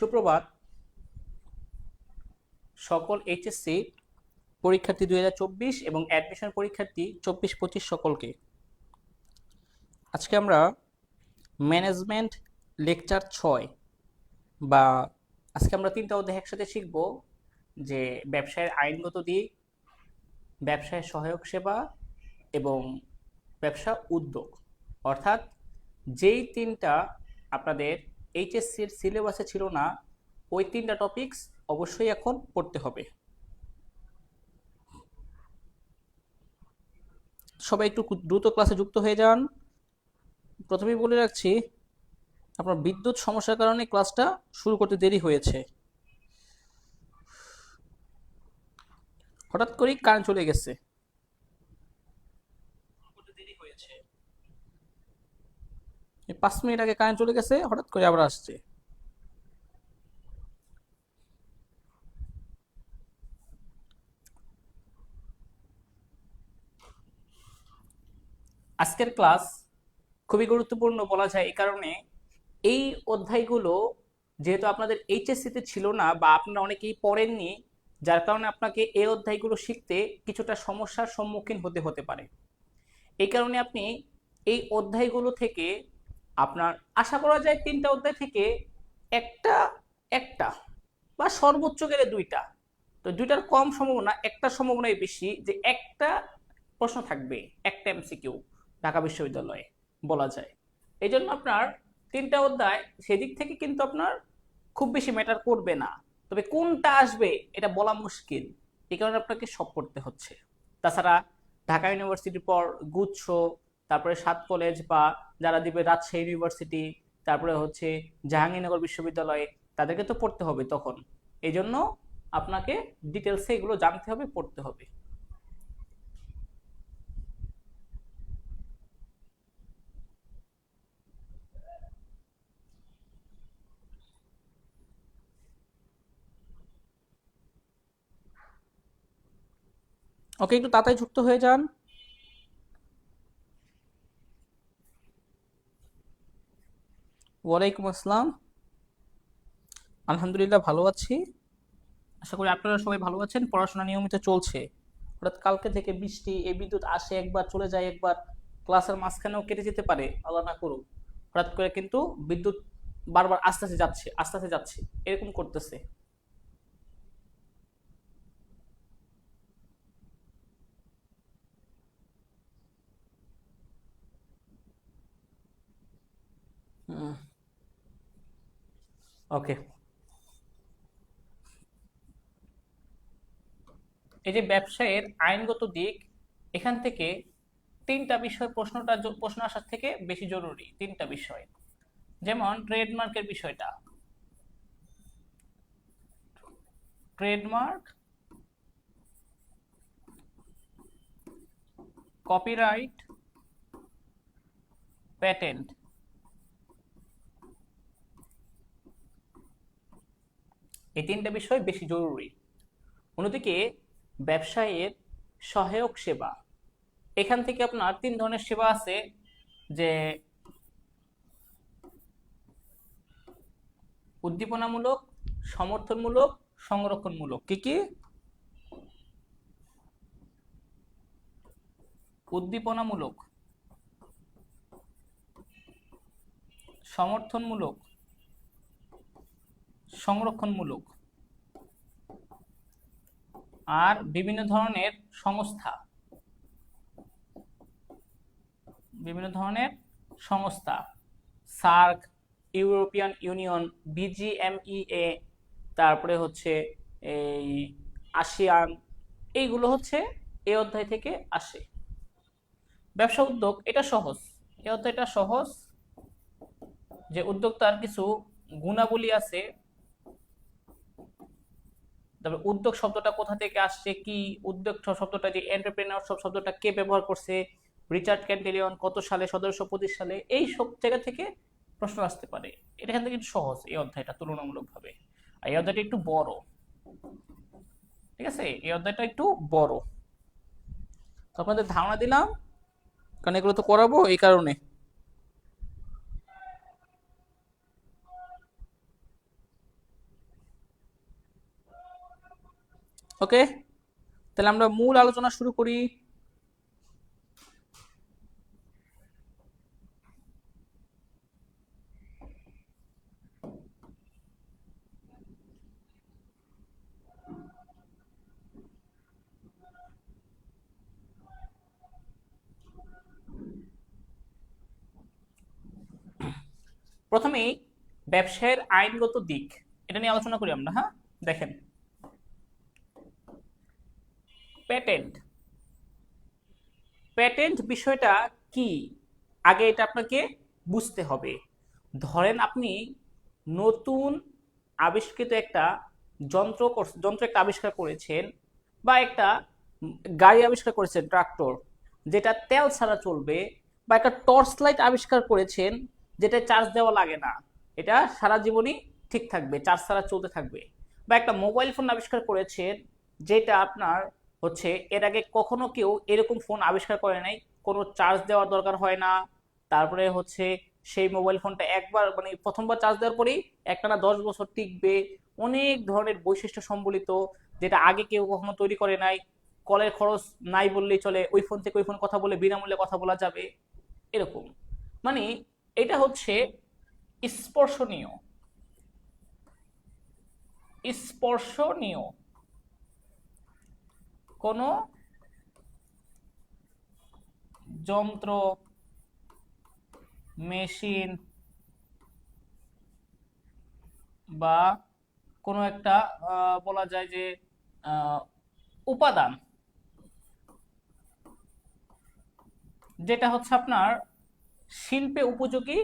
সুপ্রভাত সকল এইচএসসি পরীক্ষার্থী 2024 এবং অ্যাডমিশন পরীক্ষার্থী 24-25 সকলকে। আজকে আমরা ম্যানেজমেন্ট লেকচার 6 বা আজকে আমরা 3টা অধ্যায় একসাথে শিখব, যে ব্যবসায়ের আইনগত দিক, ব্যবসায় সহায়ক সেবা এবং ব্যবসা উদ্যোগ। অর্থাৎ যেই 3টা আপনাদের এইচএসসির সিলেবাসে ছিল না, ওই 3টা টপিকস অবশ্যই এখন পড়তে হবে। সবাই একটু দ্রুত ক্লাসে যুক্ত হয়ে যান। প্রথমেই বলে রাখছি, আপনার বিদ্যুৎ সমস্যার কারণে ক্লাসটা শুরু করতে দেরি হয়েছে। হঠাৎ করেই কারেন্ট চলে গেছে, 5 মিনিট আগে কারেন্ট চলে গেছে, হঠাৎ করে আবার আসছে। আজকের ক্লাস খুবই গুরুত্বপূর্ণ বলা যায় এই কারণে, এই অধ্যায়গুলো যেহেতু আপনাদের এইচএসসিতে ছিল না বা আপনারা অনেকেই পড়েননি, যার কারণে আপনাকে এই অধ্যায়গুলো শিখতে কিছুটা সমস্যার সম্মুখীন হতে পারে। এই কারণে আপনি এই অধ্যায়গুলো থেকে আপনার আশা করা যায় 3টা অধ্যায় থেকে একটা একটা বা সর্বোচ্চ গেলে 2টা, তো 2টার কম সম্ভাবনা, একটা সম্ভাবনাই বেশি যে একটা প্রশ্ন থাকবে, একটা এমসিকিউ ঢাকা বিশ্ববিদ্যালয়ে বলা যায়। এই জন্য আপনার 3টা অধ্যায় সেদিক থেকে কিন্তু আপনার খুব বেশি ম্যাটার করবে না, তবে কোনটা আসবে এটা বলা মুশকিল, এই কারণে আপনাকে সব পড়তে হচ্ছে। তাছাড়া ঢাকা ইউনিভার্সিটির পর গুচ্ছ, তারপরে 7 কলেজ বা যারা দিবে রাজশাহী ইউনিভার্সিটি, তারপরে হচ্ছে জাহাঙ্গীরনগর বিশ্ববিদ্যালয়ে, তাদেরকে তো পড়তে হবে তখন। এই জন্য আপনাকে ডিটেলসে এগুলো জানতে হবে, পড়তে হবে। ওকে, একটু তাড়াতাড়ি যুক্ত হয়ে যান। ওয়ালাইকুম আসসালাম। আলহামদুলিল্লাহ ভালো আছি, আশা করি আপনারা সবাই ভালো আছেন। পড়াশোনা নিয়মিত চলছে। হঠাৎ কালকে থেকে বৃষ্টি, এই বিদ্যুৎ আসে একবার চলে যায় একবার, ক্লাসের মাঝখানেও কেটে যেতে পারে, আল্লাহ না করুক। হঠাৎ করে কিন্তু বিদ্যুৎ বারবার আস্তে আস্তে যাচ্ছে, আস্তে আস্তে যাচ্ছে, এরকম করতেছে। ওকে, এই যে ব্যবসায়ের আইনগত দিক, এখান থেকে 3টা বিষয় প্রশ্ন আসার থেকে বেশি জরুরি। 3টা বিষয়, যেমন ট্রেডমার্কের বিষয়টা, ট্রেডমার্ক, কপিরাইট, প্যাটেন্ট। এই 3টা বিষয় বেশি জরুরি। অন্যদিকে ব্যবসায়ের সহায়ক সেবা, এখান থেকে আপনার 3 ধরনের সেবা আছে, যে উদ্দীপনামূলক, সমর্থনমূলক, সংরক্ষণমূলক। কি কি? উদ্দীপনামূলক, সমর্থনমূলক, সংরক্ষণমূলক। আর বিভিন্ন ধরনের সংস্থা, সার্ক, ইউরোপিয়ান ইউনিয়ন, বিজিএমইএ, তারপরে হচ্ছে এই আসিয়ান, এইগুলো হচ্ছে এই অধ্যায় থেকে আসে। ব্যবসা উদ্যোগ, এটা সহজ, এই অধ্যায়টা সহজ, যে উদ্যোক্তার কিছু গুণাবলী আছে। তবে উদ্যোগ শব্দটা কোথা থেকে আসছে, কি উদ্যোগ শব্দটা, যে এন্টারপ্রেনারশিপ শব্দটা কে ব্যবহার করছে, রিচার্ড ক্যান্টেলিয়ন কত সালে, 1725 সালে, এই সব জায়গা থেকে প্রশ্ন আসতে পারে। এটা এখান থেকে একটু সহজ এই অধ্যায়টা তুলনামূলকভাবে। আর এই অধ্যায়টা একটু বড়, ঠিক আছে, এই অধ্যায়টা একটু বড়। তো আপনাদের ধারণা দিলাম, কারণ এগুলো তো করাবো এই কারণে। ওকে, তাহলে আমরা মূল আলোচনা শুরু করি। প্রথমেই ব্যবসায়ের আইনগত দিক, এটা নিয়ে আলোচনা করি আমরা। হ্যাঁ, দেখেন, প্যাটেন্ট প্যাটেন্ট বিষয়টা কি, আগে এটা আপনাকে বুঝতে হবে। ধরেন আপনি নতুন আবিষ্কৃত একটা যন্ত্র একটা আবিষ্কার করেছেন, বা একটা গাড়ি আবিষ্কার করেছেন, ট্রাক্টর, যেটা তেল ছাড়া চলবে, বা একটা টর্চ লাইট আবিষ্কার করেছেন যেটা চার্জ দেওয়া লাগে না, এটা সারা জীবনই ঠিক থাকবে, চার্জ ছাড়া চলতে থাকবে। বা একটা মোবাইল ফোন আবিষ্কার করেছেন যেটা আপনার হচ্ছে এর আগে কখনো কেউ এরকম ফোন আবিষ্কার করে নাই, কোনো চার্জ দেওয়ার দরকার হয় না। তারপরে হচ্ছে সেই মোবাইল ফোনটা একবার মানে প্রথমবার চার্জ দেওয়ার পরেই একটানা 10 বছর টিকবে, অনেক ধরনের বৈশিষ্ট্য সম্বলিত, যেটা আগে কেউ কখনো তৈরি করে নাই। কলের খরচ নাই বললেই চলে, ওই ফোন থেকে ওই ফোন কথা বলে বিনামূল্যে কথা বলা যাবে, এরকম। মানে এটা হচ্ছে স্পর্শনীয় স্পর্শনীয় কোনো যন্ত্র, মেশিন বা কোনো একটা বলা যায় যে উপাদান, যেটা হচ্ছে আপনার শিল্পে উপযোগী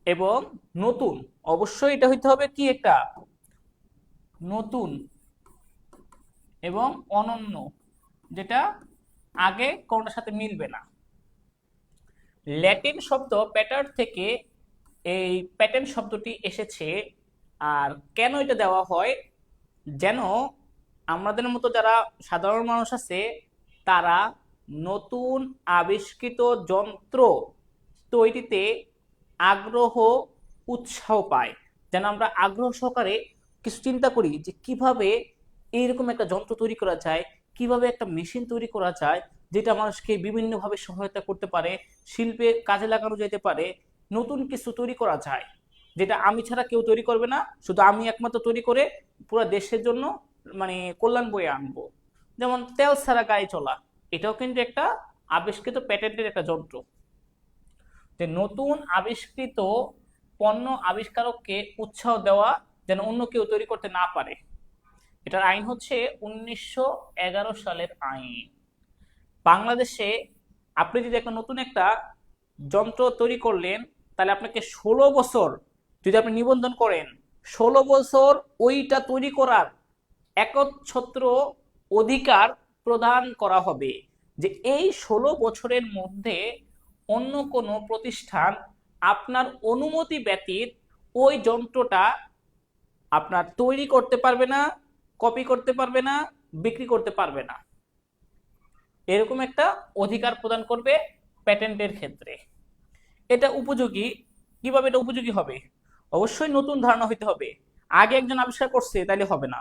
এবং নতুন। অবশ্যই এটা হইতে হবে কি, একটা নতুন এবং অনন্য, যেটা আগে কোনটার সাথে মিলবে না। ল্যাটিন শব্দ প্যাটার্ন থেকে এই প্যাটেন্ট শব্দটি এসেছে। আর কেন এটা দেওয়া হয়, যেন আমাদের মতো যারা সাধারণ মানুষ আছে তারা নতুন আবিষ্কৃত যন্ত্র তৈরিতে আগ্রহ, উৎসাহ পায়, যেন আমরা আগ্রহ সহকারে কিছু চিন্তা করি যে কিভাবে এইরকম একটা যন্ত্র তৈরি করা যায়, কিভাবে একটা মেশিন তৈরি করা যায় যেটা মানুষকে বিভিন্নভাবে সহায়তা করতে পারে, শিল্পে কাজে লাগানো যেতে পারে, নতুন কিছু তৈরি করা যায় যেটা আমি ছাড়া কেউ তৈরি করবে না, শুধু আমি একমাত্র তৈরি করে পুরো দেশের জন্য মানে কল্যাণ বয়ে আনবো। যেমন তেল ছাড়া গাড়ি চলা, এটাও কিন্তু একটা আবিষ্কৃত প্যাটেন্টের একটা যন্ত্র। যে নতুন আবিষ্কৃত পণ্য আবিষ্কারককে উৎসাহ দেওয়া যেন অন্য কেউ তৈরি করতে না পারে। এটার আইন হচ্ছে 1911 সালের আইন। বাংলাদেশে আপনি যদি একটা নতুন একটা যন্ত্র তৈরি করলেন, তাহলে আপনাকে 16 বছর যদি আপনি নিবন্ধন করেন, 16 বছর ওইটা তৈরি করার একচ্ছত্র অধিকার প্রদান করা হবে, যে এই 16 বছরের মধ্যে অন্য কোনো প্রতিষ্ঠান আপনার অনুমতি ব্যতীত ওই যন্ত্রটা আপনার তৈরি করতে পারবে না, কপি করতে পারবে না, বিক্রি করতে পারবে না। এরকম একটা অধিকার প্রদান করবে প্যাটেন্টের ক্ষেত্রে। এটা উপযোগী। কিভাবে এটা উপযোগী হবে? অবশ্যই নতুন ধারণা হইতে হবে, আগে একজন আবিষ্কার করছে তাইলে হবে না।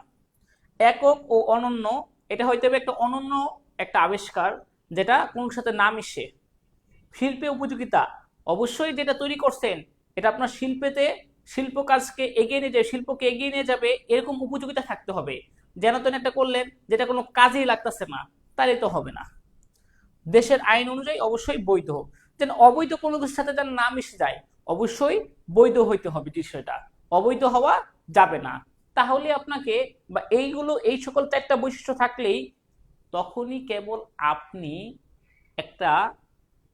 একক ও অনন্য, এটা হইতে হবে একটা অনন্য একটা আবিষ্কার যেটা কোন সাথে না মিশে। শিল্পে উপযোগিতা, অবশ্যই যেটা তৈরি করছেন এটা আপনার শিল্প কাজকে এগিয়ে নিয়ে যাবে, শিল্পকে এগিয়ে নিয়ে যাবে, এরকম উপযোগিতা থাকতে হবে। যেন তেন একটা করলেন যেটা কোনো কাজেই লাগতেছে না, তাহলে তো হবে না। দেশের আইন অনুযায়ী অবশ্যই বৈধ, যেন অবৈধ কোনো কিছুর সাথে যেন না মিশে যায়, অবশ্যই বৈধ হইতে হবে বিষয়টা, অবৈধ হওয়া যাবে না। তাহলে আপনাকে বা এই সকল 4টা বৈশিষ্ট্য থাকলেই তখনই কেবল আপনি একটা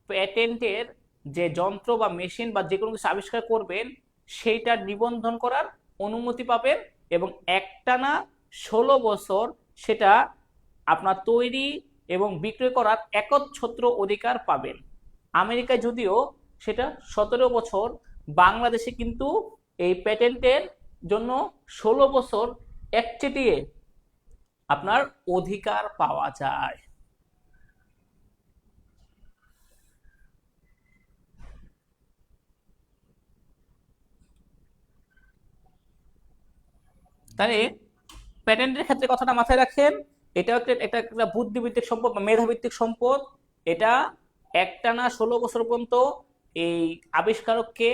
প্যাটেন্টের যে যন্ত্র বা মেশিন বা যে কোনো কিছু আবিষ্কার করবেন সেইটার নিবন্ধন করার অনুমতি পাবেন, এবং একটানা 16 বছর সেটা আপনার তৈরি এবং বিক্রয় করার একচ্ছত্র অধিকার পাবেন। আমেরিকায় যদিও সেটা 17 বছর, বাংলাদেশে কিন্তু এই প্যাটেন্টের জন্য 16 বছর একচেটিয়ে আপনার অধিকার পাওয়া যায়। তাহলে প্যাটেন্টের ক্ষেত্রে কথাটা মাথায় রাখেন এটা একটা বুদ্ধিভিত্তিক সম্পদ বা মেধাভিত্তিক সম্পদ। এটা একটানা 16 বছর পর্যন্ত এই আবিষ্কারককে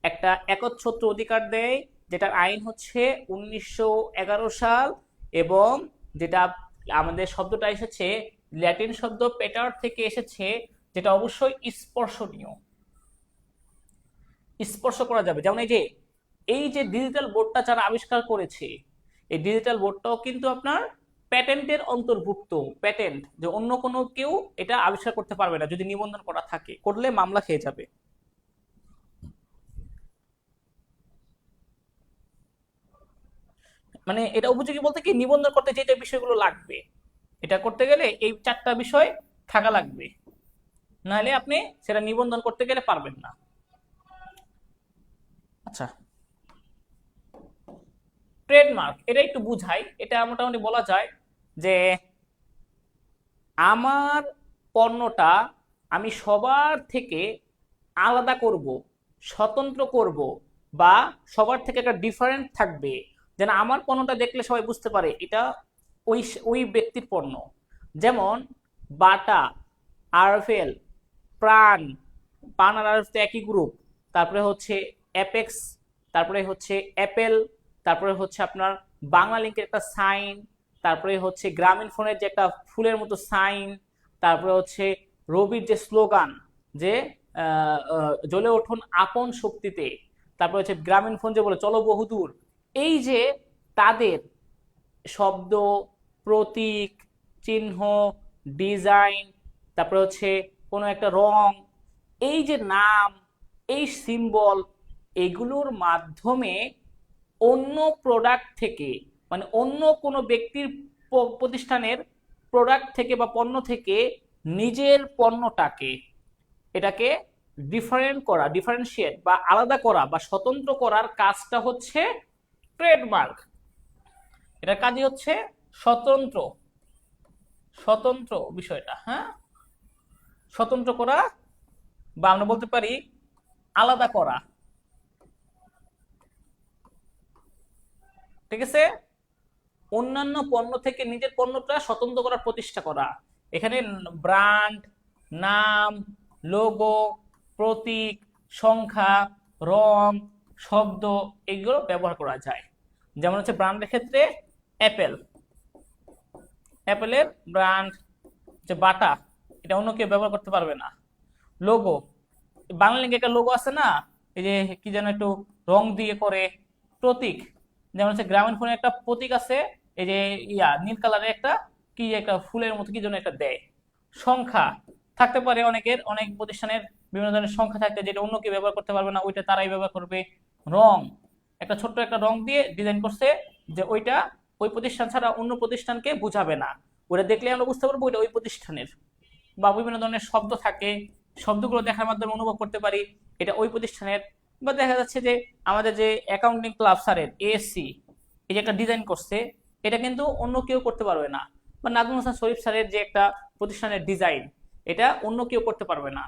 একটা একচ্ছত্র অধিকার দেয়, যেটার আইন হচ্ছে 1911 সাল। এবং যেটা আমাদের শব্দটা এসেছে ল্যাটিন শব্দ পেটার থেকে এসেছে, যেটা অবশ্যই স্পর্শনীয়, স্পর্শ করা যাবে। যেমন এই যে ডিজিটাল বোর্ডটা যারা আবিষ্কার করেছে, এই ডিজিটাল বোর্ডটাও কিন্তু আপনার প্যাটেন্টের অন্তর্ভুক্ত। প্যাটেন্ট, যে অন্য কোনো কেউ এটা আবিষ্কার করতে পারবে না যদি নিবন্ধন করা থাকে, করলে মামলা খেয়ে যাবে। মানে এটা উপযোগী বলতে কি, নিবন্ধন করতে যে যে বিষয়গুলো লাগবে, এটা করতে গেলে এই 4টা বিষয় থাকা লাগবে, নাহলে আপনি সেটা নিবন্ধন করতে গেলে পারবেন না। আচ্ছা, ট্রেডমার্ক এটা একটু বুঝাই। এটা মোটামুটি বলা যায় যে আমার পণ্যটা আমি সবার থেকে আলাদা করব, স্বতন্ত্র করব, বা সবার থেকে একটা ডিফারেন্ট থাকবে, যেন আমার পণ্যটা দেখলে সবাই বুঝতে পারে এটা ওই ওই ব্যক্তির পণ্য। যেমন বাটা, আরএফএল, প্রাণ, পান আর আরএফ তো একই গ্রুপ, তারপরে হচ্ছে অ্যাপেক্স, তারপরে হচ্ছে অ্যাপেল, তারপরে হচ্ছে আপনার বাংলা লিংকের একটা সাইন, তারপরে হচ্ছে গ্রামীণ ফোনের যে একটা ফুলের মতো সাইন, তারপরে হচ্ছে রবির যে স্লোগান, যে জ্বলে উঠুন আপন শক্তিতে, তারপরে হচ্ছে গ্রামীণ ফোন যে বলে চলো বহুদূর। এই যে তাদের শব্দ, প্রতীক, চিহ্ন, ডিজাইন, তারপরে হচ্ছে কোনো একটা রং, এই যে নাম, এই সিম্বল, এগুলোর মাধ্যমে অন্য প্রোডাক্ট থেকে, মানে অন্য কোনো ব্যক্তির প্রতিষ্ঠানের প্রোডাক্ট থেকে বা পণ্য থেকে নিজের পণ্যটাকে, এটাকে ডিফারেন্ট করা, ডিফারেন্সিয়েট বা আলাদা করা বা স্বতন্ত্র করার কাজটা হচ্ছে ট্রেডমার্ক। এটার কাজই হচ্ছে স্বতন্ত্র, স্বতন্ত্র বিষয়টা, হ্যাঁ, স্বতন্ত্র করা, বা আমরা বলতে পারি আলাদা করা। ঠিক আছে, অন্যান্য পণ্য থেকে নিজের পণ্যটা স্বতন্ত্র করার প্রতিষ্ঠা করা। এখানে ব্র্যান্ড, নাম, লোগো, প্রতীক, সংখ্যা, রং, শব্দ, এগুলো ব্যবহার করা যায়। যেমন হচ্ছে ব্র্যান্ডের ক্ষেত্রে অ্যাপেল, অ্যাপেলের ব্র্যান্ড যে বাটা, এটা অন্য কেউ ব্যবহার করতে পারবে না। লোগো, বাংলা লিঙ্কে একটা লোগো আছে না, এই যে কি যেন একটু রং দিয়ে করে। প্রতীক, যেমন হচ্ছে গ্রামীণ ফোনের একটা প্রতীক আছে, এই যে নীল কালারের একটা কি একটা ফুলের মতো কি যেন একটা দেয়। সংখ্যা থাকতে পারে অনেকের, অনেক প্রতিষ্ঠানের বিভিন্ন ধরনের সংখ্যা থাকতে, যেটা অন্য কেউ ব্যবহার করতে পারবে না, ওইটা তারাই ব্যবহার করবে। রং, একটা ছোট্ট একটা রং দিয়ে ডিজাইন করছে, যে ওইটা ওই প্রতিষ্ঠান ছাড়া অন্য প্রতিষ্ঠানকে বুঝাবে না, ওটা দেখলে আমরা বুঝতে পারবো ওইটা ওই প্রতিষ্ঠানের। বা বিভিন্ন ধরনের শব্দ থাকে, শব্দগুলো দেখার মাধ্যমে অনুভব করতে পারি এটা ওই প্রতিষ্ঠানের। বা দেখা যাচ্ছে যে আমাদের যে অ্যাকাউন্টিং ক্লাব স্যারের এএসসি, এই যে একটা ডিজাইন করছে, এটা কিন্তু অন্য কেউ করতে পারবে না। বা নাজমুল হাসান শরীফ স্যারের যে একটা প্রতিষ্ঠানের ডিজাইন, এটা অন্য কেউ করতে পারবে না।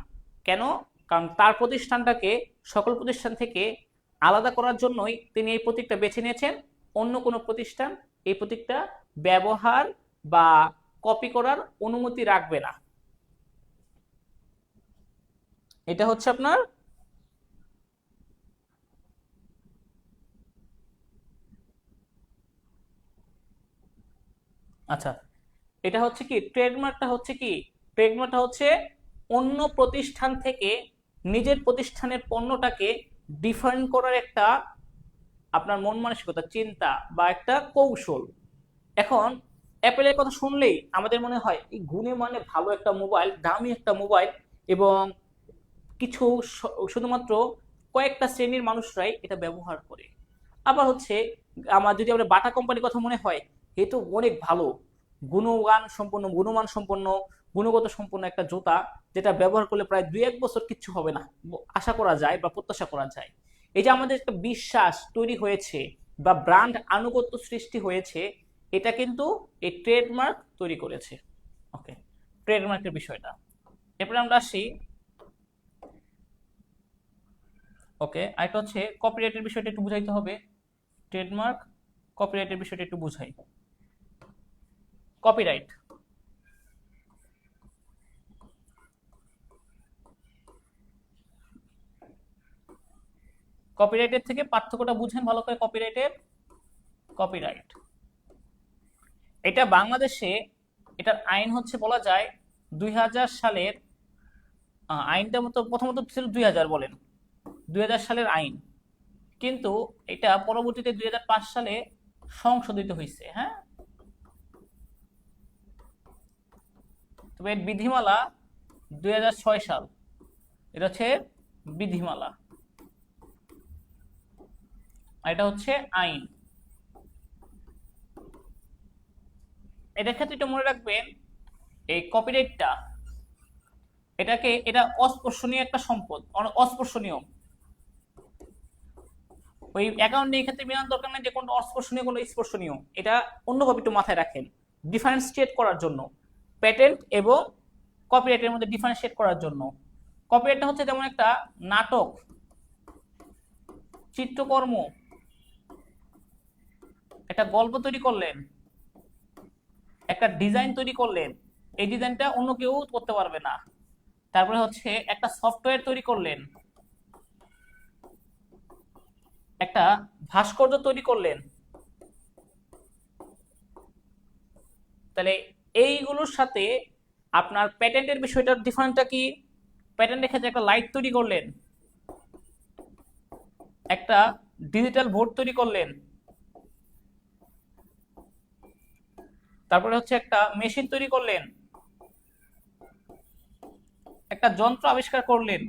কেন? কারণ তার প্রতিষ্ঠানটাকে সকল প্রতিষ্ঠান থেকে আলাদা করার জন্যই তিনি এই প্রতীকটা বেছে নিয়েছেন। অন্য কোনো প্রতিষ্ঠান এই প্রতীকটা ব্যবহার বা কপি করার অনুমতি রাখবে না। এটা হচ্ছে আপনার আচ্ছা, এটা হচ্ছে কি ট্রেডমার্কটা হচ্ছে কি, ট্রেডমার্কটা হচ্ছে অন্য প্রতিষ্ঠান থেকে নিজের প্রতিষ্ঠানের পণ্যটাকে ডিফারেন্ট করার একটা আপনার মন মানসিকতা, চিন্তা বা একটা কৌশল। এখন অ্যাপেলের কথা শুনলেই আমাদের মনে হয় এই গুণে মানে ভালো একটা মোবাইল, দামি একটা মোবাইল, এবং কিছু শুধুমাত্র কয়েকটা শ্রেণীর মানুষরাই এটা ব্যবহার করে। আবার হচ্ছে আমার যদি আমরা বাটা কোম্পানির কথা মনে হয়, এ তো অনেক ভালো, গুণগান সম্পন্ন, গুণমান সম্পন্ন, গুণগত সম্পন্ন একটা জুতা, যেটা ব্যবহার করলে প্রায় 2-1 বছর কিচ্ছু হবে না আশা করা যায় বা প্রত্যাশা করা যায়। এই যে আমাদের একটা বিশ্বাস তৈরি হয়েছে বা ব্র্যান্ড আনুগত্য সৃষ্টি হয়েছে, এটা কিন্তু এই ট্রেডমার্ক তৈরি করেছে। ওকে, ট্রেডমার্কের বিষয়টা। এরপরে আমরা আসি, ওকে, আরেকটা হচ্ছে কপিরাইটের বিষয়টা একটু বুঝাইতে হবে। ট্রেডমার্ক, কপিরাইটের বিষয়টা একটু বুঝাই। কপিরাইট। কপিরাইটের থেকে পার্থক্যটা বুঝেন ভালো করে। কপিরাইট এটা বাংলাদেশে, এটার আইন হচ্ছে বলা যায় 2000 সালের আইনটা মতো প্রথমত ছিল 2000, বলেন 2000 সালের আইন, কিন্তু এটা পরবর্তীতে 2005 সালে সংশোধিত হয়েছে। হ্যাঁ, তবে এর বিধিমালা 2006 সাল, এটা হচ্ছে বিধিমালা, আর এটা হচ্ছে আইন। এটার ক্ষেত্রে এটা মনে রাখবেন, এই কপিরাইটটা এটা অস্পর্শনীয় একটা সম্পদ, অস্পর্শনীয়। ওই অ্যাকাউন্টিং ক্ষেত্রে বিধান দরকার নেই যে কোনটা অস্পর্শনীয় কোনটা স্পর্শনীয়, এটা অন্যভাবে একটু মাথায় রাখেন ডিফারেন্সিয়েট করার জন্য, প্যাটেন্ট এবং কপিরাইটের মধ্যে ডিফারেন্সিয়েট করার জন্য। কপিরাইটটা হচ্ছে যেমন একটা নাটক, চিত্রকর্ম, একটা গল্প তৈরি করলেন, একটা ডিজাইন তৈরি করলেন, এই ডিজাইনটা অন্য কেউ করতে পারবে না। তারপরে হচ্ছে একটা সফটওয়্যার তৈরি করলেন, একটা ভাস্কর্য তৈরি করলেন, তাহলে এইগুলোর সাথে আপনার প্যাটেন্টের বিষয়টার ডিফারেন্সটা কি? প্যাটেন্টের ক্ষেত্রে একটা লাইট তৈরি করলেন, একটা ডিজিটাল বোর্ড তৈরি করলেন, তারপরে হচ্ছে একটা মেশিন তৈরি করলেন, একটা যন্ত্র আবিষ্কার করলেন,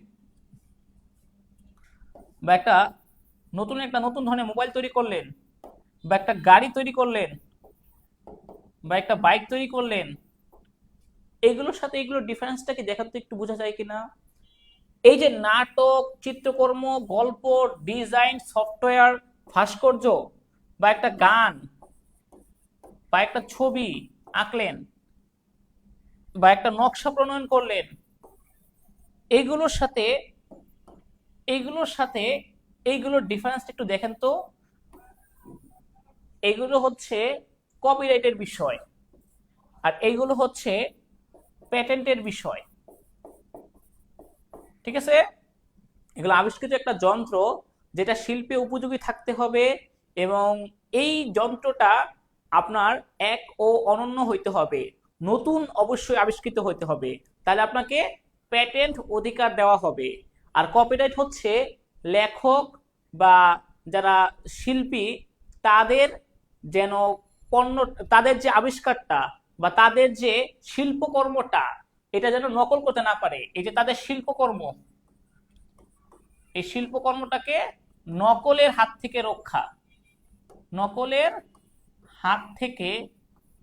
বা একটা নতুন ধরনের মোবাইল তৈরি করলেন, বা একটা গাড়ি তৈরি করলেন, বা একটা বাইক তৈরি করলেন, এগুলোর সাথে এগুলোর ডিফারেন্সটা কি দেখাতে একটু বোঝা যায় কিনা? এই যে নাটক, চিত্রকর্ম, গল্প, ডিজাইন, সফটওয়্যার, ভাস্কর্য, বা একটা গান, বা একটা ছবি আঁকলেন, বা একটা নকশা প্রণয়ন করলেন, এইগুলোর সাথে এইগুলোর ডিফারেন্স একটু দেখেন তো। এইগুলো হচ্ছে কপিরাইটের বিষয়, আর এইগুলো হচ্ছে প্যাটেন্টের বিষয়। ঠিক আছে, এগুলো আবিষ্কৃত একটা যন্ত্র যেটা শিল্পে উপযোগী থাকতে হবে, এবং এই যন্ত্রটা আপনার এক ও অনন্য হইতে হবে, নতুন অবশ্যই আবিষ্কৃত হইতে হবে, তাহলে আপনাকে প্যাটেন্ট অধিকার দেওয়া হবে। আর কপিরাইট হচ্ছে লেখক বা যারা শিল্পী তাদের যেন পণ্য, তাদের যে আবিষ্কারটা বা তাদের যে শিল্পকর্মটা, এটা যেন নকল করতে না পারে। এই যে তাদের শিল্পকর্ম, এই শিল্পকর্মটাকে নকলের হাত থেকে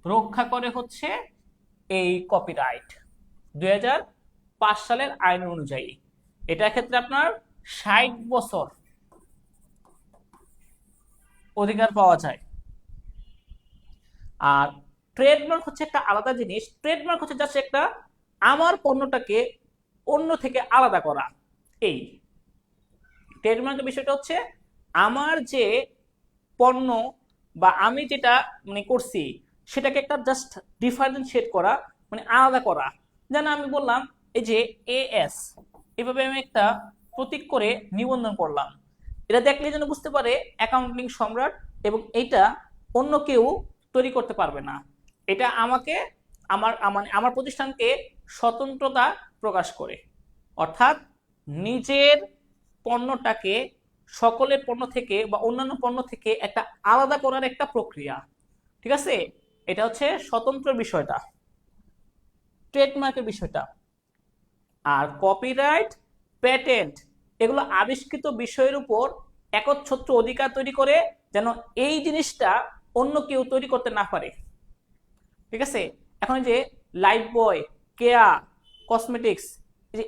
রক্ষা করে হচ্ছে এই কপিরাইট 2005 সালের আইন অনুযায়ী। এটার ক্ষেত্রে আপনার 60 বছর অধিকার পাওয়া যায়। আর ট্রেডমার্ক হচ্ছে একটা আলাদা জিনিস। ট্রেডমার্ক হচ্ছে জাস্ট একটা আমার পণ্যটাকে অন্য থেকে আলাদা করা। এই ট্রেডমার্কের বিষয়টা হচ্ছে আমার যে পণ্য বা আমি যেটা মানে করছি সেটাকে একটা জাস্ট ডিফারেন্সিয়েট করা, মানে আলাদা করা। যেন আমি বললাম এই যে AS, এভাবে আমি একটা প্রতীক করে নিবন্ধন করলাম, এটা দেখলে যেন বুঝতে পারে অ্যাকাউন্টিং সম্রাট, এবং এটা অন্য কেউ তৈরি করতে পারবে না। এটা আমাকে আমার প্রতিষ্ঠানকে স্বতন্ত্রতা প্রকাশ করে, অর্থাৎ নিজের পণ্যটাকে সকলের পণ্য থেকে বা অন্যান্য পণ্য থেকে একটা আলাদা করার একটা প্রক্রিয়া। ঠিক আছে, এটা হচ্ছে স্বতন্ত্র বিষয়টা, ট্রেডমার্কের বিষয়টা। আর কপিরাইট, প্যাটেন্ট এগুলো আবিষ্কৃত বিষয়ের উপর একচ্ছত্র অধিকার তৈরি করে, যেন এই জিনিসটা অন্য কেউ তৈরি করতে না পারে। ঠিক আছে, এখন যে লাইফ বয়, কেয়া কসমেটিক্স,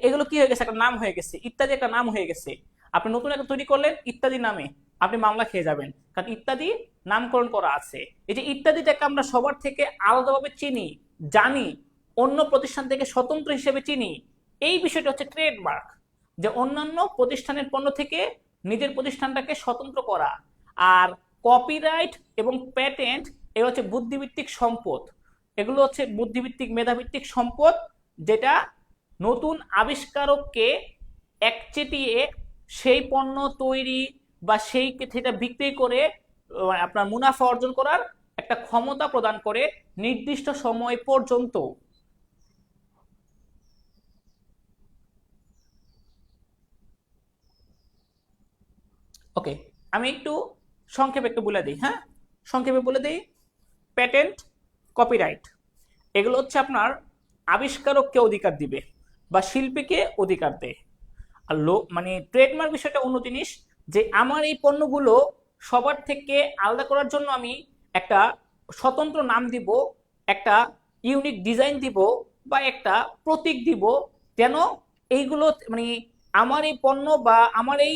এগুলো কি হয়ে গেছে, একটা নাম হয়ে গেছে, ইত্যাদি একটা নাম হয়ে গেছে। আপনি নতুন একটা তৈরি করলেন ইত্যাদি নামে, আপনি মামলা খেয়ে যাবেন, কারণ ইত্যাদি নামকরণ করা আছে। এই যে ইত্যাদিটাকে আমরা সবার থেকে আলাদাভাবে চিনি, জানি, অন্য প্রতিষ্ঠান থেকে স্বতন্ত্র হিসেবে চিনি, এই বিষয়টা হচ্ছে ট্রেডমার্ক, যে অন্যান্য প্রতিষ্ঠানের পণ্য থেকে নিজের প্রতিষ্ঠানটাকে স্বতন্ত্র করা। আর কপিরাইট এবং প্যাটেন্ট এ হচ্ছে বুদ্ধিভিত্তিক সম্পদ, এগুলো হচ্ছে বুদ্ধিভিত্তিক মেধাভিত্তিক সম্পদ, যেটা নতুন আবিষ্কারককে একচেটিয়ে সেই পণ্য তৈরি বা সেটা বিক্রি করে আপনার মুনাফা অর্জন করার একটা ক্ষমতা প্রদান করে নির্দিষ্ট সময় পর্যন্ত। ওকে, আমি একটু সংক্ষেপে একটু বলে দিই। হ্যাঁ, সংক্ষেপে বলে দিই। প্যাটেন্ট, কপিরাইট, এগুলো হচ্ছে আপনার আবিষ্কারককে অধিকার দিবে বা শিল্পীকে অধিকার দেয়। আর মানে ট্রেডমার্ক বিষয়টা অন্য জিনিস, যে আমার এই পণ্যগুলো সবার থেকে আলাদা করার জন্য আমি একটা স্বতন্ত্র নাম দিব, একটা ইউনিক ডিজাইন দিব, বা একটা প্রতীক দিব, যেন এইগুলো মানে আমার এই পণ্য বা আমার এই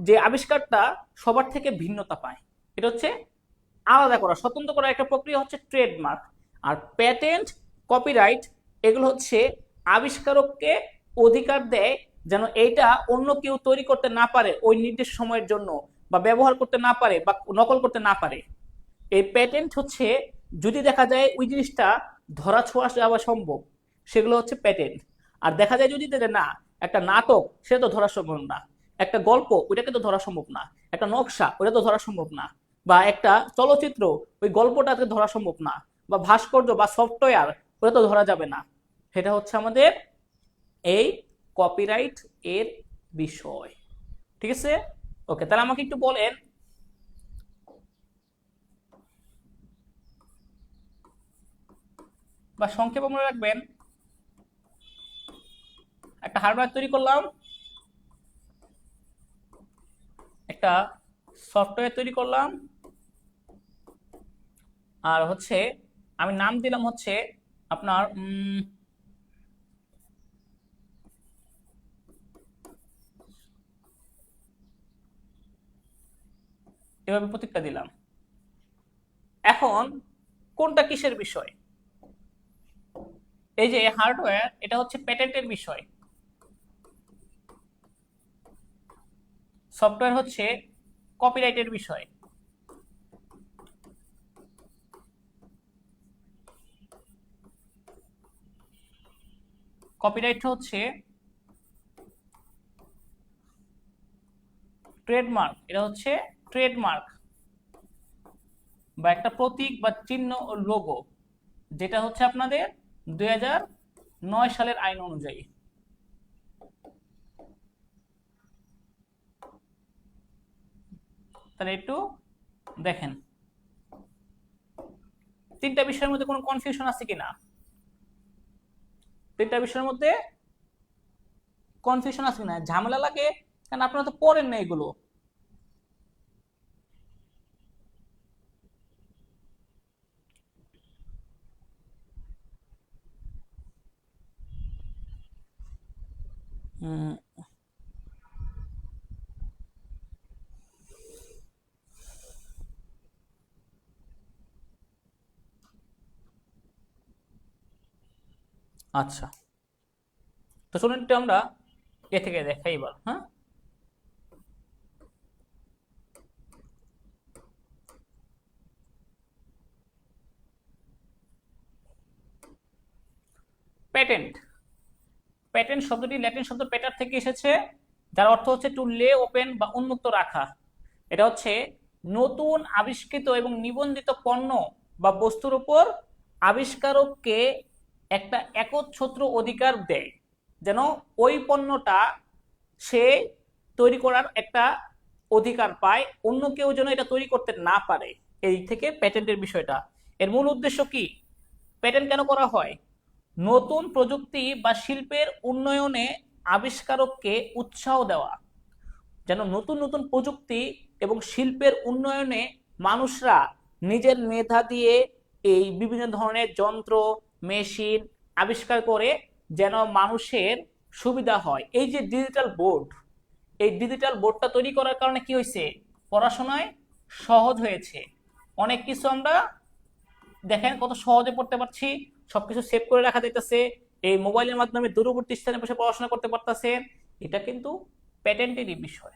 যে আবিষ্কারটা সবার থেকে ভিন্নতা পায়। এটা হচ্ছে আলাদা করা, স্বতন্ত্র করা একটা প্রক্রিয়া হচ্ছে ট্রেডমার্ক। আর প্যাটেন্ট, কপিরাইট, এগুলো হচ্ছে আবিষ্কারককে অধিকার দেয় যেন এইটা অন্য কেউ তৈরি করতে না পারে ওই নির্দিষ্ট সময়ের জন্য, বা ব্যবহার করতে না পারে, বা নকল করতে না পারে। এই প্যাটেন্ট হচ্ছে যদি দেখা যায় ওই জিনিসটা ধরা ছোঁয়া যাওয়া সম্ভব, সেগুলো হচ্ছে প্যাটেন্ট। আর দেখা যায় যদি না, একটা নাটক সেটা তো ধরা সম্ভব না, একটা গল্প ওইটাকে তো ধরা সম্ভব না, একটা নকশা ওটা তো ধরা সম্ভব না, বা একটা চলচ্চিত্র ওই গল্পটাকে ধরা সম্ভব না, বা ভাস্কর্য বা সফটওয়্যার ওটা তো ধরা যাবে না। সেটা হচ্ছে আমাদের এই কপিরাইট এর বিষয়। ঠিক আছে? ওকে, তাহলে আমাকে একটু বলেন বা সংক্ষেপে মনে রাখবেন, একটা হার্ডওয়্যার তৈরি করলাম, একটা সফটওয়্যার তৈরি করলাম, আর হচ্ছে আমি নাম দিলাম হচ্ছে আপনার এভাবে প্রতীকটা দিলাম। এখন কোনটা কিসের বিষয়? এই যে হার্ডওয়্যার, এটা হচ্ছে প্যাটেন্টের বিষয়, সফটওয়্যার হচ্ছে কপিরাইটের বিষয়। কপিরাইট হচ্ছে ট্রেডমার্ক, এটা হচ্ছে ট্রেডমার্ক বা একটা প্রতীক বা চিহ্ন, লোগো, যেটা হচ্ছে আপনাদের 2009 সালের আইন অনুযায়ী। তাহলে একটু দেখেন তিনটা বিষয়ের মধ্যে কোনো কনফিউশন আছে কিনা, তিনটা বিষয়ের মধ্যে কনফিউশন আছে কিনা, ঝামেলা লাগে, কারণ আপনারা তো পড়েন না এগুলো। আচ্ছা, তো চলুন একটু আমরা এ থেকে দেখাই এবার। হ্যাঁ, প্যাটেন্ট, প্যাটেন্ট শব্দটি ল্যাটিন শব্দ প্যাটার থেকে এসেছে, যার অর্থ হচ্ছে টু লে ওপেন বা উন্মুক্ত রাখা। এটা হচ্ছে নতুন আবিষ্কৃত এবং নিবন্ধিত পণ্য বা বস্তুর উপর আবিষ্কারককে একটা একচ্ছত্র অধিকার দেয়, যেন ওই পণ্যটা সে তৈরি করার একটা অধিকার পায়, অন্য কেউ যেন এটা তৈরি করতে না পারে। এই থেকে প্যাটেন্টের বিষয়টা। এর মূল উদ্দেশ্য কি? প্যাটেন্ট কেন করা হয়? নতুন প্রযুক্তি বা শিল্পের উন্নয়নে আবিষ্কারককে উৎসাহ দেওয়া, যেন নতুন নতুন প্রযুক্তি এবং শিল্পের উন্নয়নে মানুষরা নিজের মেধা দিয়ে এই বিভিন্ন ধরনের যন্ত্র, মেশিন আবিষ্কার করে, যেন মানুষের সুবিধা হয়। এই যে ডিজিটাল বোর্ড, এই ডিজিটাল বোর্ডটা তৈরি করার কারণে কি হয়েছে? পড়াশোনায় সহজ হয়েছে। অনেক কিছু আমরা দেখেন কত সহজে পড়তে পারছি, সবকিছু সেভ করে রাখা যাইতেছে, এই মোবাইলের মাধ্যমে দূরবর্তী স্থানে বসে পড়াশোনা করতে পারতেছে। এটা কিন্তু প্যাটেন্টেরই বিষয়।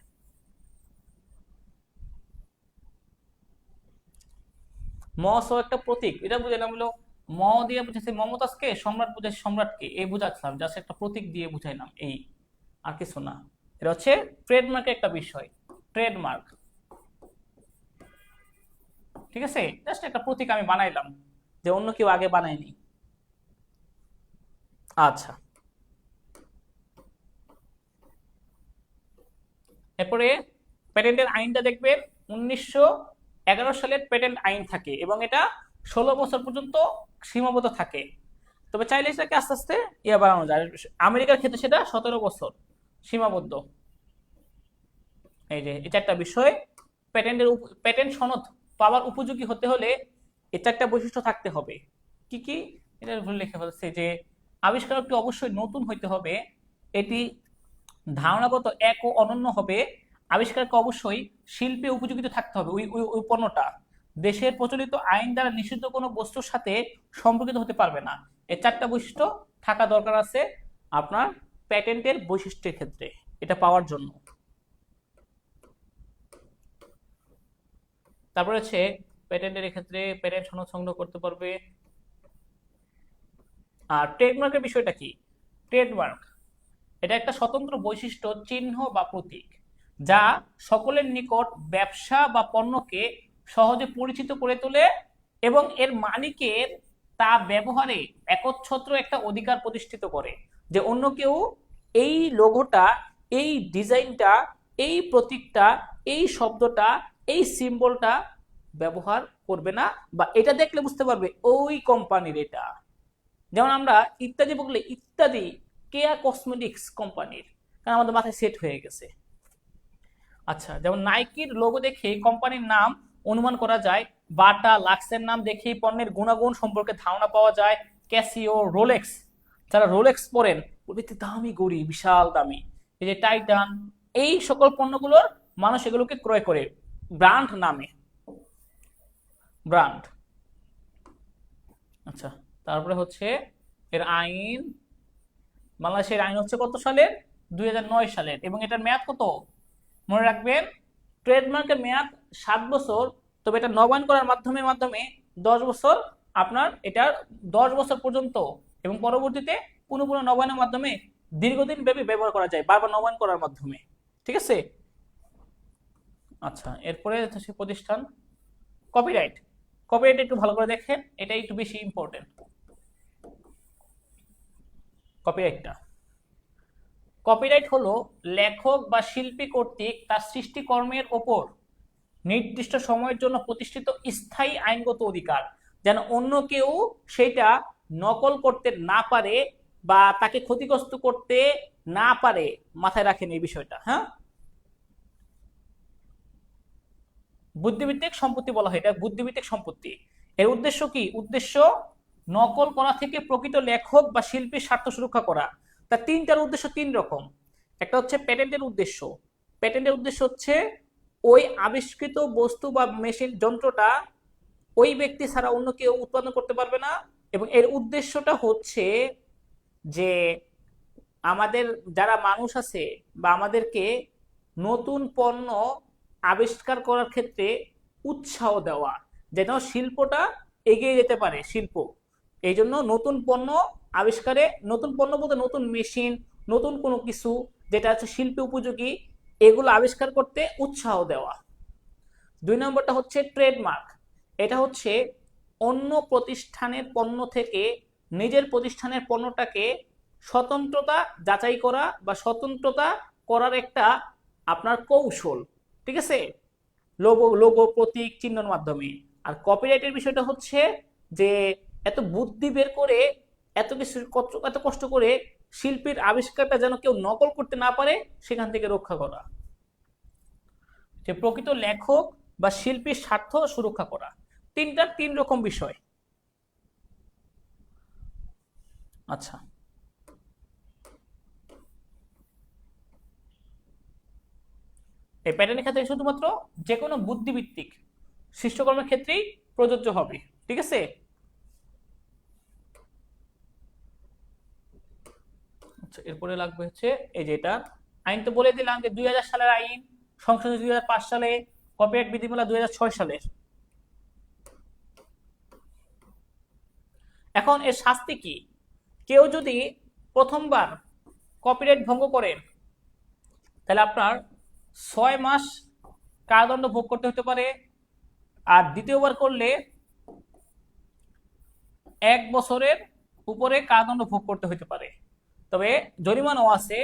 মস একটা প্রতীক, এটা বুঝে না হলো ম দিয়ে বুঝেছি মমতাজকে, সম্রাট বুঝেছি সম্রাটকে, এই বুঝাচ্ছিলাম, জাস্ট একটা প্রতীক দিয়ে বুঝাইলাম, এই আর কিছু না। এটা হচ্ছে ট্রেডমার্কের একটা বিষয়, ট্রেডমার্ক, ঠিক আছে, জাস্ট একটা প্রতীক আমি বানাইলাম, যে অন্য কেউ আগে বানায়নি। আচ্ছা, এরপরে প্যাটেন্টের আইনটা দেখবেন 1911 সালের প্যাটেন্ট আইন থাকে এবং এটা 16 বছর পর্যন্ত সীমাবদ্ধ থাকে, তবে চাইলে সেটাকে আস্তে আস্তে বাড়ানো যায়। আমেরিকার ক্ষেত্রে সেটা 17 বছর সীমাবদ্ধ। এই যে এটা একটা বিষয়, প্যাটেন্ট সনদ পাওয়ার উপযোগী হতে হলে এটা একটা বৈশিষ্ট্য থাকতে হবে। কি কি, এটা ভুল লিখে ফেলছে, যে আবিষ্কারকটি অবশ্যই নতুন হইতে হবে, এটি ধারণাগত এক ও অনন্য হবে, আবিষ্কারকে অবশ্যই শিল্পে উপযোগিতা থাকতে হবে, ওই পণ্যটা দেশের প্রচলিত আইন দ্বারা নিষিদ্ধ কোনো বস্তুর সাথে সম্পর্কিত হতে পারবে না। এই 4টা বৈশিষ্ট্য থাকা দরকার আছে আপনার প্যাটেন্টের বৈশিষ্ট্যের ক্ষেত্রে, এটা পাওয়ার জন্য। তারপরে হচ্ছে প্যাটেন্টের ক্ষেত্রে প্যাটেন্ট সনদ সংগ্রহ করতে পারবে। আর ট্রেডমার্কের বিষয়টা কি? ট্রেডমার্ক এটা একটা স্বতন্ত্র বৈশিষ্ট্য, চিহ্ন বা প্রতীক, যা সকলের নিকট ব্যবসা বা পণ্যকে সহজে পরিচিত করে তোলে এবং এর মালিকের তা ব্যবহারে একচ্ছত্র একটা অধিকার প্রতিষ্ঠিত করে, যে অন্য কেউ এই লোগোটা, এই ডিজাইনটা, এই প্রতীকটা, এই শব্দটা, এই সিম্বলটা ব্যবহার করবে না, বা এটা দেখলে বুঝতে পারবে ওই কোম্পানির এটা। যেমন আমরা ইত্যাদি বললে ইত্যাদি কেয়া কসমেটিক্স কোম্পানির, কারণ আমাদের মাথায় সেট হয়ে গেছে। আচ্ছা, যেমন নাইকির লোগো দেখে কোম্পানির নাম অনুমান করা যায়, বাটা লাক্সের নাম দেখে পণ্যের গুণাগুণ সম্পর্কে ধারণা পাওয়া যায়, ক্যাসিও, রোলেক্স, যারা রোলেক্স পরেন দামি গড়ি, বিশাল দামি, এই যে টাইটান, এই সকল পণ্যগুলোর মানুষ এগুলোকে ক্রয় করে ব্র্যান্ড নামে, ব্র্যান্ড। আচ্ছা, তারপরে হচ্ছে এর আইন, বাংলাদেশের আইন হচ্ছে কত সালের? 2009 সালের, এবং এটার মেয়াদ কত মনে রাখবেন, ট্রেডমার্কের মেয়াদ 7 বছর, তবে এটা নবায়ন করার মাধ্যমে 10 বছর, আপনার এটা 10 বছর পর্যন্ত, এবং পরবর্তীতে পুনঃ পুনঃ নবায়নের মাধ্যমে দীর্ঘদিন ব্যাপী ব্যবহার করা যায়, বারবার নবায়ন করার মাধ্যমে, ঠিক আছে। আচ্ছা, এরপরে হচ্ছে প্রতিষ্ঠান কপিরাইট। কপিরাইট একটু ভালো করে দেখেন, এটা একটু বেশি ইম্পর্টেন্ট। কপিরাইটটা, কপিরাইট হলো লেখক বা শিল্পী কর্তৃক তার সৃষ্টিকর্মের ওপর নির্দিষ্ট সময়ের জন্য প্রতিষ্ঠিত স্থায়ী আইনগত অধিকার, যেন অন্য কেউ সেটা নকল করতে না পারে বা তাকে ক্ষতিগ্রস্ত করতে না পারে। মাথায় রাখেন এই বিষয়টা, হ্যাঁ। বুদ্ধিভিত্তিক সম্পত্তি বলা হয়, এটা বুদ্ধিভিত্তিক সম্পত্তি। এর উদ্দেশ্য কি? উদ্দেশ্য নকল করা থেকে প্রকৃত লেখক বা শিল্পীর স্বার্থ সুরক্ষা করা। তার 3টার উদ্দেশ্য 3 রকম। একটা হচ্ছে প্যাটেন্টের উদ্দেশ্য, প্যাটেন্টের উদ্দেশ্য হচ্ছে ওই আবিষ্কৃত বস্তু বা মেশিন যন্ত্রটা ওই ব্যক্তি ছাড়া অন্য কেউ উৎপাদন করতে পারবে না, এবং এর উদ্দেশ্যটা হচ্ছে যে আমাদের যারা মানুষ আছে বা আমাদেরকে নতুন পণ্য আবিষ্কার করার ক্ষেত্রে উৎসাহ দেওয়া, যেন শিল্পটা এগিয়ে যেতে পারে শিল্প। এই জন্য নতুন পণ্য আবিষ্কারে, নতুন পণ্য বলতে নতুন মেশিন, নতুন কোনো কিছু যেটা হচ্ছে শিল্পে উপযোগী, এগুলো আবিষ্কার করতে উৎসাহ দেওয়া। 2 নম্বরটা হচ্ছে ট্রেডমার্ক। এটা হচ্ছে অন্য প্রতিষ্ঠানের পণ্য থেকে নিজের প্রতিষ্ঠানের পণ্যটাকে স্বতন্ত্রতা যাচাই করা বা স্বতন্ত্রতা করার একটা আপনার কৌশল, ঠিক আছে, লোগো লোগো প্রতীক চিহ্নের মাধ্যমে। আর কপিরাইটের বিষয়টা হচ্ছে যে এত বুদ্ধি বের করে, এত কিছু এত কষ্ট করে শিল্পীর আবিষ্কারটা যেন কেউ নকল করতে না পারে, সেখান থেকে রক্ষা করা, যে প্রকৃত লেখক বা শিল্পীর স্বার্থ সুরক্ষা করা। 3 রকম বিষয়। আচ্ছা, এই প্যাটার্নের ক্ষেত্রে শুধুমাত্র যে কোনো বুদ্ধিভিত্তিক সৃষ্টকর্মের ক্ষেত্রেই প্রযোজ্য হবে, ঠিক আছে। আচ্ছা, এরপরে লাগবে হচ্ছে এই যে এটা আইন তো বলে দিলাম যে 2000 সালের আইন, সংশোধনী 2005 সালে, কপিরাইট বিধিমালা 2006 সালের। এখন এর শাস্তি কি? কেউ যদি প্রথমবার কপিরাইট ভঙ্গ করেন তাহলে আপনার 6 মাস কারাদণ্ড ভোগ করতে হতে পারে, আর দ্বিতীয়বার করলে 1 বছরের উপরে কারাদণ্ড ভোগ করতে হতে পারে। তবে জরিমানাও আছে,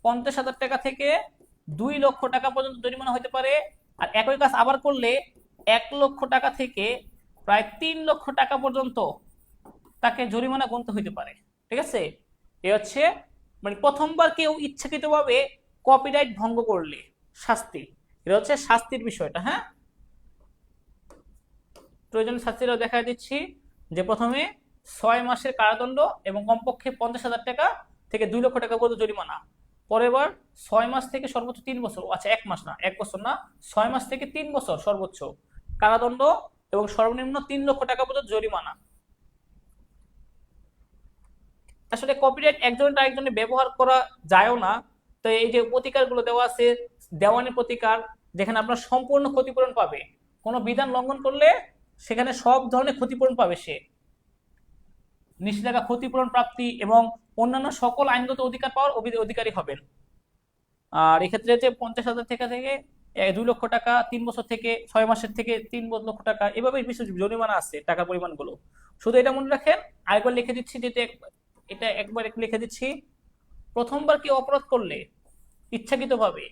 50,000 টাকা থেকে 2 লক্ষ টাকা পর্যন্ত জরিমানা হতে পারে। আর একই কাজ আবার করলে 1 লক্ষ টাকা থেকে প্রায় 3 লক্ষ টাকা পর্যন্ত তাকে জরিমানা গুনতে হতে পারে। ঠিক আছে, এ হচ্ছে মানে প্রথমবার কেউ ইচ্ছাকৃতভাবে কপিরাইট ভঙ্গ করলে শাস্তি, এটা হচ্ছে শাস্তির বিষয়টা। হ্যাঁ, প্রয়োজনীয় শাস্তিটাও দেখা দিচ্ছি যে প্রথমে 6 মাসের কারাদণ্ড এবং কমপক্ষে 50,000 টাকা থেকে 2 লক্ষ টাকা পর্যন্ত জরিমানা। পরের বার 6 মাস থেকে সর্বোচ্চ 3 বছর, আচ্ছা 1 মাস না, 1 বছর না, 6 মাস থেকে 3 বছর সর্বোচ্চ কারাদণ্ড এবং সর্বনিম্ন 3 লক্ষ টাকা পর্যন্ত জরিমানা। আসলে কপিরাইট একজনের আরেকজনে ব্যবহার করা যায়ও না, তো এই যে প্রতিকারগুলো দেওয়া আছে, দেওয়ানি প্রতিকার, যেখানে আপনার সম্পূর্ণ ক্ষতিপূরণ পাবে, কোনো বিধান লঙ্ঘন করলে সেখানে সব ধরনের ক্ষতিপূরণ পাবে সে, নিষেধাজ্ঞা ক্ষতিপূরণ প্রাপ্তি এবং অন্যান্য সকল আইনগত অধিকার পাওয়ার অধিকারী হবেন। আর এক্ষেত্রে যে 50,000 টাকা থেকে 2 লক্ষ টাকা, 3 বছর থেকে 6 মাসের থেকে 3 লক্ষ টাকা, এভাবে কিছু জরিমানা আছে টাকার পরিমাণগুলো। শুধু এটা মনে রাখেন, আরেকবার লিখে দিচ্ছি, যেটা এটা একবার লিখে দিচ্ছি, প্রথমবার কেউ অপরাধ করলে ইচ্ছাকৃতভাবে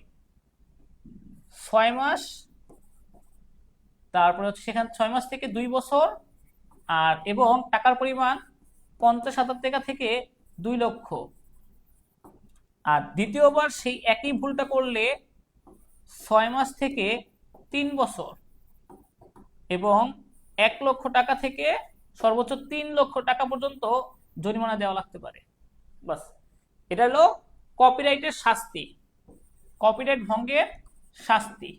6 মাস, তারপরে হচ্ছে সেখানে 6 মাস থেকে 2 বছর, আর এবং টাকার পরিমাণ 50,000 টাকা থেকে 2 লক্ষ। আর দ্বিতীয়বার সেই একই ভুলটা করলে 6 মাস থেকে 3 বছর এবং 1 লক্ষ টাকা থেকে সর্বোচ্চ 3 লক্ষ টাকা পর্যন্ত জরিমানা দেওয়া লাগতে পারে। বাস, এটা হলো কপিরাইটের শাস্তি, কপিরাইট ভঙ্গের শাস্তি।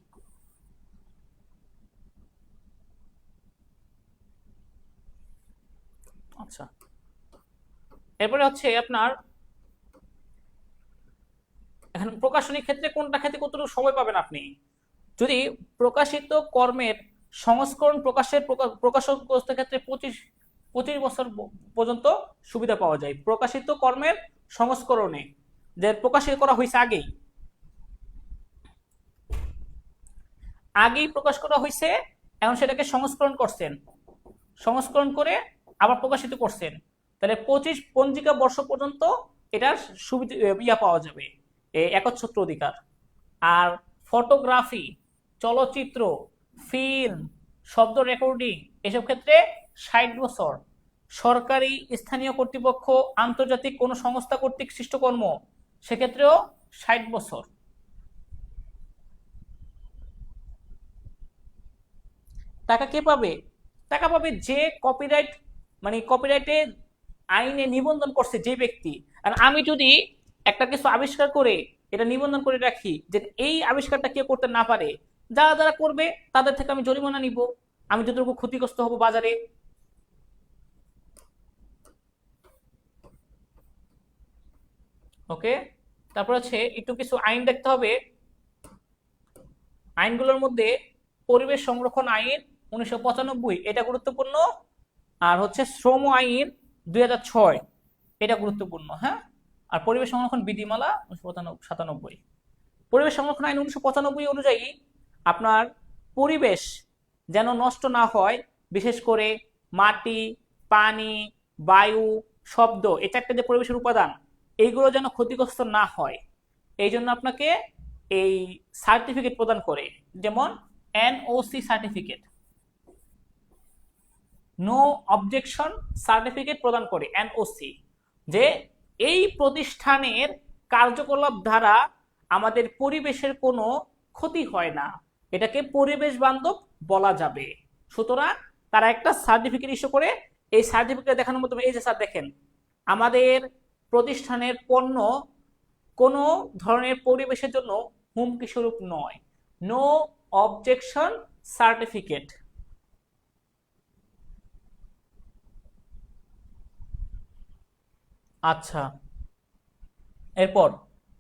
আচ্ছা, এরপরে হচ্ছে আপনার এখন প্রকাশনীর ক্ষেত্রে কোনটা ক্ষেত্রে কতটুকু সময় পাবেন আপনি। যদি প্রকাশিত কর্মের সংস্করণ প্রকাশের প্রকাশক ক্ষেত্রে 25 বছর পর্যন্ত সুবিধা পাওয়া যায়। প্রকাশিত কর্মের সংস্করণে যে প্রকাশিত করা হয়েছে আগেই প্রকাশ করা হয়েছে, এখন সেটাকে সংস্করণ করছেন, সংস্করণ করে আবার প্রকাশিত করছেন, তাহলে 25 পঞ্জিকা বর্ষ পর্যন্ত এটার সুবিধা পাওয়া যাবে, একচ্ছত্র অধিকার। আর ফটোগ্রাফি, চলচ্চিত্র, ফিল্ম, শব্দ রেকর্ডিং, এসব ক্ষেত্রে 60 বছর। সরকারি, স্থানীয় কর্তৃপক্ষ, আন্তর্জাতিক কোনো সংস্থা কর্তৃক সৃষ্ট কর্ম, সেক্ষেত্রেও 60 বছর। টাকা কে পাবে? টাকা পাবে যে কপিরাইট মানে কপিরাইটে আইনে নিবন্ধন করছে যে ব্যক্তি। আর আমি যদি একটা কিছু আবিষ্কার করে এটা নিবন্ধন করে রাখি যে এই আবিষ্কারটা কেউ করতে না পারে, যারা যারা করবে তাদের থেকে আমি জরিমানা নিব, আমি যতটুকু ক্ষতিগ্রস্ত হব বাজারে। ওকে, তারপর হচ্ছে একটু কিছু আইন দেখতে হবে। আইনগুলোর মধ্যে পরিবেশ সংরক্ষণ আইন 1995 এটা গুরুত্বপূর্ণ, আর হচ্ছে শ্রম আইন 2006 এটা গুরুত্বপূর্ণ। হ্যাঁ, আর পরিবেশ সংরক্ষণ বিধিমালা 1997। পরিবেশ সংরক্ষণ আইন 1995 অনুযায়ী আপনার পরিবেশ যেন নষ্ট না হয়, বিশেষ করে মাটি, পানি, বায়ু, শব্দ, এটা একটা যে পরিবেশের উপাদান, এইগুলো যেন ক্ষতিগ্রস্ত না হয়, এই জন্য আপনাকে এই সার্টিফিকেট প্রদান করে, যেমন NOC certificate, no objection certificate প্রদান করে এনওসি, যে এই প্রতিষ্ঠানের কার্যকলাপ দ্বারা আমাদের পরিবেশের কোনো ক্ষতি হয় না, এটাকে পরিবেশ বান্ধব বলা যাবে। সুতরাং তারা একটা সার্টিফিকেট ইস্যু করে, এই সার্টিফিকেট দেখানোর মাধ্যমে এই যে স্যার দেখেন আমাদের প্রতিষ্ঠানের পণ্য কোনো ধরনের পরিবেশের জন্য হুমকি স্বরূপ নয়, নো অবজেকশন সার্টিফিকেট। আচ্ছা, এরপর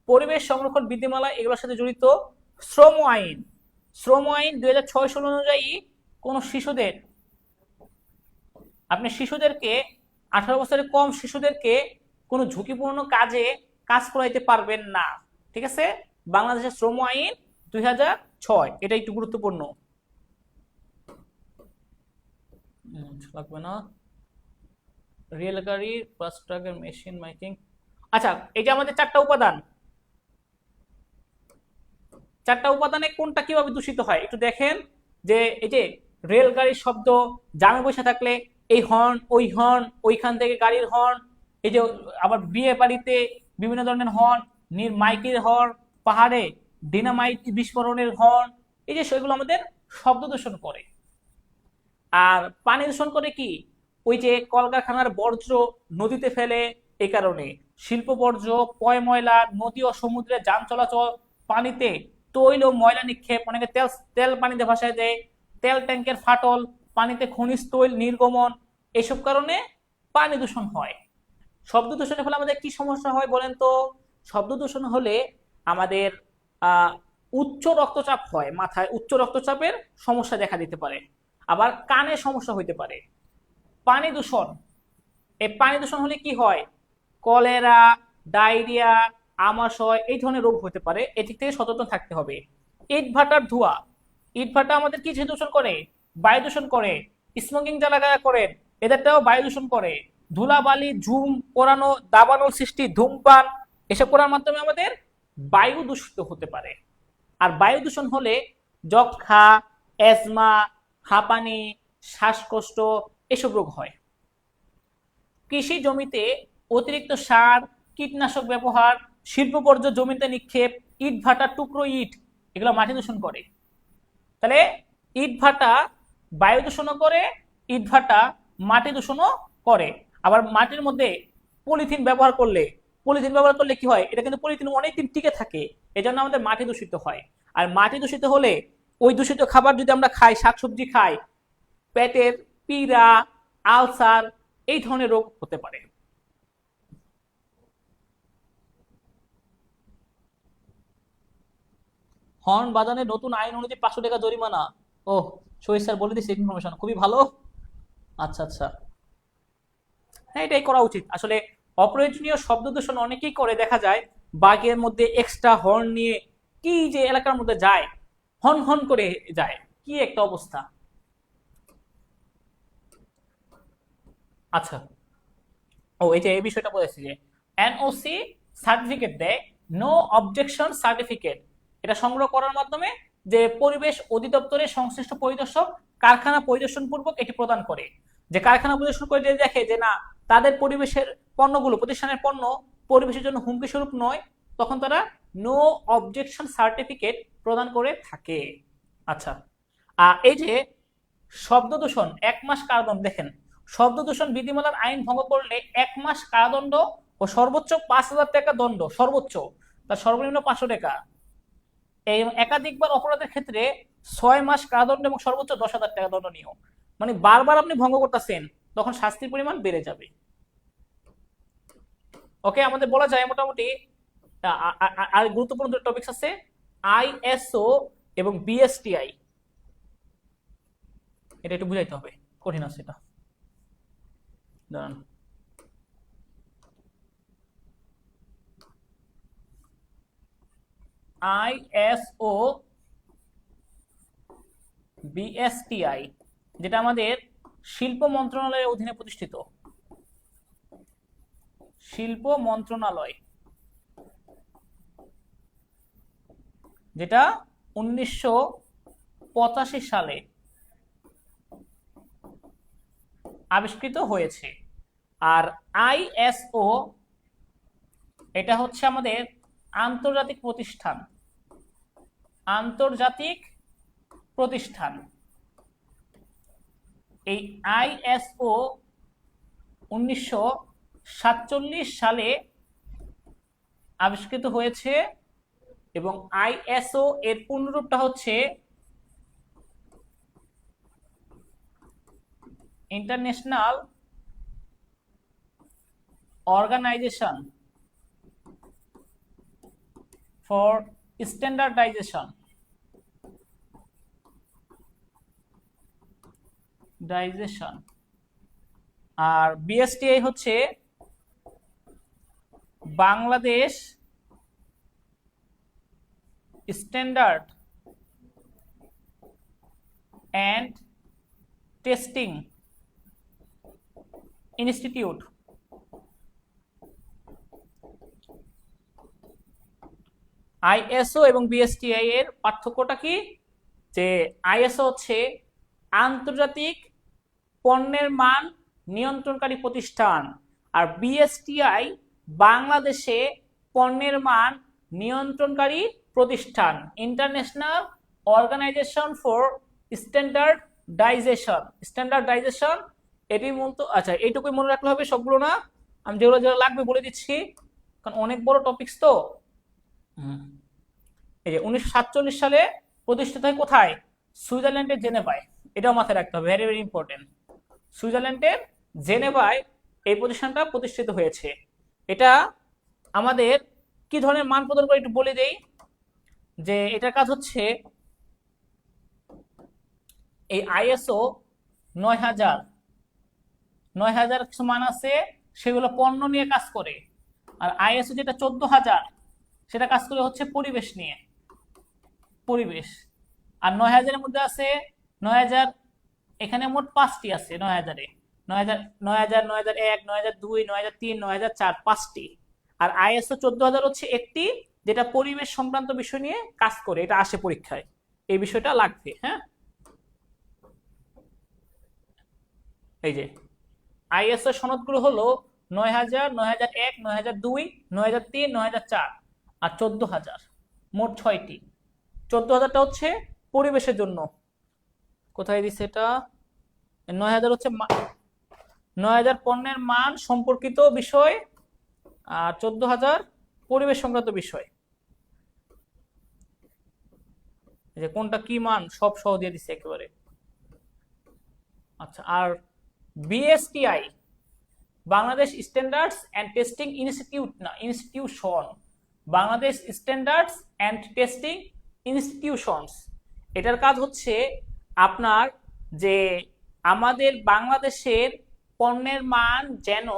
পরিবেশ সংরক্ষণ বিধিমালা এগুলোর সাথে জড়িত শ্রম আইন। শ্রম আইন 2006 সাল অনুযায়ী কোন শিশুদেরকে 18 বছরের কম শিশুদেরকে কোনো ঝুঁকিপূর্ণ কাজে কাজ করাইতে পারবেন না। ঠিক আছে, বাংলাদেশের শ্রম আইন 2006, এটা একটু গুরুত্বপূর্ণ। লাগবে না। রেল গাড়ি, বাস, ট্রাকের মেশিন মেকিং। আচ্ছা, এই যে আমাদের 4টা উপাদান, 4টা উপাদানে কোনটা কিভাবে দূষিত হয় একটু দেখেন। যে এই যে রেলগাড়ির শব্দ, জামে বসে থাকলে এই হর্ন, ওই হর্ন, ওইখান থেকে গাড়ির হর্ন, এই যে আবার বিয়ে বাড়িতে বিভিন্ন ধরনের হর্ন, মাইকের হর্ন, পাহাড়ে ডিনামাইট বিস্ফোরণের হর্ন, এই যে সেগুলো আমাদের শব্দ দূষণ করে। আর পানি দূষণ করে কি, ওই যে কলকারখানার বর্জ্য নদীতে ফেলে, এই কারণে শিল্প বর্জ্য, পয় ময়লা, নদী ও সমুদ্রে যান চলাচল, পানিতে তৈল ও ময়লা নিক্ষেপ, অনেকে তেল তেল পানিতে ভাসায় দেয়, তেল ট্যাঙ্কের ফাটল, পানিতে খনিজ তৈল নির্গমন, এসব কারণে পানি দূষণ হয়। শব্দ দূষণের ফলে আমাদের কি সমস্যা হয় বলেন তো? শব্দ দূষণ হলে আমাদের উচ্চ রক্তচাপ হয়, মাথায় উচ্চ রক্তচাপের সমস্যা দেখা দিতে পারে, আবার কানে সমস্যা হইতে পারে। পানি দূষণ, এই পানি দূষণ হলে কি হয়? কলেরা, ডায়রিয়া, আমাশয়, এই ধরনের রোগ হতে পারে। এদিক থেকে সচেতন থাকতে হবে। ইট ভাটার ধোঁয়া, ইট ভাটা আমাদের কি দূষণ করে? বায়ু দূষণ করে। স্মোকিং যারা করেন এদেরটাও বায়ু দূষণ করে। ধুলাবালি, ঝুম পোড়ানো, দাবানল সৃষ্টি, ধূমপান, এসব করার মাধ্যমে আমাদের বায়ু দূষিত হতে পারে। আর বায়ু দূষণ হলে যক্ষা, অ্যাজমা, হাঁপানি, শ্বাসকষ্ট, এসব রোগ হয়। কৃষি জমিতে অতিরিক্ত সার, কীটনাশক ব্যবহার, শিল্প বর্জ্য জমিতে নিক্ষেপ, ইট ভাটা, টুকরো ইট, এগুলো মাটি দূষণ করে। তাহলে ইট ভাটা বায়ু দূষণও করে, ইট ভাটা মাটি দূষণও করে। আবার মাটির মধ্যে পলিথিন ব্যবহার করলে, কি হয়? এটা কিন্তু পলিথিন অনেকদিন টিকে থাকে, এজন্য আমাদের মাটি দূষিত হয়। আর মাটি দূষিত হলে ওই দূষিত খাবার যদি আমরা খাই, শাকসবজি খাই, পেটের পীড়া, আলসার, এই ধরনের রোগ হতে পারে। হর্ন বাজানের নতুন আইন অনুযায়ী 500 টাকা জরিমানা। ও, শহীদ স্যার বলে দিচ্ছে ইনফরমেশন, খুবই ভালো। আচ্ছা আচ্ছা, হ্যাঁ এটাই করা উচিত আসলে। অপ্রয়োজনীয় শব্দ দূষণ অনেকেই করে, দেখা যায় বাইকের মধ্যে এক্সট্রা হর্ন নিয়ে কি যে এলাকার মধ্যে যায়, হন হন করে যায়, কি একটা অবস্থা। আচ্ছা, ও এই যে এই বিষয়টা বলেছি যে এনওসি সার্টিফিকেট দেয়, নো অবজেকশন সার্টিফিকেট, এটা সংগ্রহ করার মাধ্যমে যে পরিবেশ অধিদপ্তরের সংশ্লিষ্ট পরিদর্শক কারখানা পরিদর্শন পূর্বক এটি প্রদান করে। যে কারখানা পরিদর্শন করে যদি দেখে যে না, তাদের পরিবেশের পণ্যগুলো, প্রতিষ্ঠানের পণ্য পরিবেশের জন্য হুমকি স্বরূপ নয়, তখন তারা নো অবজেকশন সার্টিফিকেট প্রদান করে থাকে। আচ্ছা, এই যে শব্দ দূষণ 1 মাস কারাদণ্ড, দেখেন শব্দ দূষণ বিধিমালার আইন ভঙ্গ করলে 1 মাস কারাদণ্ড ও সর্বোচ্চ 5,000 টাকা দণ্ড, সর্বোচ্চ, তার সর্বনিম্ন 500 টাকা। এই একাধিকবার অপরাধের ক্ষেত্রে 6 মাস কারাদণ্ড এবং সর্বোচ্চ 10,000 টাকা দণ্ডনীয়। মানে বারবার আপনি ভঙ্গ করতেছেন, তখন শাস্তির পরিমাণ বেড়ে যাবে। ওকে, আমাদের বলা যায় মোটামুটি আর গুরুত্বপূর্ণ দুটো টপিকস আছে, আইএসও এবং বিএসটিআই। এটা একটু বুঝাইতে হবে, কঠিন আছে এটা। দাঁড়ান, আইএসও বিএসটিআই, যেটা আমাদের শিল্প মন্ত্রণালয়ের অধীনে প্রতিষ্ঠিত। শিল্প মন্ত্রণালয়, যেটা 1985 সালে আবিষ্কৃত হয়েছে। আর আইএসও এটা হচ্ছে আমাদের আন্তর্জাতিক প্রতিষ্ঠান, আন্তর্জাতিক প্রতিষ্ঠান। এই আইএসও 1947 সালে আবিষ্কৃত হয়েছে এবং আইএসও এর পূর্ণরূপটা হচ্ছে ইন্টারন্যাশনাল অর্গানাইজেশন ফর স্ট্যান্ডার্ডাইজেশন আর বিএসটিআই হচ্ছে Bangladesh standard and testing institute. ISO এবং বিএসটিআই এর পার্থক্যটা কি? যে আইএসও হচ্ছে আন্তর্জাতিক পণ্যের মান নিয়ন্ত্রণকারী প্রতিষ্ঠান, আর বিএসটিআই বাংলাদেশে পণ্যের মান নিয়ন্ত্রণকারী প্রতিষ্ঠান, ইন্টারন্যাশনাল অর্গানাইজেশন ফর স্ট্যান্ডার্ডাইজেশন। এটি মূলত, আচ্ছা এইটুকুই মনে রাখলে হবে, সবগুলো না, আমি যেগুলো যেগুলো লাগবে বলে দিচ্ছি, কারণ অনেক বড় টপিকস তো। এই যে 1947 সালে প্রতিষ্ঠিত হয় কোথায়? সুইজারল্যান্ডের জেনেভায়। এটাও মাথায় রাখতে হবে, ভেরি ভেরি ইম্পর্টেন্ট। সুইজারল্যান্ডের জেনেভায় এই প্রতিষ্ঠানটা প্রতিষ্ঠিত হয়েছে। এটা আমাদের কি ধরনের মান প্রদান করে একটু বলে দেই। যে এটার কাজ হচ্ছে এই আইএসও 9000 কিছু মান আছে, সেগুলো পণ্য নিয়ে কাজ করে। আর আইএসও যেটা 14000, সেটা কাজ করে হচ্ছে পরিবেশ নিয়ে, পরিবেশ। আর 9000 এর মধ্যে আছে 9000, এখানে মোট 5টি আছে 9000-এ, 9000, 9001, 9002, 9003, 9004, 5টি। আর আইএসও 14000 হচ্ছে একটি, যেটা পরিবেশ সংক্রান্ত বিষয় নিয়ে কাজ করে। এটা আসে পরীক্ষায়, এই বিষয়টা লাগবে। হ্যাঁ, এই যে আইএসও সনদগুলো হলো 9000, 9001, 9002, 9003, 9004 আর 14000, মোট 6টি। 14000টা হচ্ছে পরিবেশের জন্য। কোথায় দিচ্ছে এটা? 9000 হচ্ছে 9000 পণ্যের মান সম্পর্কিত বিষয়, আর 14000 পরিবেশ সংক্রান্ত বিষয়। যে কোনটা কি মান সব সহ দিয়ে দিচ্ছে একেবারে। আচ্ছা, আর BSTI Bangladesh standards and testing institute, না institution, Bangladesh standards and testing institutions. এটার কাজ হচ্ছে আপনার যে আমাদের বাংলাদেশের পণ্যের মান যেন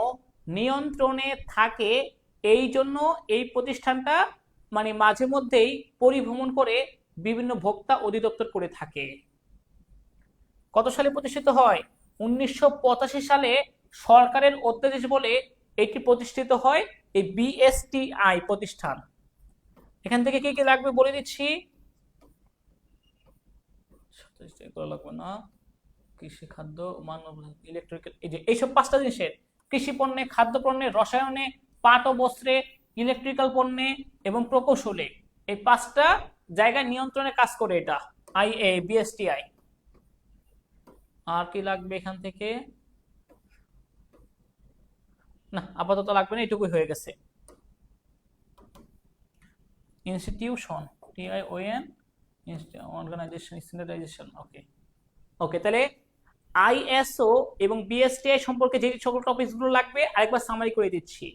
নিয়ন্ত্রণে থাকে, এই জন্য এই প্রতিষ্ঠানটা মানে মাঝে মধ্যেই পরিভ্রমণ করে বিভিন্ন ভোক্তা অধিদপ্তর করে থাকে। কত সালে প্রতিষ্ঠিত হয়? 1985 সালে সরকারের অধ্যাদেশ বলে এটি প্রতিষ্ঠিত হয়, এই বিএসটিআই প্রতিষ্ঠান। এখান থেকে কি কি লাগবে বলে দিচ্ছি। লাগবে না, কৃষি, খাদ্য, মানব, ইলেকট্রিক্যাল, এই যে এইসব 5টা জিনিসের, কৃষি পণ্যে, খাদ্য পণ্যে, রসায়নে, পাট ও বস্ত্রে, ইলেকট্রিক্যাল পণ্যে এবং প্রকৌশলে, এই 5টা জায়গায় নিয়ন্ত্রণে কাজ করে এটা বিএসটিআই। আর কি লাগবে এখান থেকে? না, আপাতত লাগবে না, এটুকুই হয়ে গেছে। Institution, TION, organization, standardization. Okay okay, তাহলে আইএসও এবং বিএসটিআই সম্পর্কে যে সকল টপিকসগুলো লাগবে আরেকবার সামারি করে দিচ্ছি।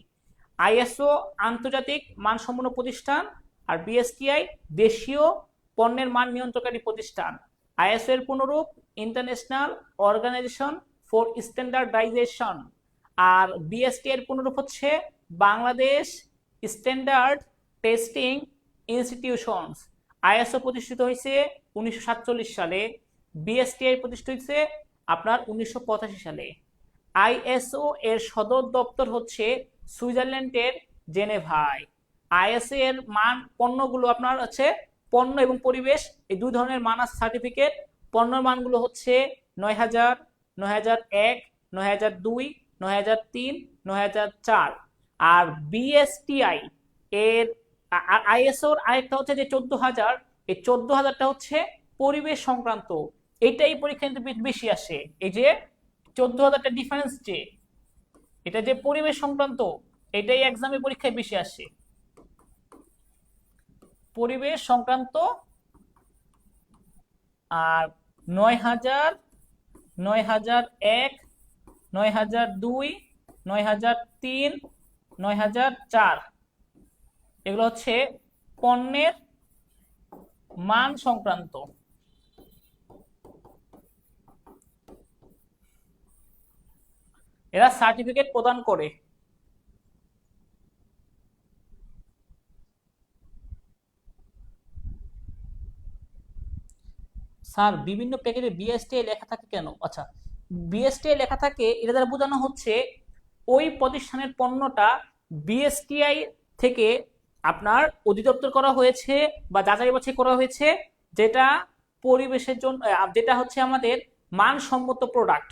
আইএসও আন্তর্জাতিক মানসম্পন্ন প্রতিষ্ঠান, আর বিএসটিআই দেশীয় পণ্যের মান নিয়ন্ত্রণকারী প্রতিষ্ঠান। আইএসও এর পুনরূপ ইন্টারন্যাশনাল অর্গানাইজেশন ফর স্ট্যান্ডার্ডাইজেশন, আর বিএসটিআই এর পুনরূপ হচ্ছে Bangladesh standard testing institutions. ISO প্রতিষ্ঠিত হয়েছে 1947 সালে, বিএসটিআই প্রতিষ্ঠিত হয়েছে আপনার 1985 সালে। আইএসও এর সদর দপ্তর হচ্ছে সুইজারল্যান্ডের জেনেভায়। আইএসও এর মান, পণ্যগুলো আপনার হচ্ছে পণ্য এবং পরিবেশ, এই দুই ধরনের মান আছে সার্টিফিকেট। পণ্যের মানগুলো হচ্ছে 9000, 9001, 9002, 9003, 9004। আর বিএসটিআই এর আইএসওর আরেকটা হচ্ছে যে 14000, এই 14000টা হচ্ছে পরিবেশ সংক্রান্ত। এইটাই পরীক্ষা কিন্তু বেশি আসে। এই যে 14000টা ডিফারেন্স, যে এটা যে পরিবেশ সংক্রান্ত, এটাই এক্সামে পরীক্ষায় বেশি আসে, পরিবেশ সংক্রান্ত। আর 9000, 9001, 9002, 9003, 9004 এগুলো হচ্ছে পণ্যের মান সংক্রান্ত। এরা সার্টিফিকেট প্রদান করে। স্যার বিভিন্ন প্যাকেটে বিএসটিআই লেখা থাকে কেন? আচ্ছা, বিএসটিআই লেখা থাকে এটা দ্বারা বোঝানো হচ্ছে ওই প্রতিষ্ঠানের পণ্যটা বিএসটিআই থেকে আপনার অধিদপ্তর করা হয়েছে বা যাচাই বাছাই করা হয়েছে, যেটা পরিবেশের জন্য, যেটা হচ্ছে আমাদের মানসম্মত প্রোডাক্ট,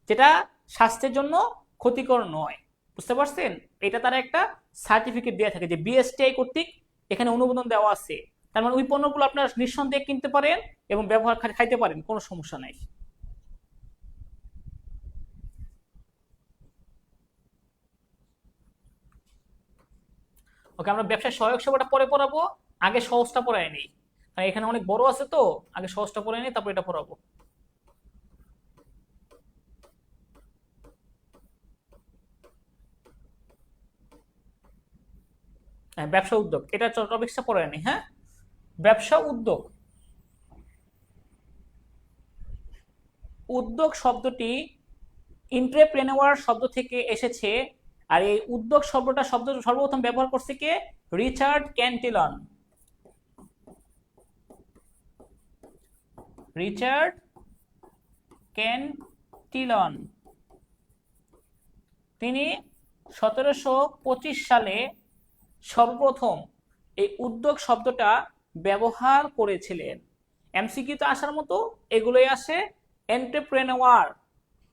যেটা স্বাস্থ্যের জন্য ক্ষতিকর নয়। বুঝতে পারছেন? এটা তারা একটা সার্টিফিকেট দেওয়া থাকে যে বিএসটিআই কর্তৃক এখানে অনুমোদন দেওয়া আছে। তার মানে ওই পণ্যগুলো আপনারা নিঃসন্দেহে কিনতে পারেন এবং ব্যবহার খাইতে পারেন, কোনো সমস্যা নাই। ওকে, আমরা ব্যবসায় সহায়ক সেবাটা পরে পড়াবো, আগে সহজটা পড়াই নেই, কারণ এখানে অনেক বড় আছে তো, আগে সহজটা পড়াই নেই, তারপর এটা পড়াবো। হ্যাঁ, ব্যবসা উদ্যোগ, এটা টপিকসটা পড়াই নেই। হ্যাঁ, ব্যবসা উদ্যোগ, উদ্যোগ শব্দটি এন্ট্রেপ্রেনিউয়ার শব্দ থেকে এসেছে। আর এই উদ্যোগ শব্দটা সর্বপ্রথম ব্যবহার করছে কে? রিচার্ড ক্যান্টিলন। রিচার্ড ক্যান্টিলন তিনি 1725 সালে সর্বপ্রথম এই উদ্যোগ শব্দটা ব্যবহার করেছিলেন। এমসিকিউতে আসার মতো এগুলোই আসে। এন্ট্রেপ্রেনিউয়ার,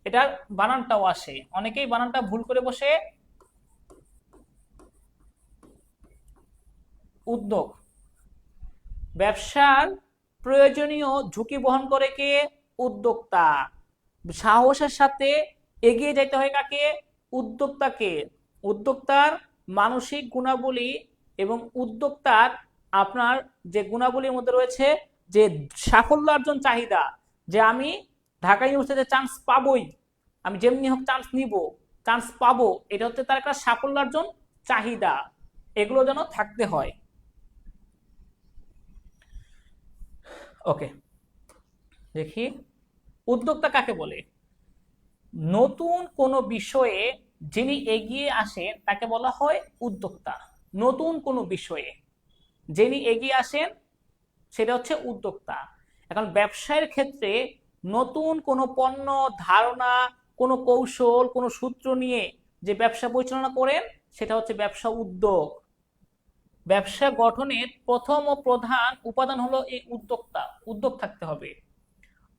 এটার বানানটাও আসে, অনেকেই বানানটা ভুল করে বসে। উদ্যোগ, ব্যবসার প্রয়োজনীয় ঝুঁকি বহন করে কে? উদ্যোক্তা। সাহসের সাথে এগিয়ে যেতে হয় কাকে? উদ্যোক্তাকে। উদ্যোক্তার মানসিক গুণাবলী এবং উদ্যোক্তার আপনার যে গুণাবলীর মধ্যে রয়েছে যে সাফল্য অর্জন চাহিদা, যে আমি ঢাকা ইউনিভার্সিটিতে চান্স পাবোই, আমি যেমনি হোক চান্স নিব, চান্স পাবো, এটা হচ্ছে তার একটা সাফল্য অর্জন চাহিদা, এগুলো যেন থাকতে হয়। ওকে, দেখি উদ্যোক্তা কাকে বলে। নতুন কোনো বিষয়ে যিনি এগিয়ে আসেন তাকে বলা হয় উদ্যোক্তা। নতুন কোনো বিষয়ে যিনি এগিয়ে আসেন সেটা হচ্ছে উদ্যোক্তা। এখন ব্যবসায়ের ক্ষেত্রে নতুন কোনো পণ্য, ধারণা, কোনো কৌশল, কোনো সূত্র নিয়ে যে ব্যবসা পরিচালনা করেন সেটা হচ্ছে ব্যবসা উদ্যোগ। ব্যবসা গঠনের প্রথম ও প্রধান উপাদান হলো এই উদ্যোক্তা, উদ্যোগ থাকতে হবে।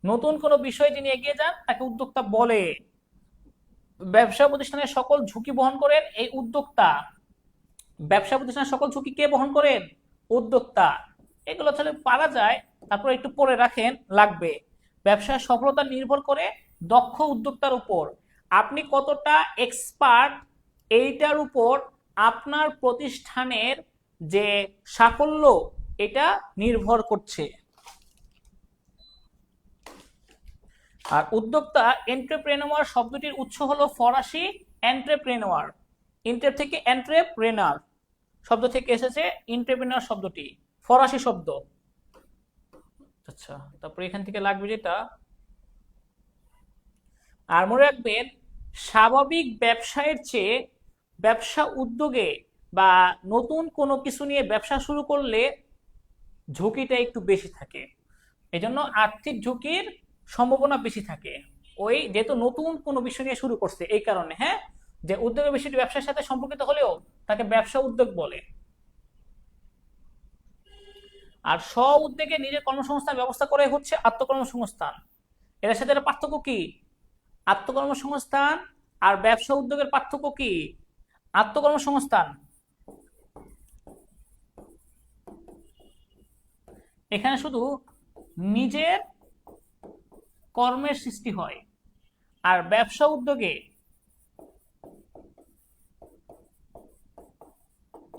নতুন কোনো বিষয়ে যিনি এগিয়ে যান তাকে উদ্যোক্তা বলে। ব্যবসা প্রতিষ্ঠানের সকল ঝুঁকি বহন করেন এই উদ্যোক্তা। ব্যবসা প্রতিষ্ঠানের সকল ঝুঁকি কে বহন করেন? উদ্যোক্তা। এগুলো তাহলে পারা যায়, তারপর একটু পরে রাখেন, লাগবে। ব্যবসার সফলতা নির্ভর করে দক্ষ উদ্যোক্তার উপর। আপনি কতটা এক্সপার্ট এইটার উপর আপনার প্রতিষ্ঠানের যে সাফল্য এটা নির্ভর করছে। আর উদ্যোক্তা, এন্ট্রেপ্রেনিউয়ার শব্দটির উৎস হলো ফরাসি এন্ট্রেপ্রেনিউয়ার। ইন্টার থেকে এন্ট্রেপ্রেনার শব্দ থেকে এসেছে এন্ট্রেপ্রেনার শব্দটি, ফরাসি শব্দ। আচ্ছা, তারপরে এখান থেকে লাগবে যেটা, আর মনে রাখবেন স্বাভাবিক ব্যবসায়ের চেয়ে ব্যবসা উদ্যোগে বা নতুন কোনো কিছু নিয়ে ব্যবসা শুরু করলে ঝুঁকিটা একটু বেশি থাকে। এজন্য আর্থিক ঝুঁকির সম্ভাবনা বেশি থাকে। ওই যেহেতু নতুন কোনো বিষয় নিয়ে শুরু করছে এই কারণে, হ্যাঁ, যে উদ্যোগের বিষয়টি ব্যবসার সাথে সম্পর্কিত হলেও তাকে ব্যবসা উদ্যোগ বলে। আর স্ব উদ্যোগে নিজের কর্মসংস্থান ব্যবস্থা করে হচ্ছে আত্মকর্মসংস্থান। এর সাথে একটা পার্থক্য কি? আত্মকর্মসংস্থান আর ব্যবসা উদ্যোগের পার্থক্য কি? আত্মকর্মসংস্থান এখানে শুধু নিজের কর্মের সৃষ্টি হয়, আর ব্যবসা উদ্যোগে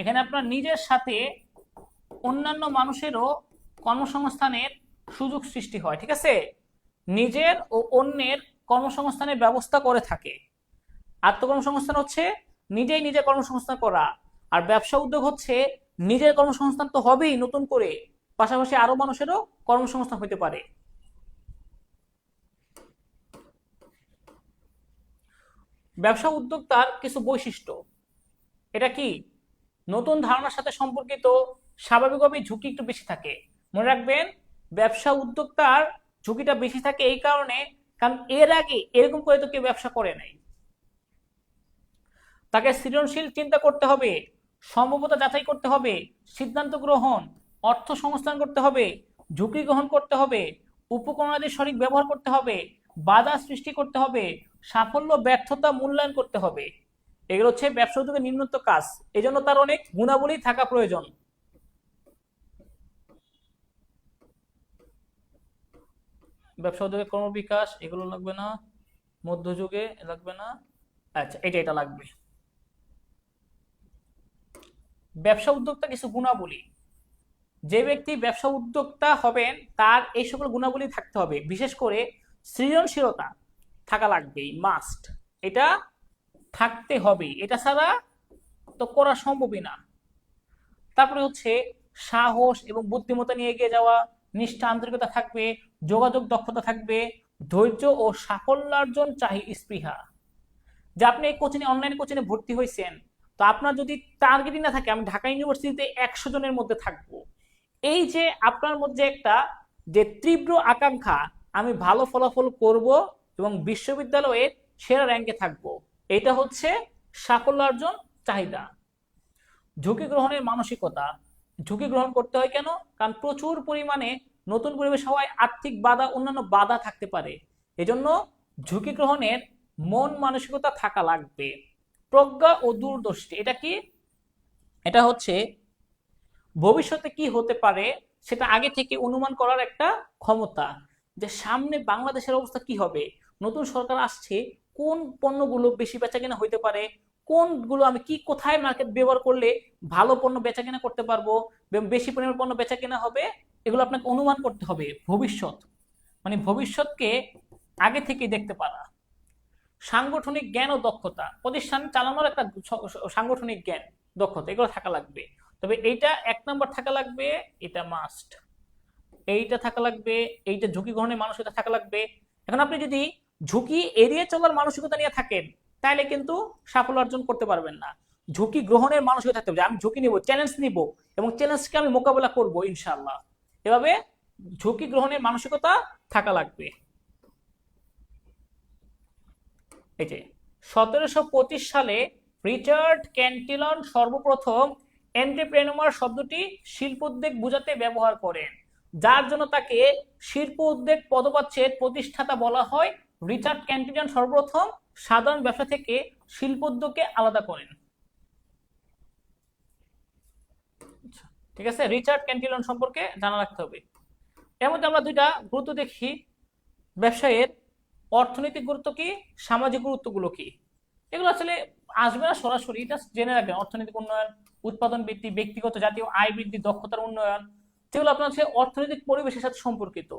এখানে আপনার নিজের সাথে অন্যান্য মানুষেরও কর্মসংস্থানের সুযোগ সৃষ্টি হয়। ঠিক আছে, নিজের ও অন্যের কর্মসংস্থানের ব্যবস্থা করে থাকে। আত্মকর্মসংস্থান হচ্ছে নিজেই নিজের কর্মসংস্থান করা, আর ব্যবসা উদ্যোগ হচ্ছে নিজের কর্মসংস্থান তো হবেই নতুন করে, পাশাপাশি আরো মানুষেরও কর্মসংস্থান হতে পারে। ব্যবসা উদ্যোক্তার কিছু বৈশিষ্ট্য, এটা কি? নতুন ধারণার সাথে সম্পর্কিত, স্বাভাবিকভাবেই ঝুঁকি একটু বেশি থাকে। মনে রাখবেন, ব্যবসা উদ্যোক্তার ঝুঁকিটা বেশি থাকে এই কারণে, কারণ এর আগে এরকম করে তো কেউ ব্যবসা করে নাই। তাকে সৃজনশীল চিন্তা করতে হবে, সম্ভাব্যতা যাচাই করতে হবে, সিদ্ধান্ত গ্রহণ, অর্থ সংস্থান করতে হবে, ঝুঁকি গ্রহণ করতে হবে, উপকরণাদির সঠিক ব্যবহার করতে হবে, বাধা সৃষ্টি করতে হবে, সাফল্য ব্যর্থতা মূল্যায়ন করতে হবে। এগুলো হচ্ছে ব্যবসা উদ্যোগের নিম্নোক্ত কাজ। এই জন্য তার অনেক গুণাবলী থাকা প্রয়োজন। ব্যবসা উদ্যোগের কর্মবিকাশ এগুলো লাগবে না, মধ্যযুগে লাগবে না, আচ্ছা এটা লাগবে। ব্যবসা উদ্যোক্তা কিছু গুণাবলী, যে ব্যক্তি ব্যবসা উদ্যোক্তা হবেন তার এই সকল গুণাবলী থাকতে হবে। বিশেষ করে সৃজনশীলতা থাকা লাগবেই, মাস্ট, এটা থাকতে হবে, এটা ছাড়া তো করা সম্ভবই না। তারপরে হচ্ছে সাহস এবং বুদ্ধিমত্তা নিয়ে এগিয়ে যাওয়া, নিষ্ঠা আন্তরিকতা থাকবে, যোগাযোগ দক্ষতা থাকবে, ধৈর্য ও সাফল্যার্জন স্পৃহা। যে আপনি এই কোচিং, অনলাইন কোচিংয়ে ভর্তি হয়েছেন, তো আপনার যদি টার্গেটই না থাকে আমি ঢাকা ইউনিভার্সিটিতে 100 জনের মধ্যে থাকবো, এই যে আপনার মধ্যে একটা যে তীব্র আকাঙ্ক্ষা, আমি ভালো ফলাফল করব এবং বিশ্ববিদ্যালয়ের সেরা র্যাঙ্কে থাকবো, এটা হচ্ছে সাফল্যার্জন চাহিদা। ঝুঁকি গ্রহণের মানসিকতা, ঝুঁকি গ্রহণ করতে হয় কেন? কারণ প্রচুর পরিমাণে নতুন পরিবেশ হওয়ায় আর্থিক বাধা, অন্যান্য বাধা থাকতে পারে, এজন্য ঝুঁকি গ্রহণের মন মানসিকতা থাকা লাগবে। প্রজ্ঞা ও দূরদৃষ্টি, এটা কি? এটা হচ্ছে ভবিষ্যতে কি হতে পারে সেটা আগে থেকে অনুমান করার একটা ক্ষমতা, যে সামনে বাংলাদেশের অবস্থা কি হবে, নতুন সরকার আসছে, কোন পণ্যগুলো বেশি বেচাকেনা হইতে পারে, কোনগুলো আমি কি কোথায় মার্কেট ব্যবহার করলে ভালো পণ্য বেচাকেনা করতে পারবো, বেশি পরিমাণ পণ্য বেচাকেনা হবে, এগুলো আপনাকে অনুমান করতে হবে। ভবিষ্যৎ মানে ভবিষ্যৎকে আগে থেকে দেখতে পারা। সাংগঠনিক জ্ঞান ও দক্ষতা, প্রতিষ্ঠান চালানোর একটা সাংগঠনিক জ্ঞান, দক্ষতা, এগুলো থাকা লাগবে। তবে এইটা 1 নম্বর থাকা লাগবে, এটা মাস্ট, এইটা থাকা লাগবে, এইটা ঝুঁকি গ্রহণের মানসিকতা থাকা লাগবে। এখন আপনি যদি ঝুঁকি এড়িয়ে চলার মানসিকতা নিয়ে থাকেন তাহলে কিন্তু সাফল্য অর্জন করতে পারবেন না। ঝুঁকি গ্রহণের মানসিকতা থাকতে হবে, আমি ঝুঁকি নিব, চ্যালেঞ্জ নিব এবং চ্যালেঞ্জকে আমি মোকাবেলা করব ইনশাআল্লাহ, এভাবে ঝুঁকি গ্রহণের মানসিকতা থাকা লাগবে। এই যে 1725 সালে রিচার্ড ক্যান্টিলন সর্বপ্রথম এন্টারপ্রেনিউর শব্দটি শিল্প উদ্যোগ বোঝাতে ব্যবহার করেন, যার জন্য তাকে শিল্প উদ্যোগ পদবাচ্যের প্রতিষ্ঠাতা বলা হয়। রিচার্ড ক্যান্টিলন সর্বপ্রথম সাধারণ ব্যবসা থেকে শিল্প উদ্যোগকে আলাদা করেন। ঠিক আছে, রিচার্ড ক্যান্টিলন সম্পর্কে জানা রাখতে হবে। এর মধ্যে আমরা দুইটা গুরুত্ব দেখি, ব্যবসায়ের অর্থনৈতিক গুরুত্ব কি, সামাজিক গুরুত্বগুলো কি। এগুলো আসলে আসবে না সরাসরি, এটা জেনে রাখবেন। অর্থনৈতিক উন্নয়ন, উৎপাদন বৃদ্ধি, ব্যক্তিগত জাতীয় আয় বৃদ্ধি, দক্ষতার উন্নয়ন, যেগুলো আপনার হচ্ছে অর্থনৈতিক পরিবেশের সাথে সম্পর্কিত।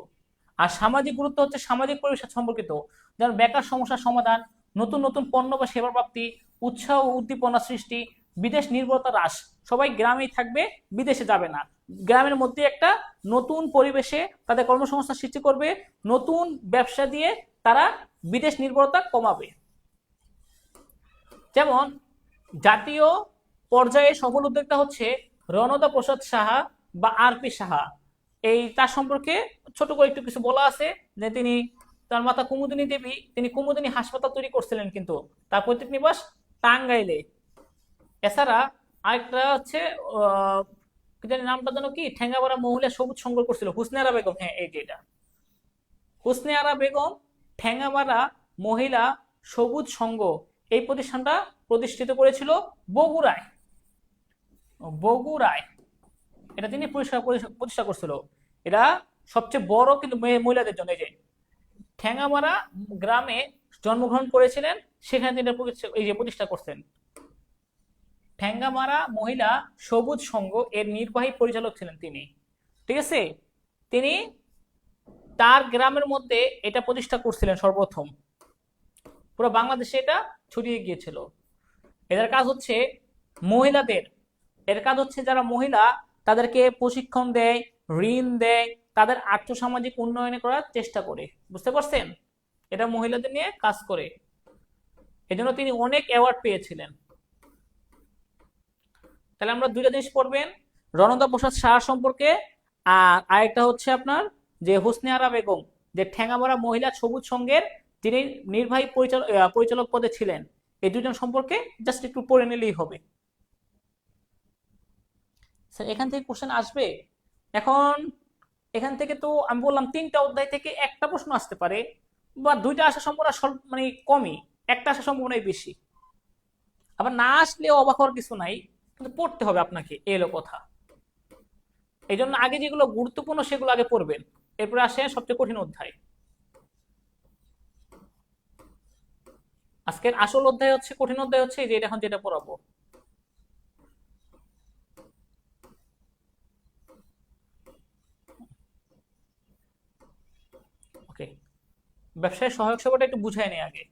আর সামাজিক গুরুত্ব হচ্ছে সামাজিক পরিবেশের সাথে সম্পর্কিত, যেমন বেকার সমস্যার সমাধান, নতুন নতুন পণ্য বা সেবা প্রাপ্তি, উৎসাহ ও উদ্দীপনা সৃষ্টি, বিদেশ নির্ভরতা হ্রাস। সবাই গ্রামেই থাকবে, বিদেশে যাবে না, গ্রামের মধ্যে একটা নতুন পরিবেশে তাদের কর্মসংস্থান সৃষ্টি করবে, নতুন ব্যবসা দিয়ে তারা বিদেশ নির্ভরতা কমাবে। যেমন জাতীয় পর্যায়ে সফল উদ্যোক্তা হচ্ছে রণদা প্রসাদ সাহা বা আর.পি. সাহা। এই তার সম্পর্কে ছোট করে একটু কিছু বলা আছে, যে তিনি, তার মাতা কুমুদিনী দেবী, তিনি কুমুদিনী হাসপাতাল তৈরি করছিলেন, কিন্তু তার পৈতৃক নিবাস টাঙ্গাইলে। এছাড়া আরেকটা হচ্ছে কি জানি নামটা যেন কি, ঠেঙ্গাপাড়া মহিলা সবুজ সংঘ করছিল, হুসনে আরা বেগম, হ্যাঁ এই যে এটা হুসনে আরা বেগম ঠেঙ্গাপাড়া মহিলা সবুজ সংঘ, এই প্রতিষ্ঠানটা প্রতিষ্ঠিত করেছিল বগুড়ায়। বগুড়ায় এটা তিনি প্রতিষ্ঠা করছিল। এটা সবচেয়ে বড় কিন্তু মহিলাদের জন্য। এই যে ঠেঙ্গামারা গ্রামে জন্মগ্রহণ করেছিলেন, সেখানে তিনি এই যে প্রতিষ্ঠা করছেন। ঠেঙ্গামারা মহিলা সবুজ সংঘ এর নির্বাহী পরিচালক ছিলেন তিনি। ঠিক আছে, তিনি তার গ্রামের মধ্যে এটা প্রতিষ্ঠা করছিলেন সর্বপ্রথম, পুরো বাংলাদেশে এটা ছড়িয়ে গিয়েছিল। এদের কাজ হচ্ছে মহিলাদের, এর কাজ হচ্ছে যারা মহিলা তাদেরকে প্রশিক্ষণ দেয়, ঋণ দেয়, তাদের আর্থসামাজিক উন্নয়ন করার চেষ্টা করে। বুঝতে পারছেন, এটা মহিলাদের নিয়ে কাজ করে। এজন্য তিনি অনেক অ্যাওয়ার্ড পেয়েছিলেন। তাহলে আমরা দুইটা জিনিস পড়বেন, রণদা প্রসাদ সাহা সম্পর্কে, আর আরেকটা হচ্ছে আপনার যে হোসনে আরা বেগম, যে ঠ্যাঙামারা মহিলা সবুজ সংঘের যিনি নির্বাহী পরিচালক পদে ছিলেন, এই দুজন সম্পর্কে জাস্ট একটু পড়ে নিলেই হবে। স্যার এখান থেকে কোশ্চেন আসবে? এখন এখান থেকে তো আমি বললাম 3টা অধ্যায় থেকে একটা প্রশ্ন আসতে পারে, বা 2টা আসার সম্ভাবনা মানে কমই, একটা আসার সম্ভাবনাই বেশি। আবার না আসলেও অবাক হওয়ার কিছু নাই, কিন্তু পড়তে হবে আপনাকে, এলো কথা। এই জন্য আগে যেগুলো গুরুত্বপূর্ণ সেগুলো আগে পড়বেন, এরপরে আসে সবচেয়ে কঠিন অধ্যায়। আজকের আসল অধ্যায় হচ্ছে, কঠিন অধ্যায় হচ্ছে যে এখন যেটা পড়াবো। ওকে, ব্যবসায় সহায়ক সেবাটা একটু বুঝাই নেই আগে।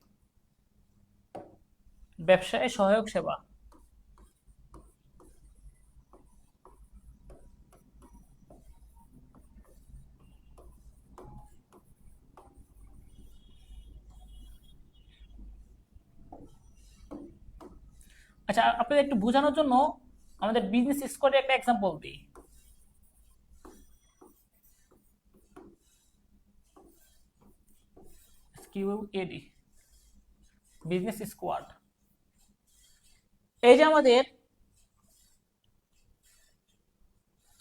ব্যবসায় সহায়ক সেবা, আচ্ছা আপনাদের একটু বোঝানোর জন্য আমাদের বিজনেস স্কোয়াডের একটা এক্সাম্পল দিই। কিউএডি, বিজনেস স্কোয়াড। এই যে আমাদের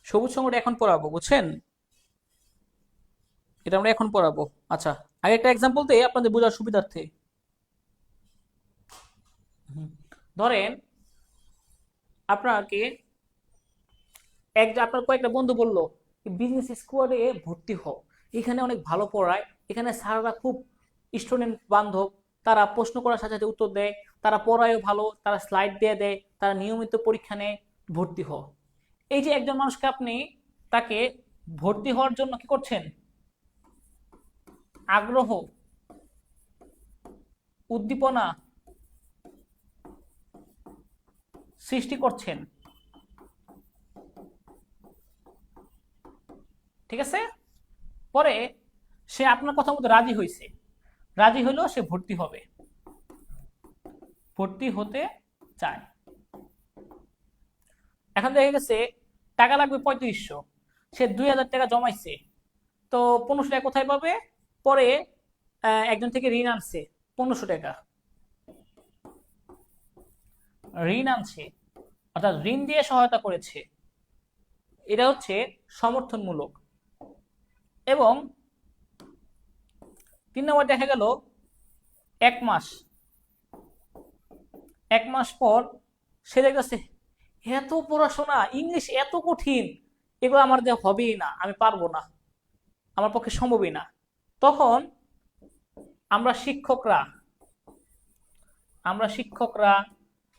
সবুজ সংগঠন এখন পড়াবো, বুঝছেন? এটা আমরা এখন পড়াবো। আচ্ছা, আগে একটা এক্সাম্পল দিই আপনাদের বোঝার সুবিধার্থে। ধরেন আপনাকে আপনার কয়েকটা বন্ধু বললো বিজনেস স্কোয়াডে ভর্তি হও, এখানে অনেক ভালো পড়ায়, এখানে স্যাররা খুব স্টুডেন্ট বান্ধব, তারা প্রশ্ন করার সাথে সাথে উত্তর দেয়, তারা পড়ায়ও ভালো, তারা স্লাইড দিয়ে দেয়, তারা নিয়মিত পরীক্ষা নেয়, ভর্তি হও। এই যে একজন মানুষকে আপনি তাকে ভর্তি হওয়ার জন্য কি করছেন, আগ্রহ, উদ্দীপনা সৃষ্টি করছেন, ঠিক আছে? পরে সে আপনার কথা মতো রাজি হয়েছে, রাজি হইলেও সে ভর্তি হবে, ভর্তি হতে চায়। এখন দেখা গেছে টাকা লাগবে 3500, সে 2000 টাকা জমাইছে, তো 1500 টাকা কোথায় পাবে? পরে একজন থেকে ঋণ আনছে 1500 টাকা, ঋণ আনছে অর্থাৎ ঋণ দিয়ে সহায়তা করেছে, এটা হচ্ছে সমর্থনমূলক। এবং 3 নম্বর দেখা গেল এক মাস পর সে দেখতেছে এত পড়াশোনা, ইংলিশ এত কঠিন, এগুলো আমার দিয়ে হবেই না, আমি পারবো না, আমার পক্ষে সম্ভবই না। তখন আমরা শিক্ষকরা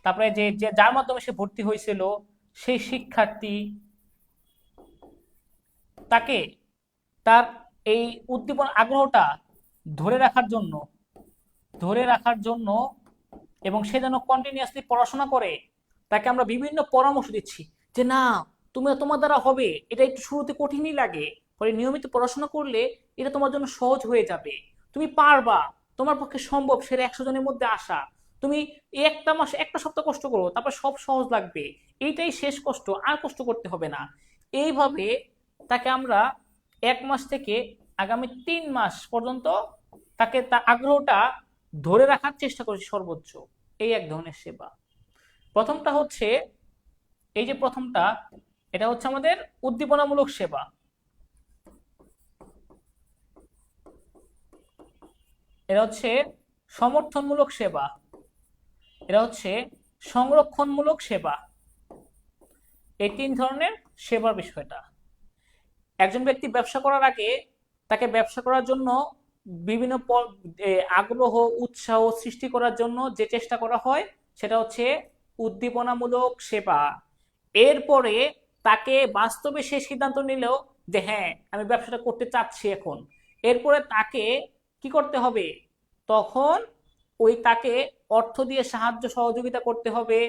তারপরে যে যার মাধ্যমে সে ভর্তি হয়েছিল সেই শিক্ষার্থী তাকে তার এই উদ্দীপন আগ্রহটা ধরে রাখার জন্য এবং সে যেন কন্টিনিউয়াসলি পড়াশোনা করে, তাকে আমরা বিভিন্ন পরামর্শ দিচ্ছি যে না, তোমার দ্বারা হবে, এটা একটু শুরুতে কঠিনই লাগে, পরে নিয়মিত পড়াশোনা করলে এটা তোমার জন্য সহজ হয়ে যাবে, তুমি পারবা, তোমার পক্ষে সম্ভব সেটা 100 জনের মধ্যে আসা, তুমি একটা মাস একটা সপ্তাহ কষ্ট করো, তারপর সব সহজ লাগবে, এইটাই শেষ কষ্ট, আর কষ্ট করতে হবে না। এইভাবে তাকে আমরা 1 মাস থেকে আগামী 3 মাস পর্যন্ত তাকে তার আগ্রহটা ধরে রাখার চেষ্টা করেছি সর্বোচ্চ। এই এক ধরনের সেবা। প্রথমটা হচ্ছে, এই যে প্রথমটা, এটা হচ্ছে আমাদের উদ্দীপনামূলক সেবা, এটা হচ্ছে সমর্থনমূলক সেবা, এটা হচ্ছে সংরক্ষণমূলক সেবা। এই 3 ধরনের সেবার বিষয়টা। একজন ব্যক্তি ব্যবসা করার আগে তাকে ব্যবসা করার জন্য বিভিন্ন আগ্রহ উৎসাহ সৃষ্টি করার জন্য যে চেষ্টা করা হয় সেটা হচ্ছে উদ্দীপনামূলক সেবা। এরপরে তাকে বাস্তবে সে সিদ্ধান্ত নিলেও যে হ্যাঁ আমি ব্যবসাটা করতে চাচ্ছি এখন, এরপরে তাকে কি করতে হবে, তখন তাকে অর্থ দিয়ে সাহায্য সহযোগিতা করতে হবে,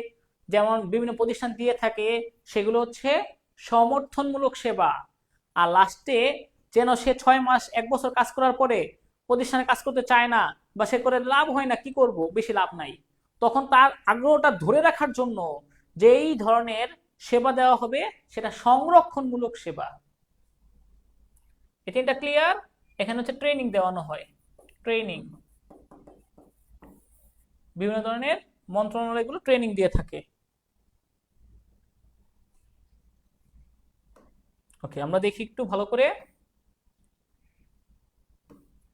যেমন বিভিন্ন প্রতিষ্ঠান দিয়ে থাকে, সেগুলো হচ্ছে সমর্থনমূলক সেবা। আর লাস্টে যেন সে 6 মাস 1 বছর কাজ করার পরে প্রতিষ্ঠানে কাজ করতে চায় না, বা সে করে লাভ হয় না, কি করব, বেশি লাভ নাই, তখন তার আগ্রহটা ধরে রাখার জন্য যেই ধরনের সেবা দেওয়া হবে সেটা সংরক্ষণমূলক সেবা। এই তিনটা ক্লিয়ার? এখানে হচ্ছে ট্রেনিং দেওয়ানো হয়, ট্রেনিং, বিভিন্ন ধরনের মন্ত্রণালয়গুলো ট্রেনিং দিয়ে থাকে। ওকে, আমরা দেখি একটু ভালো করে।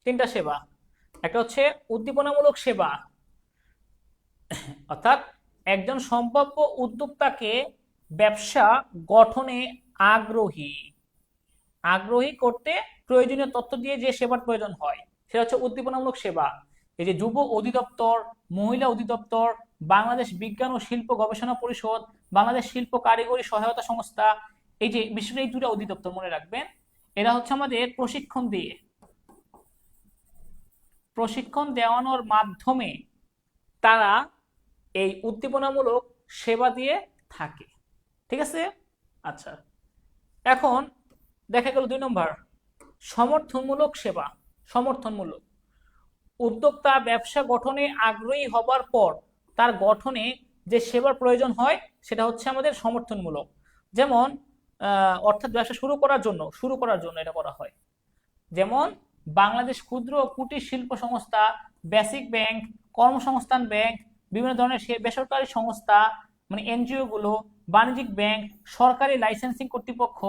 তিনটা সেবা, একটা হচ্ছে উদ্দীপনামূলক সেবা, অর্থাৎ একজন সম্ভাব্য উদ্যোক্তাকে ব্যবসা গঠনে আগ্রহী আগ্রহী করতে প্রয়োজনীয় তথ্য দিয়ে যে সেবার প্রয়োজন হয় সেটা হচ্ছে উদ্দীপনামূলক সেবা। এই যে যুব অধিদপ্তর, মহিলা অধিদপ্তর, বাংলাদেশ বিজ্ঞান ও শিল্প গবেষণা পরিষদ, বাংলাদেশ শিল্প কারিগরি সহায়তা সংস্থা, এই যে বিশেষ করে এই দুটো অধিদপ্তর মনে রাখবেন, এরা হচ্ছে আমাদের প্রশিক্ষণ দেওয়ানোর মাধ্যমে তারা এই উদ্দীপনামূলক সেবা দিয়ে থাকে। ঠিক আছে? আচ্ছা, এখন দেখা গেল 2 নম্বর, সমর্থনমূলক সেবা। সমর্থনমূলক, উদ্যোক্তা ব্যবসা গঠনে আগ্রহী হবার পর তার গঠনে যে সেবার প্রয়োজন হয় সেটা হচ্ছে আমাদের সমর্থনমূলক। যেমন অর্থাৎ ব্যবসা শুরু করার জন্য এটা করা হয়। যেমন বাংলাদেশ ক্ষুদ্র ও কুটির শিল্প সংস্থা, বেসিক ব্যাংক, কর্মসংস্থান ব্যাংক, বিভিন্ন ধরনের বেসরকারি সংস্থা মানে এনজিও গুলো, বাণিজ্যিক ব্যাংক, সরকারি লাইসেন্সিং কর্তৃপক্ষ,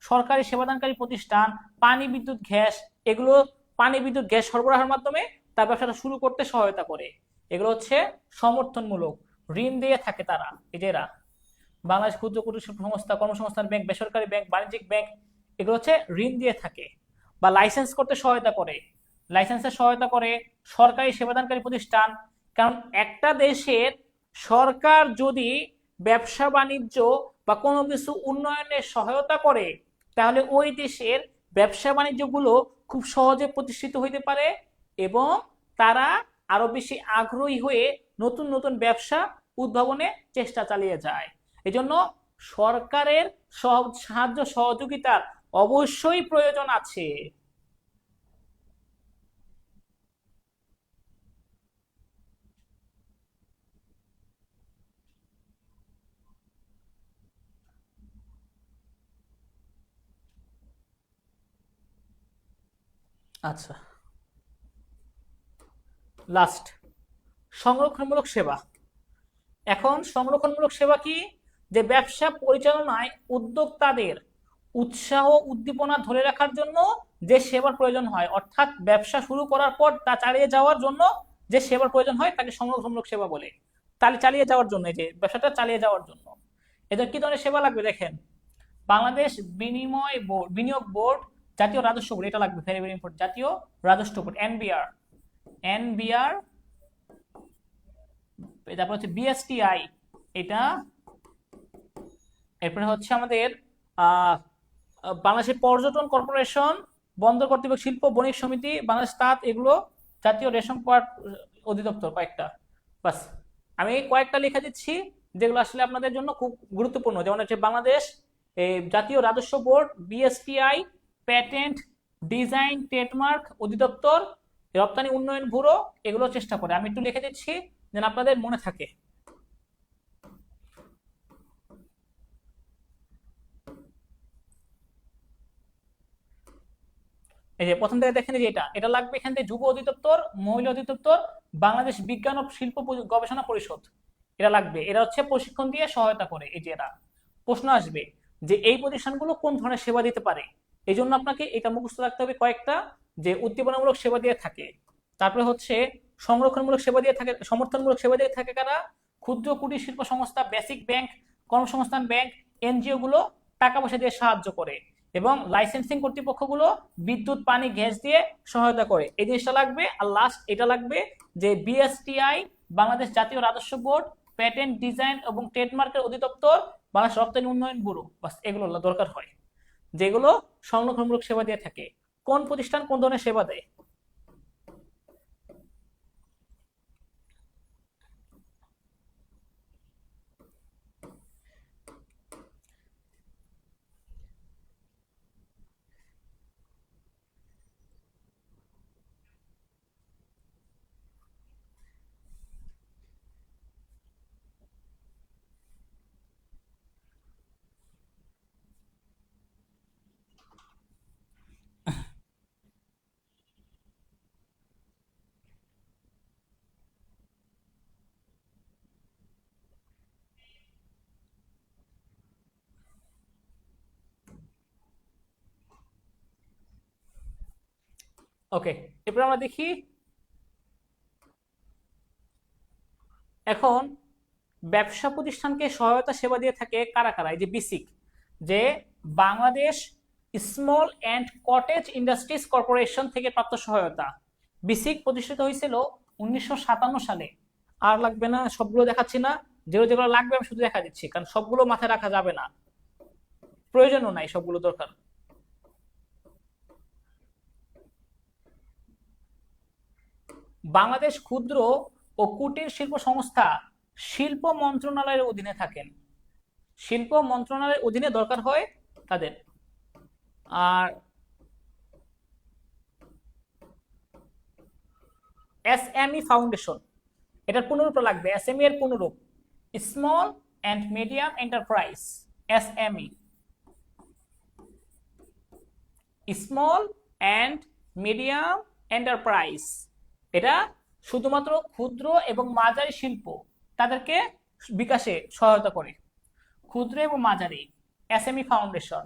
সরকারি সেবাদানকারী প্রতিষ্ঠান, পানি বিদ্যুৎ গ্যাস, এগুলো পানি বিদ্যুৎ গ্যাস সরবরাহের মাধ্যমে তার ব্যবসাটা শুরু করতে সহায়তা করে। এগুলো হচ্ছে সমর্থনমূলক, ঋণ দিয়ে থাকে তারা, এদেরা বাংলাদেশ ক্ষুদ্র কুটির শিল্প সংস্থা, কর্মসংস্থান ব্যাংক, বেসরকারি ব্যাংক, বাণিজ্যিক ব্যাংক, এগুলো হচ্ছে ঋণ দিয়ে থাকে বা লাইসেন্স করতে সহায়তা করে, লাইসেন্সের সহায়তা করে সরকারি সেবাদানকারী প্রতিষ্ঠান। কারণ একটা দেশের সরকার যদি ব্যবসা বাণিজ্য বা কোনো কিছু উন্নয়নের সহায়তা করে তাহলে ওই দেশের ব্যবসা বাণিজ্যগুলো খুব সহজে প্রতিষ্ঠিত হইতে পারে এবং তারা আরো বেশি আগ্রহী হয়ে নতুন নতুন ব্যবসা উদ্ভাবনে চেষ্টা চালিয়ে যায়। এজন্য সরকারের সাহায্য সহযোগিতার অবশ্যই প্রয়োজন আছে। আচ্ছা, লাস্ট, সংরক্ষণমূলক সেবা। এখন সংরক্ষণমূলক সেবা কি? যে ব্যবসা পরিচালনায় উদ্যোক্তাদের উৎসাহ উদ্দীপনা ধরে রাখার জন্য যে সেবার প্রয়োজন হয়, অর্থাৎ ব্যবসা শুরু করার পর তা চালিয়ে যাওয়ার জন্য যে সেবার প্রয়োজন হয় তাকে সংরক্ষণমূলক সেবা বলে। তাহলে চালিয়ে যাওয়ার জন্য, এই যে ব্যবসাটা চালিয়ে যাওয়ার জন্য এদের কি ধরনের সেবা লাগবে দেখেন। বাংলাদেশ বিনিয়োগ বোর্ড, জাতীয় রাজস্ব বোর্ড, এটা লাগবে, ভেরি ভেরি ইম্পর্টেন্ট, জাতীয় রাজস্ব বোর্ড, এনবিআর, এনবিআর, তারপর হচ্ছে বিএসটিআই, এটা, এরপরে হচ্ছে আমাদের বাংলাদেশের পর্যটন কর্পোরেশন, বন্দর কর্তৃপক্ষ, শিল্প বণিক সমিতি, বাংলাদেশ তাঁত, এগুলো জাতীয় রেশন কার্ড অধিদপ্তর, কয়েকটা, বাস। আমি কয়েকটা লিখে দিচ্ছি যেগুলো আসলে আপনাদের জন্য খুব গুরুত্বপূর্ণ, যেমন হচ্ছে বাংলাদেশ জাতীয় রাজস্ব board, BSTI, patent design trademark অধিদপ্তর, রপ্তানি উন্নয়ন ব্যুরো, এগুলো চেষ্টা করে। আমি একটু লিখে দিচ্ছি যেন আপনাদের মনে থাকে। এই যে প্রথম থেকে দেখেন, যে এটা লাগবে এখান থেকে যুব অধিদপ্তর, মহিলা অধিদপ্তর, বাংলাদেশ বিজ্ঞান ও শিল্প গবেষণা পরিষদ, এটা লাগবে। এরা হচ্ছে প্রশিক্ষণ দিয়ে সহায়তা করে। এই যে এরা, প্রশ্ন আসবে যে এই প্রতিষ্ঠানগুলো কোন ধরনের সেবা দিতে পারে, এই জন্য আপনাকে এটা মুখস্থ রাখতে হবে কয়েকটা, যে উদ্দীপনামূলক সেবা দিয়ে থাকে, তারপরে হচ্ছে সংরক্ষণমূলক সেবা দিয়ে থাকে, সমর্থনমূলক সেবা দিয়ে থাকে কারা, ক্ষুদ্র কুটির শিল্প সংস্থা, বেসিক ব্যাংক, কর্মসংস্থান ব্যাংক, এনজিও গুলো টাকা পয়সা দিয়ে সাহায্য করে, এবং লাইসেন্সিং কর্তৃপক্ষগুলো বিদ্যুৎ পানি গ্যাস দিয়ে সহায়তা করে। এই জিনিসটা লাগবে। আর লাস্ট এটা লাগবে যে বিএসটিআই, বাংলাদেশ জাতীয় রাজস্ব বোর্ড, প্যাটেন্ট ডিজাইন এবং ট্রেডমার্কের অধিদপ্তর, বাংলাদেশ রপ্তানি উন্নয়ন ব্যুরো, বাস এগুলো দরকার হয়, যেগুলো সংরক্ষণমূলক সেবা দিয়ে থাকে। কোন প্রতিষ্ঠান কোন ধরনের সেবা দেয়? ওকে, এরপর আমরা দেখি এখন ব্যবসা প্রতিষ্ঠানকে সহায়তা সেবা দিয়ে থাকে কারা কারা। এই যে বিসিক, যে Bangladesh small and cottage industries corporation থেকে প্রাপ্ত সহায়তা। বিসিক প্রতিষ্ঠিত হয়েছিল 1957 সালে। আর লাগবে না, সবগুলো দেখাচ্ছি না, যেগুলো যেগুলো লাগবে আমি শুধু দেখা দিচ্ছি, কারণ সবগুলো মাথায় রাখা যাবে না, প্রয়োজনও নাই সবগুলো দরকার। বাংলাদেশ ক্ষুদ্র ও কুটির শিল্প সংস্থা শিল্প মন্ত্রণালয়ের অধীনে থাকেন। শিল্প মন্ত্রণালয়ের অধীনে দরকার হয় তাদের। আর এসএমই ফাউন্ডেশন, এটার পুনরূপ লাগবে, এসএমই এর পুনরূপ small and medium enterprise. SME, small and medium enterprise, এটা শুধুমাত্র ক্ষুদ্র এবং মাঝারি শিল্প তাদেরকে বিকাশে সহায়তা করে। ক্ষুদ্র এবং মাঝারি, SME foundation,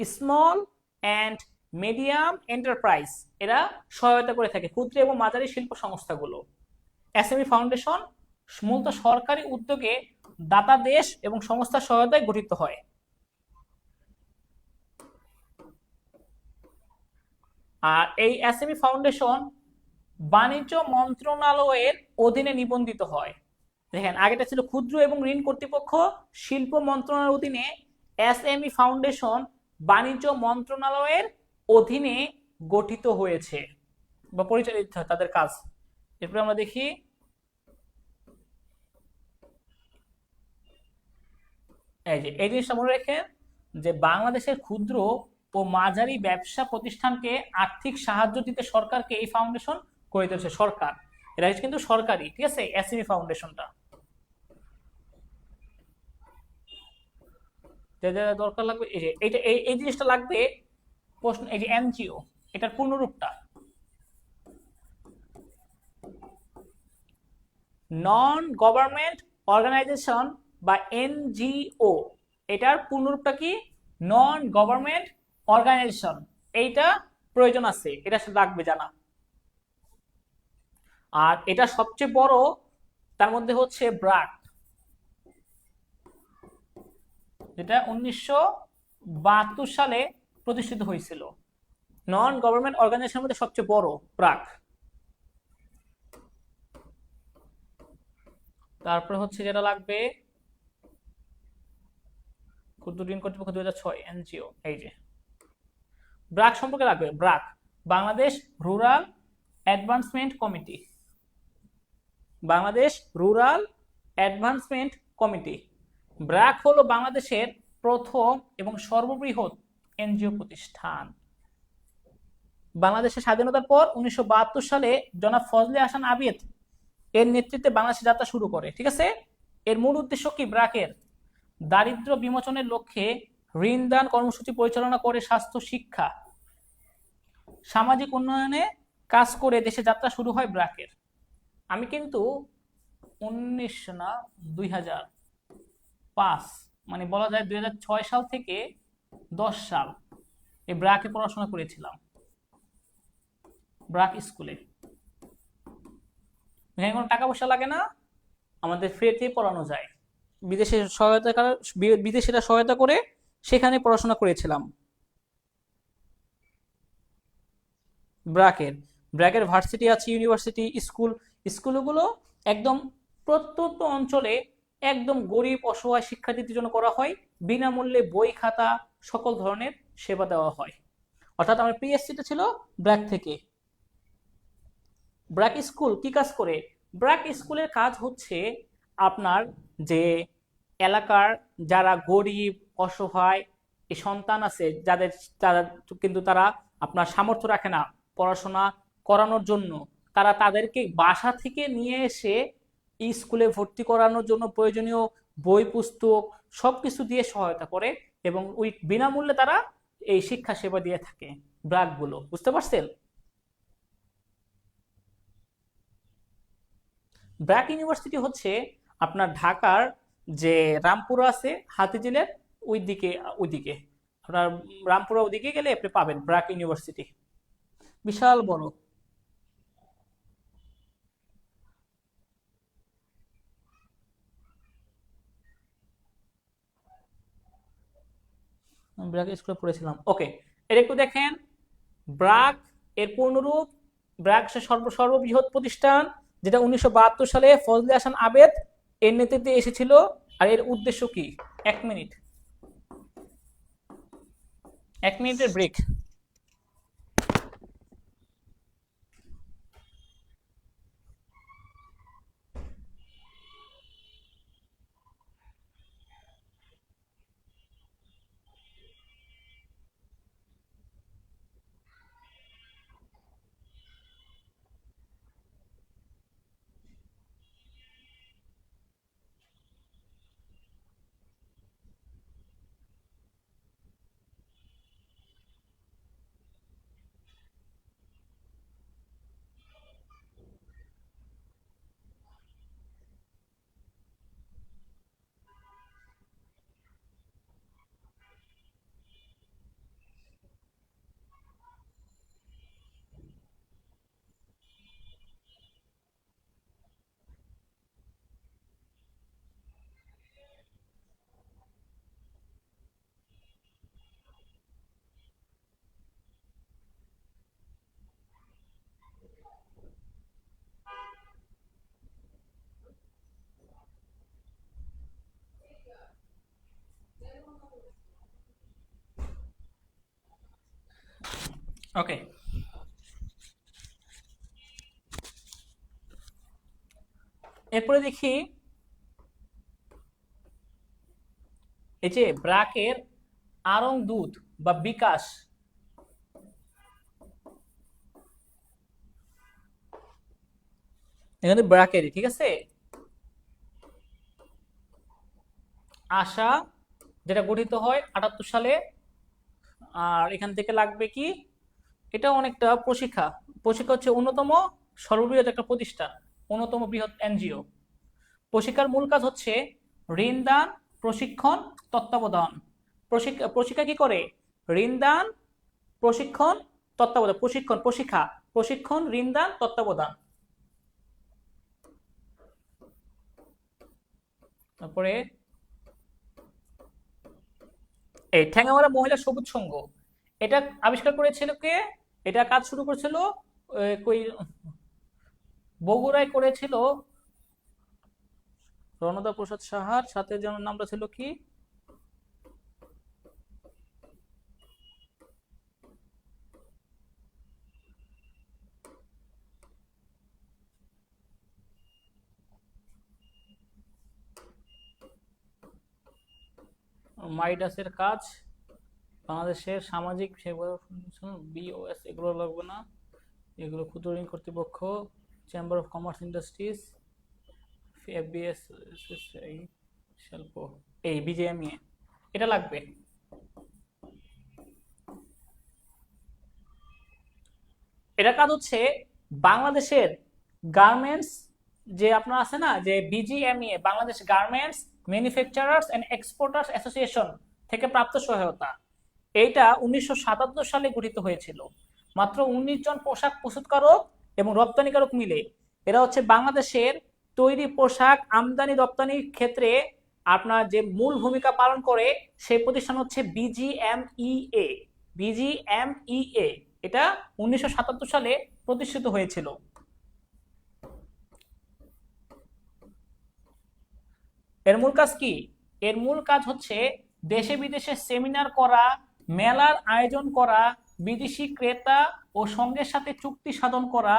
small and medium enterprise, এরা সহায়তা করে থাকে ক্ষুদ্র এবং মাঝারি শিল্প সংস্থাগুলো। এসএমই ফাউন্ডেশন মূলত সরকারি উদ্যোগে দাতা দেশ এবং সংস্থার সহায়তায় গঠিত হয়। আর এই এসএমই ফাউন্ডেশন বাণিজ্য মন্ত্রণালয়ের অধীনে নিবন্ধিত হয়। দেখেন, আগেটা ছিল ক্ষুদ্র এবং ঋণ কর্তৃপক্ষ, শিল্প মন্ত্রণালয়ের অধীনে। এসএমই ফাউন্ডেশন বাণিজ্য মন্ত্রণালয়ের অধীনে গঠিত হয়েছে বা পরিচালিত হয় তাদের কাজ। এরপরে আমরা দেখি এই যে এই জিনিসটা মনে রেখে যে বাংলাদেশের ক্ষুদ্র ও মাঝারি ব্যবসা প্রতিষ্ঠানকে আর্থিক সাহায্য দিতে সরকারকে এই ফাউন্ডেশন করে দিয়েছে সরকার। এটা কিন্তু সরকারি, ঠিক আছে, এসএমই ফাউন্ডেশনটা। দরকার লাগবে এই যে এইটা, এই জিনিসটা লাগবে প্রশ্ন। এই যে এনজিও, এটার পূর্ণরূপটা নন গভর্নমেন্ট অর্গানাইজেশন বা এনজিও। এটার পূর্ণরূপটা কি? Non government organisation. এইটা প্রয়োজন আছে, এটা লাগবে জানা। আর এটা সবচেয়ে বড় তার মধ্যে হচ্ছে ব্র্যাক, যেটা 1972 সালে প্রতিষ্ঠিত হয়েছিল। নন গভর্নমেন্ট অর্গানাইজেশনের মধ্যে সবচেয়ে বড় ব্র্যাক। তারপরে হচ্ছে যেটা লাগবে ক্ষুদ্র ঋণ কর্তৃপক্ষ 2006 এনজিও। এই যে ব্র্যাক সম্পর্কে লাগবে, BRAC Bangladesh rural advancement committee. Bangladesh rural advancement committee. BRAC হলো বাংলাদেশের প্রথম এবং সর্ববৃহৎ এনজিও প্রতিষ্ঠান। বাংলাদেশের স্বাধীনতার পর 1972 সালে জনাব ফজলে হাসান আবিদ এর নেতৃত্বে বাংলাদেশে যাত্রা শুরু করে, ঠিক আছে। এর মূল উদ্দেশ্য কি? ব্র্যাকের দারিদ্র বিমোচনের লক্ষ্যে ঋণ দান কর্মসূচি পরিচালনা করে, স্বাস্থ্য, শিক্ষা, সামাজিক উন্নয়নে কাজ করে দেশে যাত্রা শুরু হয় ব্র্যাকের। আমি কিন্তু 2005 মানে বলা যায় 2006 সাল থেকে 10 সাল এই ব্র্যাকে পড়াশোনা করেছিলাম, ব্র্যাক স্কুলে। এখানে কোনো টাকা পয়সা লাগে না, আমাদের ফ্রিতে পড়ানো যায়। বিদেশিরা সহায়তা করে সেখানে পড়াশোনা করেছিলাম। ব্র্যাকের ভার্সিটি আছে, ইউনিভার্সিটি, স্কুলগুলো একদম প্রত্যন্ত অঞ্চলে একদম গরিব অসহায় শিক্ষার্থীদের জন্য করা হয়। বিনামূল্যে বই খাতা সকল ধরনের সেবা দেওয়া হয়। অর্থাৎ আমার পিএসসিটা ছিল ব্র্যাক থেকে। ব্র্যাক স্কুল কি কাজ করে? ব্র্যাক স্কুলের কাজ হচ্ছে আপনার যে এলাকার যারা গরিব অসহায় এই সন্তান আছে, যাদের কিন্তু তারা আপনার সামর্থ্য রাখে না পড়াশোনা করানোর জন্য, তারা তাদেরকে বাসা থেকে নিয়ে এসে স্কুলে ভর্তি করানোর জন্য প্রয়োজনীয় বই পুস্তক সবকিছু দিয়ে সহায়তা করে এবং ওই বিনামূল্যে তারা এই শিক্ষা সেবা দিয়ে থাকে ব্র্যাকগুলো। বুঝতে পারছেন? ব্র্যাক ইউনিভার্সিটি হচ্ছে আপনার ঢাকার যে রামপুরা আছে হাতিঝিলের ওইদিকে আপনার রামপুরা ওইদিকে গেলে আপনি পাবেন ব্র্যাক ইউনিভার্সিটি। বিশাল বড়। ব্র্যাক স্কুলে পড়েছিলাম, ওকে। এটা একটু দেখেন, ব্র্যাক এর পূর্ণরূপ, ব্র্যাক সর্ববৃহৎ প্রতিষ্ঠান, যেটা 1972 সালে ফজলে হাসান আবেদ এর নেতৃত্বে এসেছিল। আর এর উদ্দেশ্য কি? 1 মিনিট, 1 মিনিটের ব্রেক। ওকে, এরপরে দেখি এই যে ব্র্যাকের আরং দুধ বা বিকাশ, এখানে ব্র্যাকেরই, ঠিক আছে। আশা, যেটা গঠিত হয় 78 সালে। আর এখান থেকে লাগবে কি, এটা অনেকটা প্রশিক্ষা। প্রশিক্ষা হচ্ছে অন্যতম সর্ববৃহৎ একটা প্রতিষ্ঠান, অন্যতম বৃহৎ এনজিও। প্রশিক্ষার মূল কাজ হচ্ছে ঋণ দান, প্রশিক্ষণ, তত্ত্বাবধান। প্রশিক্ষা কি করে? ঋণ দান, প্রশিক্ষণ, তত্ত্বাবধান। প্রশিক্ষণ, ঋণ দান, তত্ত্বাবধান। তারপরে এই ঠ্যাঙ্গামারা মহিলা সবুজ সংঘ, এটা আবিষ্কার করেছিল কে? এটা কাজ শুরু করেছিল কই, বগুড়ায় করেছিল রণদা প্রসাদ সাহার, সাথে যেন নামটা ছিল কি, মাইডাসের কাজ, বাংলাদেশের সামাজিক সেবা বিওএস, এগুলো লাগবে না, এগুলো ক্ষুদ্র ঋণ কর্তৃপক্ষ, chamber of commerce industries, FBS, শিল্প, এই বিজেএমইএ, এটা লাগবে। এটা কাজ হচ্ছে বাংলাদেশের গার্মেন্টস, যে আপনার আছে না যে BGMEA, Bangladesh garments manufacturers and exporters association থেকে প্রাপ্ত সহায়তা। এইটা 1977 সালে গঠিত হয়েছিল। মাত্র 19 জন পোশাক প্রস্তুতকারক এবং রপ্তানিকারক মিলে এরা হচ্ছে বাংলাদেশের তৈরি পোশাক আমদানি রপ্তানির ক্ষেত্রে আপনার যে মূল ভূমিকা পালন করে, সেই প্রতিষ্ঠান হচ্ছে বিজিএমইএ। বিজিএমইএ এটা 1977 সালে প্রতিষ্ঠিত হয়েছিল। এর মূল কাজ কি? এর মূল কাজ হচ্ছে দেশে বিদেশে সেমিনার করা, মেলার আয়োজন করা, বিদেশি ক্রেতা ও সংঘের সাথে চুক্তি সাধন করা,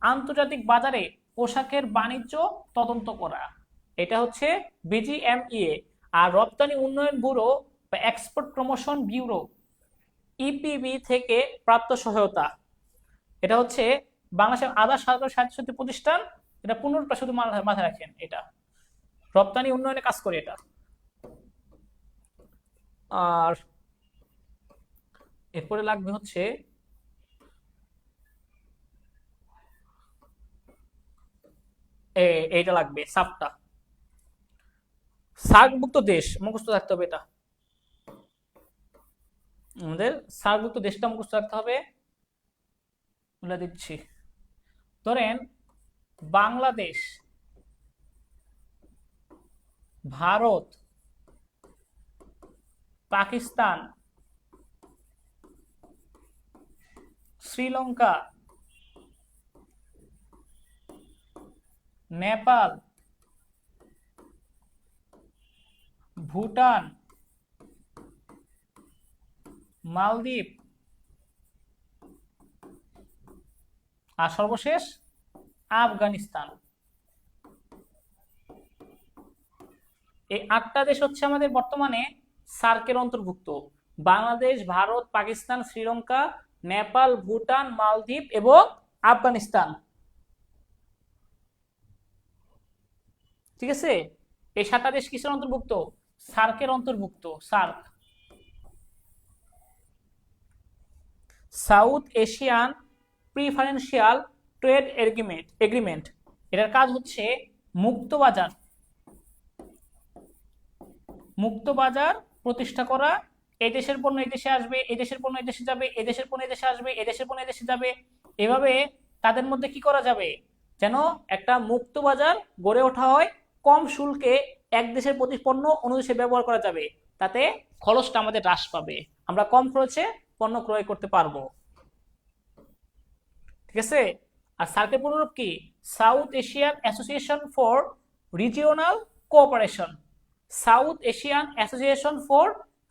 আন্তর্জাতিক বাজারে পোশাকের বাণিজ্য তদন্ত করা। এটা হচ্ছে বিজিএমইএ। আর রপ্তানি উন্নয়ন ব্যুরো বা এক্সপোর্ট প্রমোশন ব্যুরো, ইপিবি থেকে প্রাপ্ত সহায়তা। এটা হচ্ছে বাংলাদেশের আধা সরকারি স্বায়ত্তশাসিত প্রতিষ্ঠান। এটা পুনরুক্তি, শুধু মাথায় রাখেন, এটা রপ্তানি উন্নয়নে কাজ করে এটা। আর এরপরে লাগবে হচ্ছে এইটা লাগবে, সাবটা। সার্কভুক্ত দেশ মুখস্থ রাখতে হবে এটা, আমাদের সার্কভুক্ত দেশটা মুখস্থ রাখতে হবে। বলে দিচ্ছি। ধরেন বাংলাদেশ, ভারত, পাকিস্তান, শ্রীলঙ্কা, নেপাল, ভুটান, মালদ্বীপ, আর সর্বশেষ আফগানিস্তান। এই 8টা দেশ হচ্ছে আমাদের বর্তমানে সার্কের অন্তর্ভুক্ত। বাংলাদেশ, ভারত, পাকিস্তান, শ্রীলঙ্কা, নেপাল, ভুটান, মালদ্বীপ এবং আফগানিস্তান। ঠিক আছে, এই 7টা দেশ কিসের অন্তর্ভুক্ত? সার্কের অন্তর্ভুক্ত। SAARC, south Asian preferential trade agreement. এটার কাজ হচ্ছে মুক্ত বাজার প্রতিষ্ঠা করা। এই দেশের পণ্য এই দেশে আসবে, এই দেশের পণ্য এই দেশে যাবে, এই দেশের পণ্য এই দেশে আসবে, এই দেশের পণ্য এই দেশে যাবে। এভাবে তাদের মধ্যে কি করা যাবে, যেন একটা মুক্ত বাজার গড়ে ওঠা হয়। কম শুল্কে এক দেশের প্রতি পণ্য অন্য দেশে ব্যবহার করা যাবে, তাতে খরচটা আমাদের হ্রাস পাবে, আমরা কম খরচে পণ্য ক্রয় করতে পারবো। ঠিক আছে। আর সার্কের পুনরূপ কি? South Asian association for regional cooperation. South Asian association for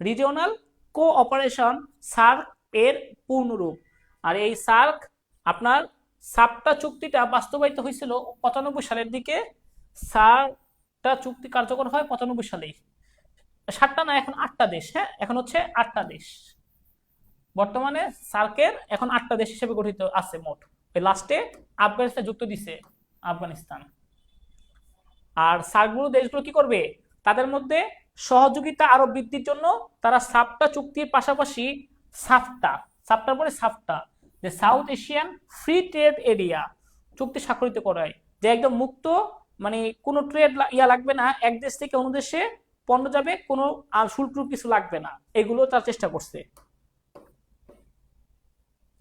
regional cooperation SAARC এর পূর্ণরূপ। আর এই সার্ক আপনার সাপটা চুক্তিটা বাস্তবায়িত হয়েছিল 95 সালের দিকে। সার্কটা চুক্তি কার্যকর হয় 95 সালেই। 7টা না, এখন 8টা দেশ। হ্যাঁ, এখন হচ্ছে 8টা দেশ বর্তমানে সার্কের, এখন 8টা দেশ হিসেবে গঠিত আছে মোট। ওই লাস্টে আফগানিস্তান যুক্ত দিছে, আফগানিস্তান। আর সার্কগুলো দেশগুলো কি করবে, তাদের মধ্যে সহযোগিতা আরো বৃদ্ধির জন্য তারা সাপটা চুক্তির পাশাপাশি সাপটার পরে সাফটা, যে south Asian free trade area চুক্তি স্বাক্ষরিত করায়, যে একদম মুক্ত, মানে কোনো ট্রেড লাগবে না, এক দেশ থেকে অন্য দেশে পণ্য যাবে, কোনো শুল্ক কিছু লাগবে না, এগুলো তার চেষ্টা করছে।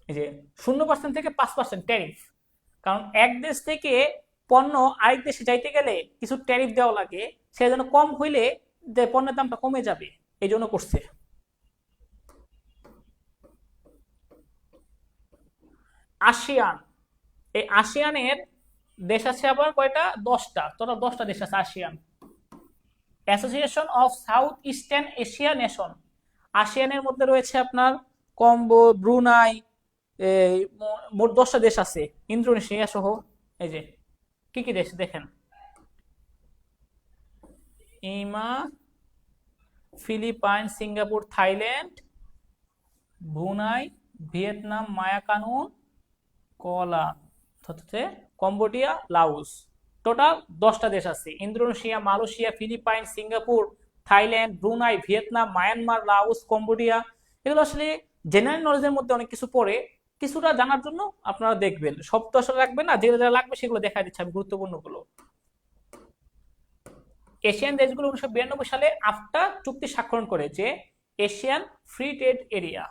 এই যে 0% থেকে 5% ট্যারিফ, কারণ এক দেশ থেকে পণ্য আরেক দেশে যাইতে গেলে কিছু ট্যারিফ দেওয়া লাগে, সেই জন্য কম হইলে পণ্যের দামটা কমে যাবে, এই জন্য করছে। আসিয়ান, এই আসিয়ানের দেশ আছে আবার কয়টা? 10টা। তোরা 10টা দেশ আছে ASEAN. Association of south eastern Asia nation. আসিয়ানের মধ্যে রয়েছে আপনার কম্বো, ব্রুনাই, মোট 10টা দেশ আছে, ইন্দোনেশিয়া সহ। এই যে কি কি দেশ দেখেন: ইমা, Philippines, Singapore, Thailand, Brunei, Vietnam, মায়াকানুন, কম্বোডিয়া, লাওস। টোটাল 10টা দেশ আছে। Indonesia, Malaysia, Philippines, Singapore, Thailand, Brunei, Vietnam, Myanmar, Laos, Cambodia. এগুলো আসলে জেনারেল নলেজের মধ্যে অনেক কিছু পড়ে, কিছুটা জানার জন্য আপনারা দেখবেন, সব তো আসলে রাখবেন না, যেগুলো যা লাগবে সেগুলো দেখা দিচ্ছে আমি, গুরুত্বপূর্ণ গুলো। এশিয়ান দেশগুলো 1992 সালে আফটা চুক্তি স্বাক্ষর করে, যে এশিয়ান ফ্রি ট্রেড এরিয়া।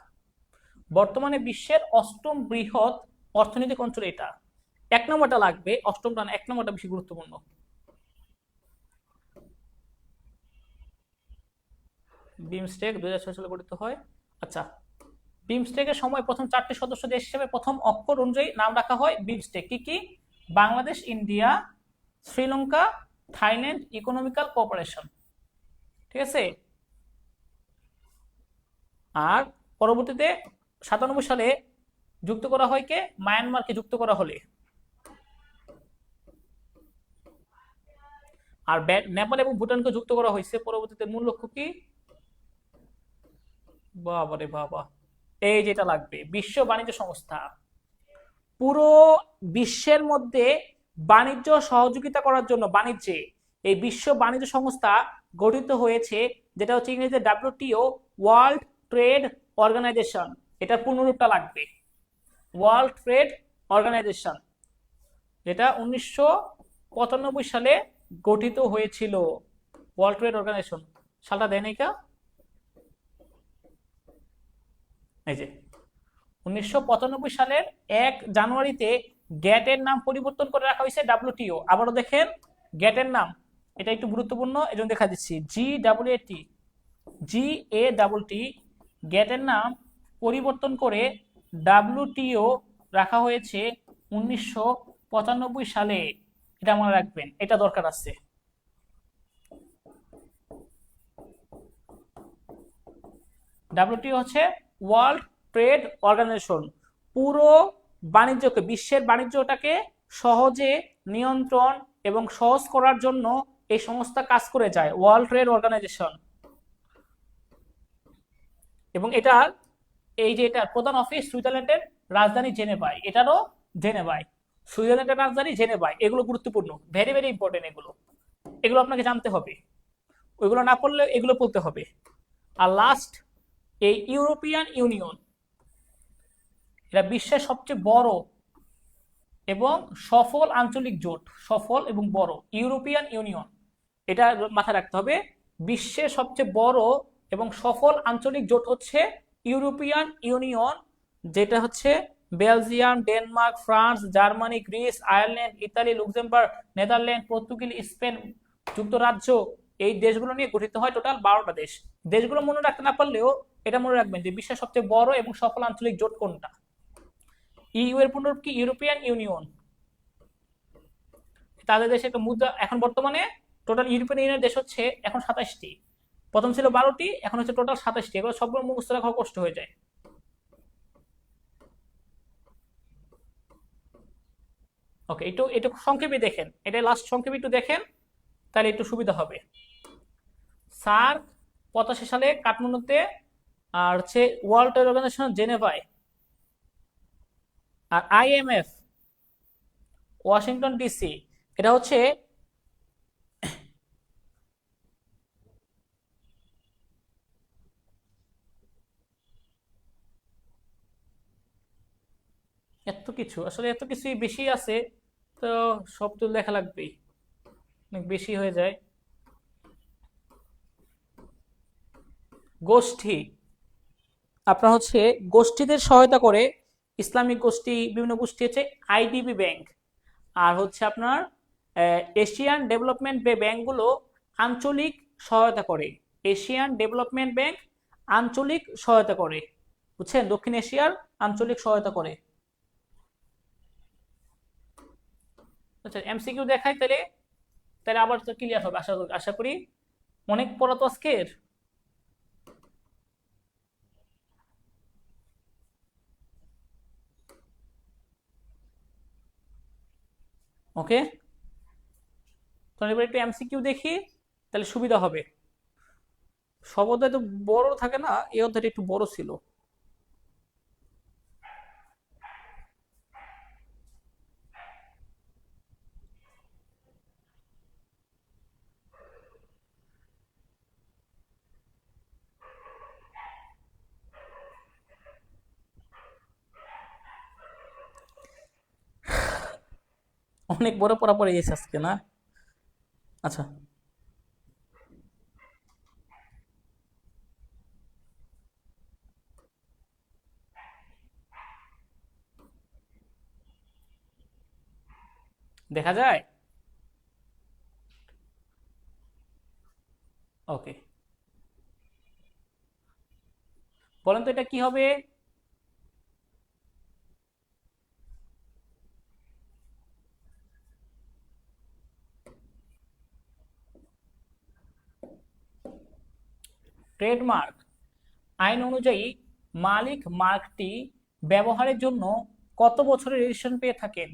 বর্তমানে বিশ্বের 8ম বৃহৎ অর্থনৈতিক অঞ্চল এটা। 1 নম্বরটা লাগবে, 8মটা না, 1 নম্বরটা বেশি গুরুত্বপূর্ণ। বিমস্টেক 2006 সালে গঠিত হয়। আচ্ছা, বিমস্টেকের সময় প্রথম 4টি সদস্য দেশ হিসেবে প্রথম অক্ষর অনুযায়ী নাম রাখা হয় বিমস্টেক। কি কি? Bangladesh, India, Sri Lanka, Thailand economical cooperation. ঠিক আছে। আর পরবর্তীতে 97 সালে যুক্ত করা হয় কে? মায়ানমারকে যুক্ত করা হলে। আর নেপাল এবং ভুটানকে যুক্ত করা হয়েছে পরবর্তীতে। মূল লক্ষ্য কি? বাবারে বাবা, এই যেটা লাগবে, বিশ্ব বাণিজ্য সংস্থা। পুরো বিশ্বের মধ্যে বাণিজ্য সহযোগিতা করার জন্য, বাণিজ্যে এই বিশ্ব বাণিজ্য সংস্থা গঠিত হয়েছে, যেটা হচ্ছে ইংরেজিতে WTO, ওয়ার্ল্ড ট্রেড অর্গানাইজেশন। এটার পূর্ণরূপটা লাগবে, ওয়ার্ল্ড ট্রেড অর্গানাইজেশন, যেটা 1995 সালে গঠিত হয়েছিল। ওয়ার্ল্ড ট্রেড অর্গানাইজেশন সালটা দেয় নাই কা? এই যে 1995 সালের 1 জানুয়ারিতে গ্যাটের নাম পরিবর্তন করে রাখা হয়েছে ডাব্লিউটিও। আবারও দেখেন গ্যাটের নাম, এটা একটু গুরুত্বপূর্ণ এজন্য দেখা দিচ্ছি, GATT গ্যাটের নাম পরিবর্তন করে ডাব্লিউটিও রাখা হয়েছে 1995 সালে। এটা মনে রাখবেন, এটা দরকার আছে। ডাব্লিউটিও হচ্ছে ওয়ার্ল্ড ট্রেড অর্গানাইজেশন। পুরো বাণিজ্যকে, বিশ্বের বাণিজ্যটাকে সহজে নিয়ন্ত্রণ এবং সহজ করার জন্য এই সংস্থা কাজ করে যায়, ওয়ার্ল্ড ট্রেড অর্গানাইজেশন। এবং এটার এটার প্রধান অফিস সুইজারল্যান্ডের রাজধানী জেনেভায়, এটারও জেনেভায়, সুইজারল্যান্ডের রাজধানী জেনেভায়। এগুলো গুরুত্বপূর্ণ, ভেরি ভেরি ইম্পর্টেন্ট, এগুলো আপনাকে জানতে হবে, ওইগুলো না পড়লে এগুলো পড়তে হবে। আর লাস্ট, এই ইউরোপিয়ান ইউনিয়ন, এটা বিশ্বের সবচেয়ে বড় এবং সফল আঞ্চলিক জোট, সফল এবং বড় ইউরোপিয়ান ইউনিয়ন, এটা মাথায় রাখতে হবে। বিশ্বের সবচেয়ে বড় এবং সফল আঞ্চলিক জোট হচ্ছে ইউরোপিয়ান ইউনিয়ন, যেটা হচ্ছে Belgium, Denmark, France, Germany, Greece, Ireland, Italy, Luxembourg, Netherland, Portuguese, Spain, যুক্তরাজ্য, এই দেশগুলো নিয়ে গঠিত হয় টোটাল 12টা দেশ। দেশগুলো মনে রাখতে না পারলেও এটা মনে রাখবেন যে বিশ্বের সবচেয়ে বড় এবং সফল আঞ্চলিক জোট কোনটা। ইইউ এর পুনরূপ কি? European union. তাদের দেশে একটা মুদ্রা, এখন বর্তমানে টোটাল ইউরোপিয়ান ইউনিয়নের দেশ হচ্ছে এখন 27টি, প্রথম ছিল 12টি, এখন হচ্ছে টোটাল 27টি। এগুলো সবগুলো মুখস্থ রাখা কষ্ট হয়ে যায়। ওকে, একটু সংক্ষেপে দেখেন, এটা লাস্ট সংক্ষেপে একটু দেখেন, তাহলে একটু সুবিধা হবে। সার্ক 85 সালে কাঠমান্ডুতে, আর হচ্ছে ওয়ার্ল্ড ট্রেড অর্গানাইজেশন জেনেভায়, আর IMF ওয়াশিংটন ডিসি। এটা হচ্ছে এত কিছু, আসলে এত কিছুই বেশি আছে, তো সব তো লেখা লাগবেই, অনেক বেশি হয়ে যায়। গোষ্ঠী, আপনার হচ্ছে গোষ্ঠীদের সহায়তা করে, ইসলামিক গোষ্ঠী, বিভিন্ন গোষ্ঠী হচ্ছে IDB ব্যাংক, আর হচ্ছে আপনার এশিয়ান ডেভেলপমেন্ট ব্যাংকগুলো আঞ্চলিক সহায়তা করে। এশিয়ান ডেভেলপমেন্ট ব্যাংক আঞ্চলিক সহায়তা করে, বুঝছেন, দক্ষিণ এশিয়ার আঞ্চলিক সহায়তা করে। আচ্ছা, MCQ দেখাই তাহলে, তাহলে আবার তো ক্লিয়ার হবে আশা করি। অনেক পড়া তো আজকের। ওকে, তাহলে এবার একটু MCQ দেখি, তাহলে সুবিধা হবে। সব অধ্যায় তো বড় থাকে না, এই অধ্যায়টা একটু বড় ছিল। অনেক বড় পড়া পড়ে গেছে আজকে না। আচ্ছা, দেখা যায়। ওকে, বলেন তো এটা কি হবে? ট্রেডমার্ক আইন অনুযায়ী মালিক মার্কটি ব্যবহারের জন্য কত বছরের রেজিস্ট্রেশন পেয়ে থাকেন?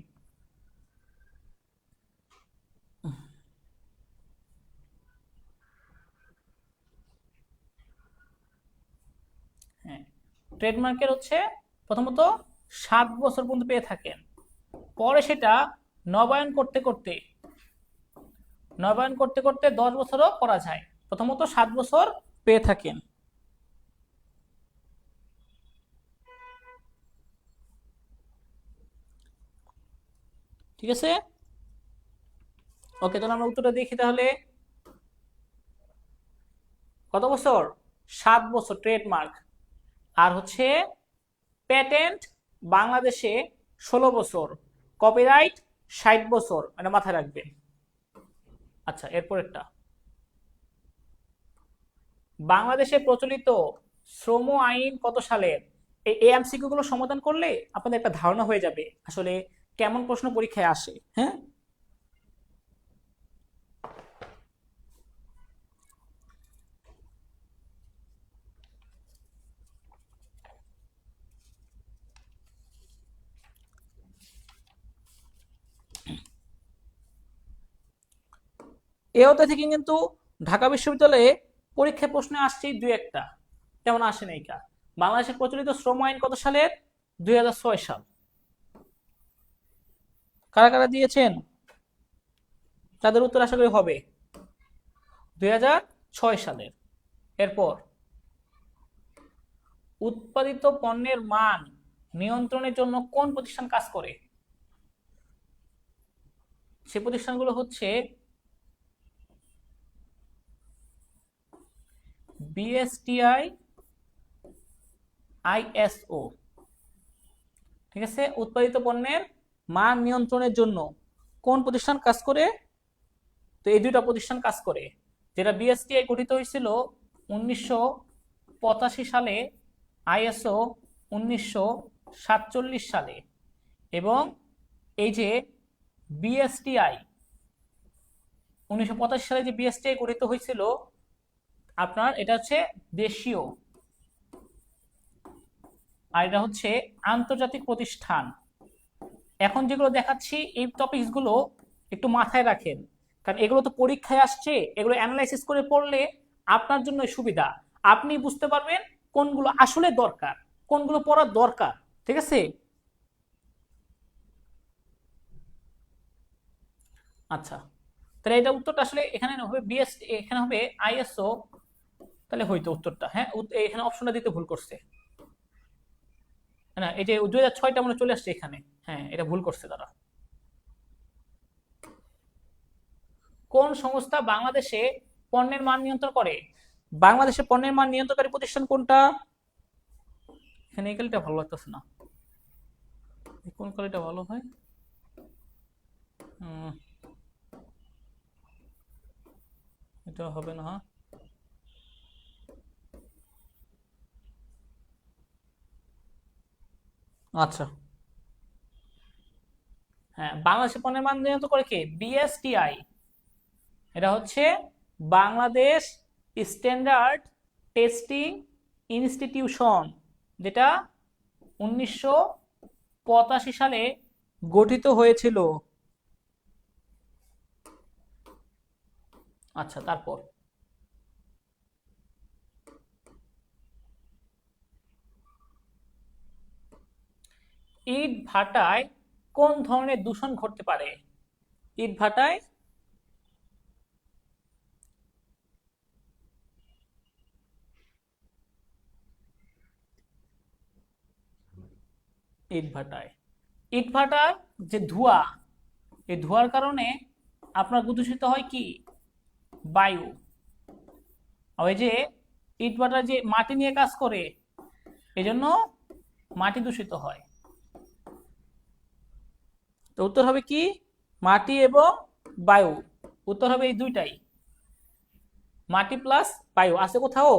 হ্যাঁ, ট্রেডমার্কের হচ্ছে প্রথমত 7 বছর পর্যন্ত পেয়ে থাকেন, পরে সেটা নবায়ন করতে করতে 10 বছরও করা যায়। প্রথমত 7 বছর পেয়ে থাকেন। ঠিক আছে, ওকে, তাহলে আমরা উত্তরটা দেখি তাহলে। কত বছর? 7 বছর ট্রেডমার্ক। আর হচ্ছে প্যাটেন্ট বাংলাদেশে 16 বছর, কপিরাইট 60 বছর, এটা মাথায় রাখবেন। আচ্ছা, এরপরেরটা, বাংলাদেশে প্রচলিত শ্রম আইন কত সালের? এই এমসিকিউ গুলো সমাধান করলে আপনাদের একটা ধারণা হয়ে যাবে আসলে কেমন প্রশ্ন পরীক্ষায় আসে। হ্যাঁ, এ অধ্যায় থেকে কিন্তু ঢাকা বিশ্ববিদ্যালয়ে পরীক্ষায় প্রশ্নে আসছে দুই একটা, তেমন আসে নাই। বাংলাদেশের প্রচলিত শ্রম আইন কত সালের? 2006 সাল। কারা কারা দিয়েছেন তাদের উত্তর আশা করি হবে 2006 সালের। এরপর, উৎপাদিত পণ্যের মান নিয়ন্ত্রণের জন্য কোন প্রতিষ্ঠান কাজ করে? সে প্রতিষ্ঠানগুলো হচ্ছে বিএসটিআই, আইএসও। ঠিক আছে, উৎপাদিত পণ্যের মান নিয়ন্ত্রণের জন্য কোন প্রতিষ্ঠান কাজ করে? তো এই দুইটা প্রতিষ্ঠান কাজ করে, যেটা বিএসটিআই গঠিত হয়েছিল 1985 সালে, আইএসও 1947 সালে। এবং এই যে বিএসটিআই 1985 সালে যে বিএসটিআই গঠিত হয়েছিল আপনার, এটা হচ্ছে দেশীয়, আর এটা হচ্ছে আন্তর্জাতিক প্রতিষ্ঠান। এখন যেগুলো দেখাচ্ছি এই টপিকসগুলো একটু মাথায় রাখেন, কারণ এগুলো তো পরীক্ষায় আসছে, এগুলো অ্যানালাইসিস করে পড়লে আপনার জন্য সুবিধা। আপনি বুঝতে পারবেন কোনগুলো আসলে দরকার, কোনগুলো পড়ার দরকার। ঠিক আছে, আচ্ছা, তাহলে এটা উত্তরটা আসলে এখানে হবে বিএসটি, এখানে হবে আইএসও, তাহলে হয়তো উত্তরটা, হ্যাঁ এখানে অপশনটা দিতে ভুল করছে না, এই যে 2006টা মনে চলে আসছে এখানে, হ্যাঁ এটা ভুল করছে তারা। কোন সংস্থা বাংলাদেশে পণ্যের মান নিয়ন্ত্রণ করে? বাংলাদেশে পণ্যের মান নিয়ন্ত্রণকারী প্রতিষ্ঠান কোনটা? এখানে এই কালিটা ভালো লাগতেছে না, কোন কালিটা ভালো হয়? এটা হবে না। আচ্ছা, হ্যাঁ, বাংলাদেশে পণ্যের মান নিয়ন্ত্রণ করে কে? বিএসটিআই। এটা হচ্ছে বাংলাদেশ স্ট্যান্ডার্ড টেস্টিং ইনস্টিটিউশন, যেটা 1985 সালে গঠিত হয়েছিল। আচ্ছা, তারপর, ইট ভাটায় কোন ধরনের দূষণ ঘটতে পারে? ইট ভাটায় ইটভাটার যে ধোঁয়া, এই ধোঁয়ার কারণে আপনার দূষিত হয় কি? বায়ু। ওই যে ইটভাটার যে মাটি নিয়ে কাজ করে, এজন্য মাটি দূষিত হয়। তো উত্তর হবে কি? মাটি এবং বায়ু। উত্তর হবে এই দুইটাই, মাটি প্লাস বায়ু। আছে কোথাও?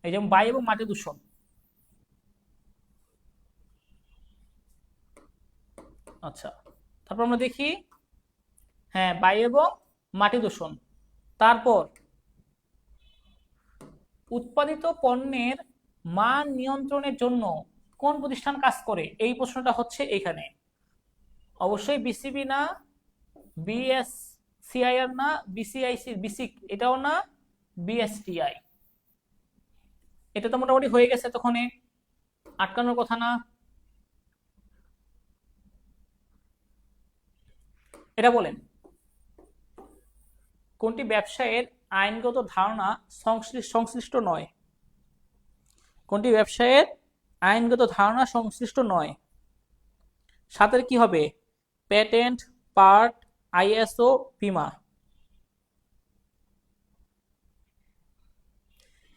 এই যেমন বায়ু এবং মাটি দূষণ। আচ্ছা, তারপর আমরা দেখি, হ্যাঁ বায়ু এবং মাটি দূষণ। তারপর, উৎপাদিত পণ্যের মান নিয়ন্ত্রণের জন্য কোন প্রতিষ্ঠান কাজ করে? এই প্রশ্নটা হচ্ছে এখানে। অবশ্যই বিসিবি না, বিএসসিআইআর না, বিসিআইসি বিসিক এটাও না, বিএসটিআই। এটা তো মোটামুটি হয়ে গেছে, তখন আটকানোর কথা না। এটা বলেন, কোনটি ব্যবসায়ের আইনগত ধারণা সংশ্লিষ্ট নয়? কোনটি ব্যবসায়ের আইনগত ধারণা সংশ্লিষ্ট নয়? সাথের কি হবে? প্যাটেন্ট, পার্ট, আইএসও, বীমা।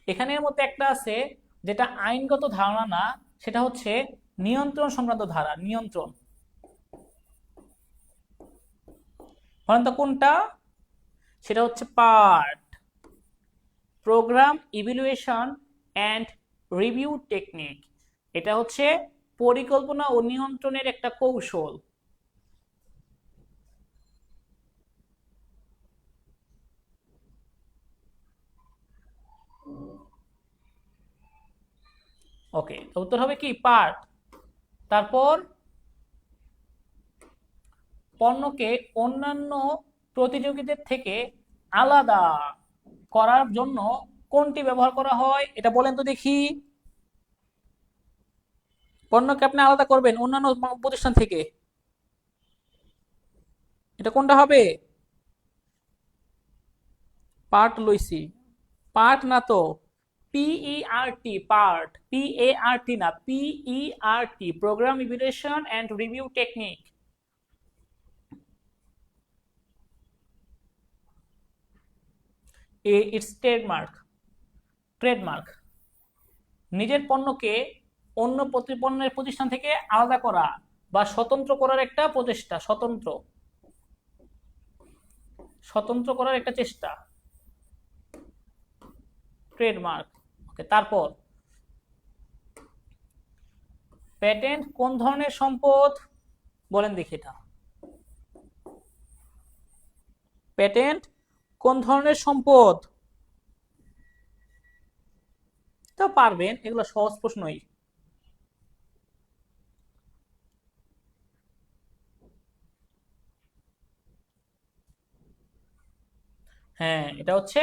এখানের মধ্যে একটা আছে যেটা আইনগত ধারণা না, সেটা হচ্ছে নিয়ন্ত্রণ সংক্রান্ত ধারা, নিয়ন্ত্রণ। বলেন তো কোনটা? সেটা হচ্ছে PERT. Program evaluation and review technique, এটা হচ্ছে পরিকল্পনা ও নিয়ন্ত্রণের একটা কৌশল। ওকে, উত্তর হবে কি পার্ট। তারপর পণ্যকে অন্যান্য প্রতিযোগীদের থেকে আলাদা করার জন্য কোনটি ব্যবহার করা হয়, এটা বলেন তো দেখি। পণ্যকে আপনি আলাদা করবেন অন্যান্য প্রতিষ্ঠান থেকে, এটা কোনটা হবে? পার্ট লইছি, পার্ট না তো, PERT, পার্ট, PART না, PERT, program evaluation and review technique. It's trademark, trademark. নিজের পণ্যকে অন্য পণ্যের প্রতিষ্ঠান থেকে আলাদা করা বা স্বতন্ত্র করার একটা প্রচেষ্টা, স্বতন্ত্র, স্বতন্ত্র করার একটা চেষ্টা, ট্রেডমার্ক। ওকে, তারপর প্যাটেন্ট কোন ধরনের সম্পদ, বলেন দেখি এটা। প্যাটেন্ট কোন ধরনের সম্পদ? তা পারবেন, এগুলো সহজ প্রশ্নই। হ্যাঁ, এটা হচ্ছে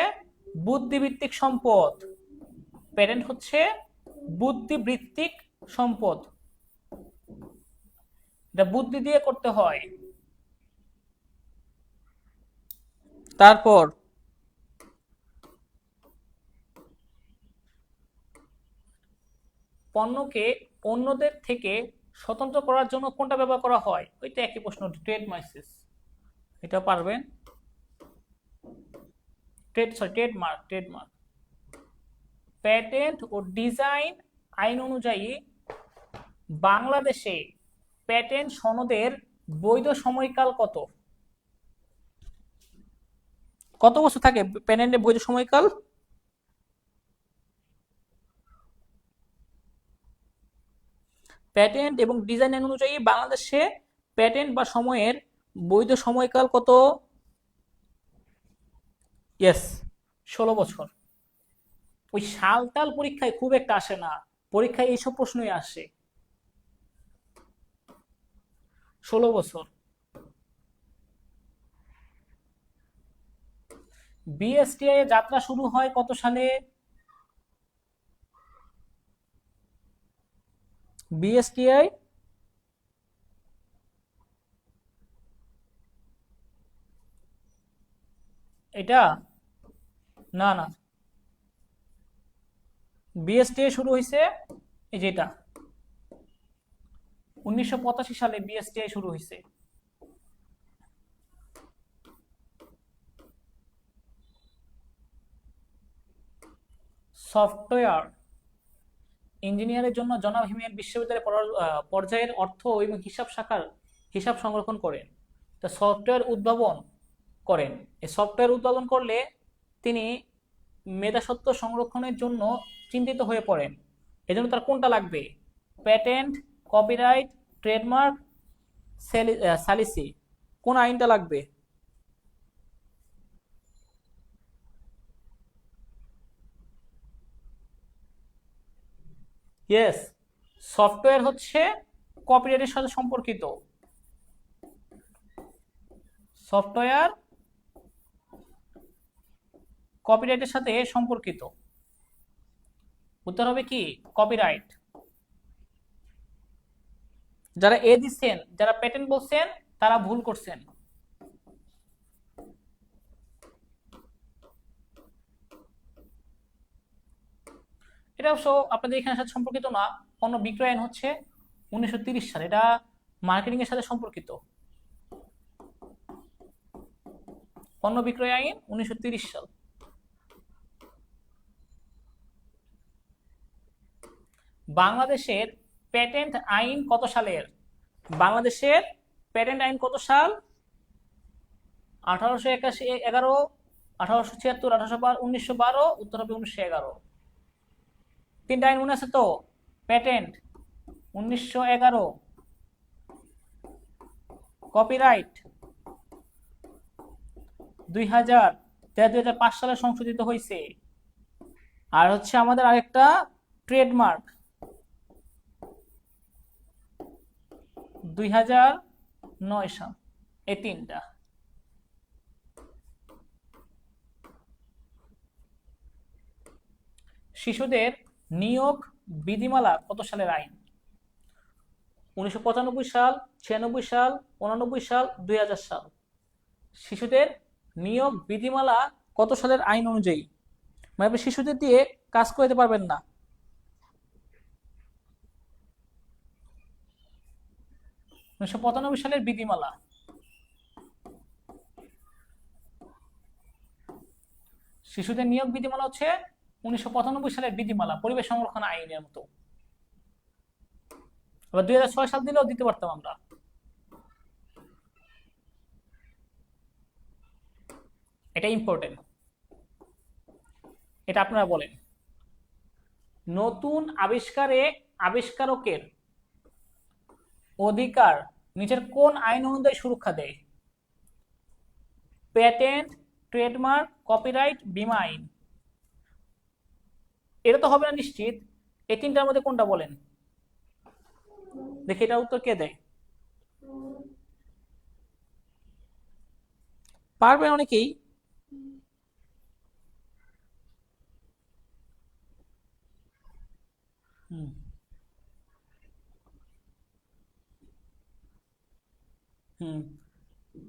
বুদ্ধিবৃত্তিক সম্পদ। প্যাটেন্ট হচ্ছে বুদ্ধিবৃত্তিক সম্পদ, এটা বুদ্ধি দিয়ে করতে হয়। তারপর পণ্যকে অন্যদের থেকে স্বতন্ত্র করার জন্য কোনটা ব্যবহার করা হয়, ওইটা একই প্রশ্ন, ট্রেডমার্কস, এটা পারবেন। Trademark, trademark. প্যাটেন্ট ও ডিজাইন আইন অনুযায়ী বাংলাদেশে প্যাটেন্ট সনদের বৈধ সময়কাল কত? কত বছর থাকে প্যাটেন্টের বৈধ সময়কাল? প্যাটেন্ট এবং ডিজাইন আইন অনুযায়ী বাংলাদেশে প্যাটেন্ট বা সময়ের বৈধ সময়কাল কত? ইয়েস, 16 বছর। ওই সালটাল পরীক্ষায় খুব একটা আসে না, পরীক্ষায় এইসব প্রশ্নই আসে। 16 বছর। বিএসটিআই এর যাত্রা শুরু হয় কত সালে? বিএসটিআই, এটা না না, বিএসটিআই শুরু হয়েছে এই যেটা 1985 সালে বিএসটিআই শুরু হয়েছে। সফটওয়্যার ইঞ্জিনিয়ারের জন্য জনাব হিমেল বিশ্ববিদ্যালয় পর্যায়ের অর্থ এবং হিসাব শাখার হিসাব সংরক্ষণ করেন। তা সফটওয়্যার উদ্ভাবন করেন, এই সফটওয়্যার উদ্ভাবন করলে তিনি মেধাস্বত্ব সংরক্ষণের জন্য চিন্তিত হয়ে পড়েন। এজন্য তার কোনটা লাগবে? প্যাটেন্ট, কপিরাইট, ট্রেডমার্ক, সালিসি, কোন আইনটা লাগবে? ইয়েস, সফটওয়্যার হচ্ছে কপিরাইটের সাথে সম্পর্কিত। সফটওয়্যার কপিরাইটের সাথে সম্পর্কিত। উত্তর হবে কি কপিরাইট। যারা এ দিচ্ছেন, যারা প্যাটেন্ট বলছেন, তারা ভুল করছেন। এটা অবশ্য আপনাদের এখানের সাথে সম্পর্কিত না। পণ্য বিক্রয় আইন হচ্ছে 1930 সাল, এটা মার্কেটিং এর সাথে সম্পর্কিত। পণ্য বিক্রয় আইন 1930 সাল। বাংলাদেশের প্যাটেন্ট আইন কত সালের? বাংলাদেশের প্যাটেন্ট আইন কত সাল? 1811, 1876, 1912, উত্তর হবে 1911। তিনটা আইন মনে আছে তো? প্যাটেন্ট 1911, কপিরাইট 2000, 2005 সালে সংশোধিত হয়েছে। আর হচ্ছে আমাদের আরেকটা ট্রেডমার্ক 2009 সাল। এই তিনটা। শিশুদের নিয়োগ বিধিমালা কত সালের আইন? 1995 সাল, 96 সাল, 89 সাল, 2000 সাল। শিশুদের নিয়োগ বিধিমালা কত সালের আইন অনুযায়ী? মানে আপনি শিশুদের দিয়ে কাজ করতে পারবেন না। 1995 সালের বিধিমালা। শিশুদের নিয়োগ বিধিমালা হচ্ছে 1995 সালের বিধিমালা, পরিবেশ সংরক্ষণ আইনের মতো। আবার 2006 সাল দিলেও দিতে পারতাম আমরা। এটা ইম্পর্টেন্ট, এটা আপনারা বলেন। নতুন আবিষ্কারে আবিষ্কারকের অধিকার নিচের কোন আইন অনুযায়ী সুরক্ষা দেয়? প্যাটেন্ট, ট্রেডমার্ক, কপিরাইট, বীমা আইন। এটা তো হবে না নিশ্চিত। এই তিনটার মধ্যে কোনটা বলেন দেখি, এটা উত্তর কে দেয়? পারবেন অনেকেই।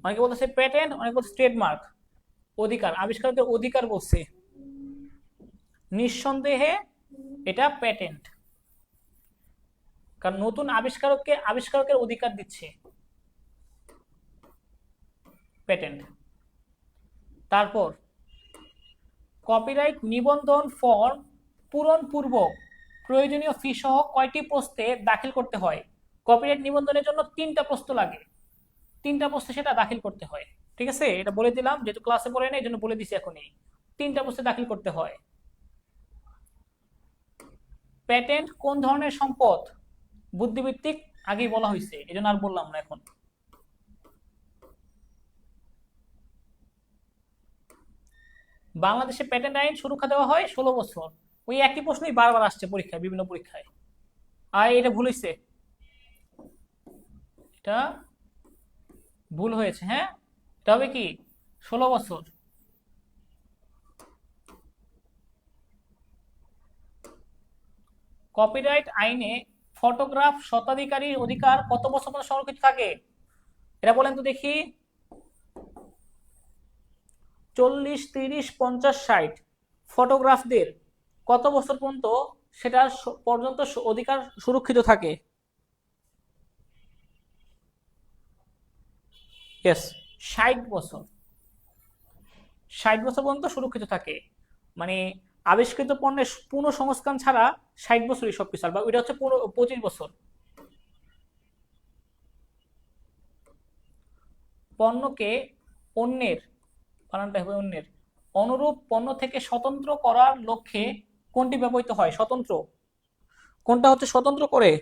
অনেকে বলতেছে প্যাটেন্ট, অনেকে বলছে ট্রেডমার্ক। অধিকার, আবিষ্কারকের অধিকার বলছে। নিঃসন্দেহে এটা প্যাটেন্ট, কারণ নতুন আবিষ্কারককে আবিষ্কারকের অধিকার দিচ্ছে প্যাটেন্ট। তারপর কপিরাইট নিবন্ধন ফর্ম পূরণ পূর্বক প্রয়োজনীয় ফি সহ কয়টি প্রস্তে দাখিল করতে হয়? কপিরাইট নিবন্ধনের জন্য 3টা প্রস্ত লাগে, 3টা প্রস্তে সেটা দাখিল করতে হয়। ঠিক আছে, এটা বলে দিলাম যেহেতু ক্লাসে পড়ে না, এই জন্য বলে দিছি এখনই। 3টা প্রস্তে দাখিল করতে হয়। প্যাটেন্ট কোন ধরনের সম্পদ? বুদ্ধিবৃত্তিক, আগেই বলা হয়েছে, এই জন্য আর বললাম না এখন। বাংলাদেশে প্যাটেন্ট আইন সুরক্ষা দেওয়া হয় 16 বছর। ওই একই প্রশ্নই বারবার আসছে পরীক্ষায়, বিভিন্ন পরীক্ষায়। আর এটা ভুল হয়েছে, এটা ভুল হয়েছে। হ্যাঁ, এটা হবে কি 16 বছর। কপিরাইট আইনে ফটোগ্রাফ স্বত্বাধিকারীর অধিকার কত বছর পর্যন্ত সংরক্ষিত থাকে? এটা বলেন তো দেখি। 40, 30, 50, 60 ফটোগ্রাফদের কত বছর পর্যন্ত সেটা পর্যন্ত অধিকার সুরক্ষিত থাকে? ইয়েস, 60 বছর। 60 বছর পর্যন্ত সুরক্ষিত থাকে। মানে আবিষ্কৃত পণ্যের পুনঃসংস্করণ ছাড়া 60 বছরই সবকিছু, বা ওইটা হচ্ছে 25 বছর। পণ্যকে অন্যের, বানানটা হবে অন্যের, অনুরূপ পণ্য থেকে স্বতন্ত্র করার লক্ষ্যে কোনটি ব্যবহৃত হয়? স্বতন্ত্র, কোনটা হচ্ছে স্বতন্ত্র করে?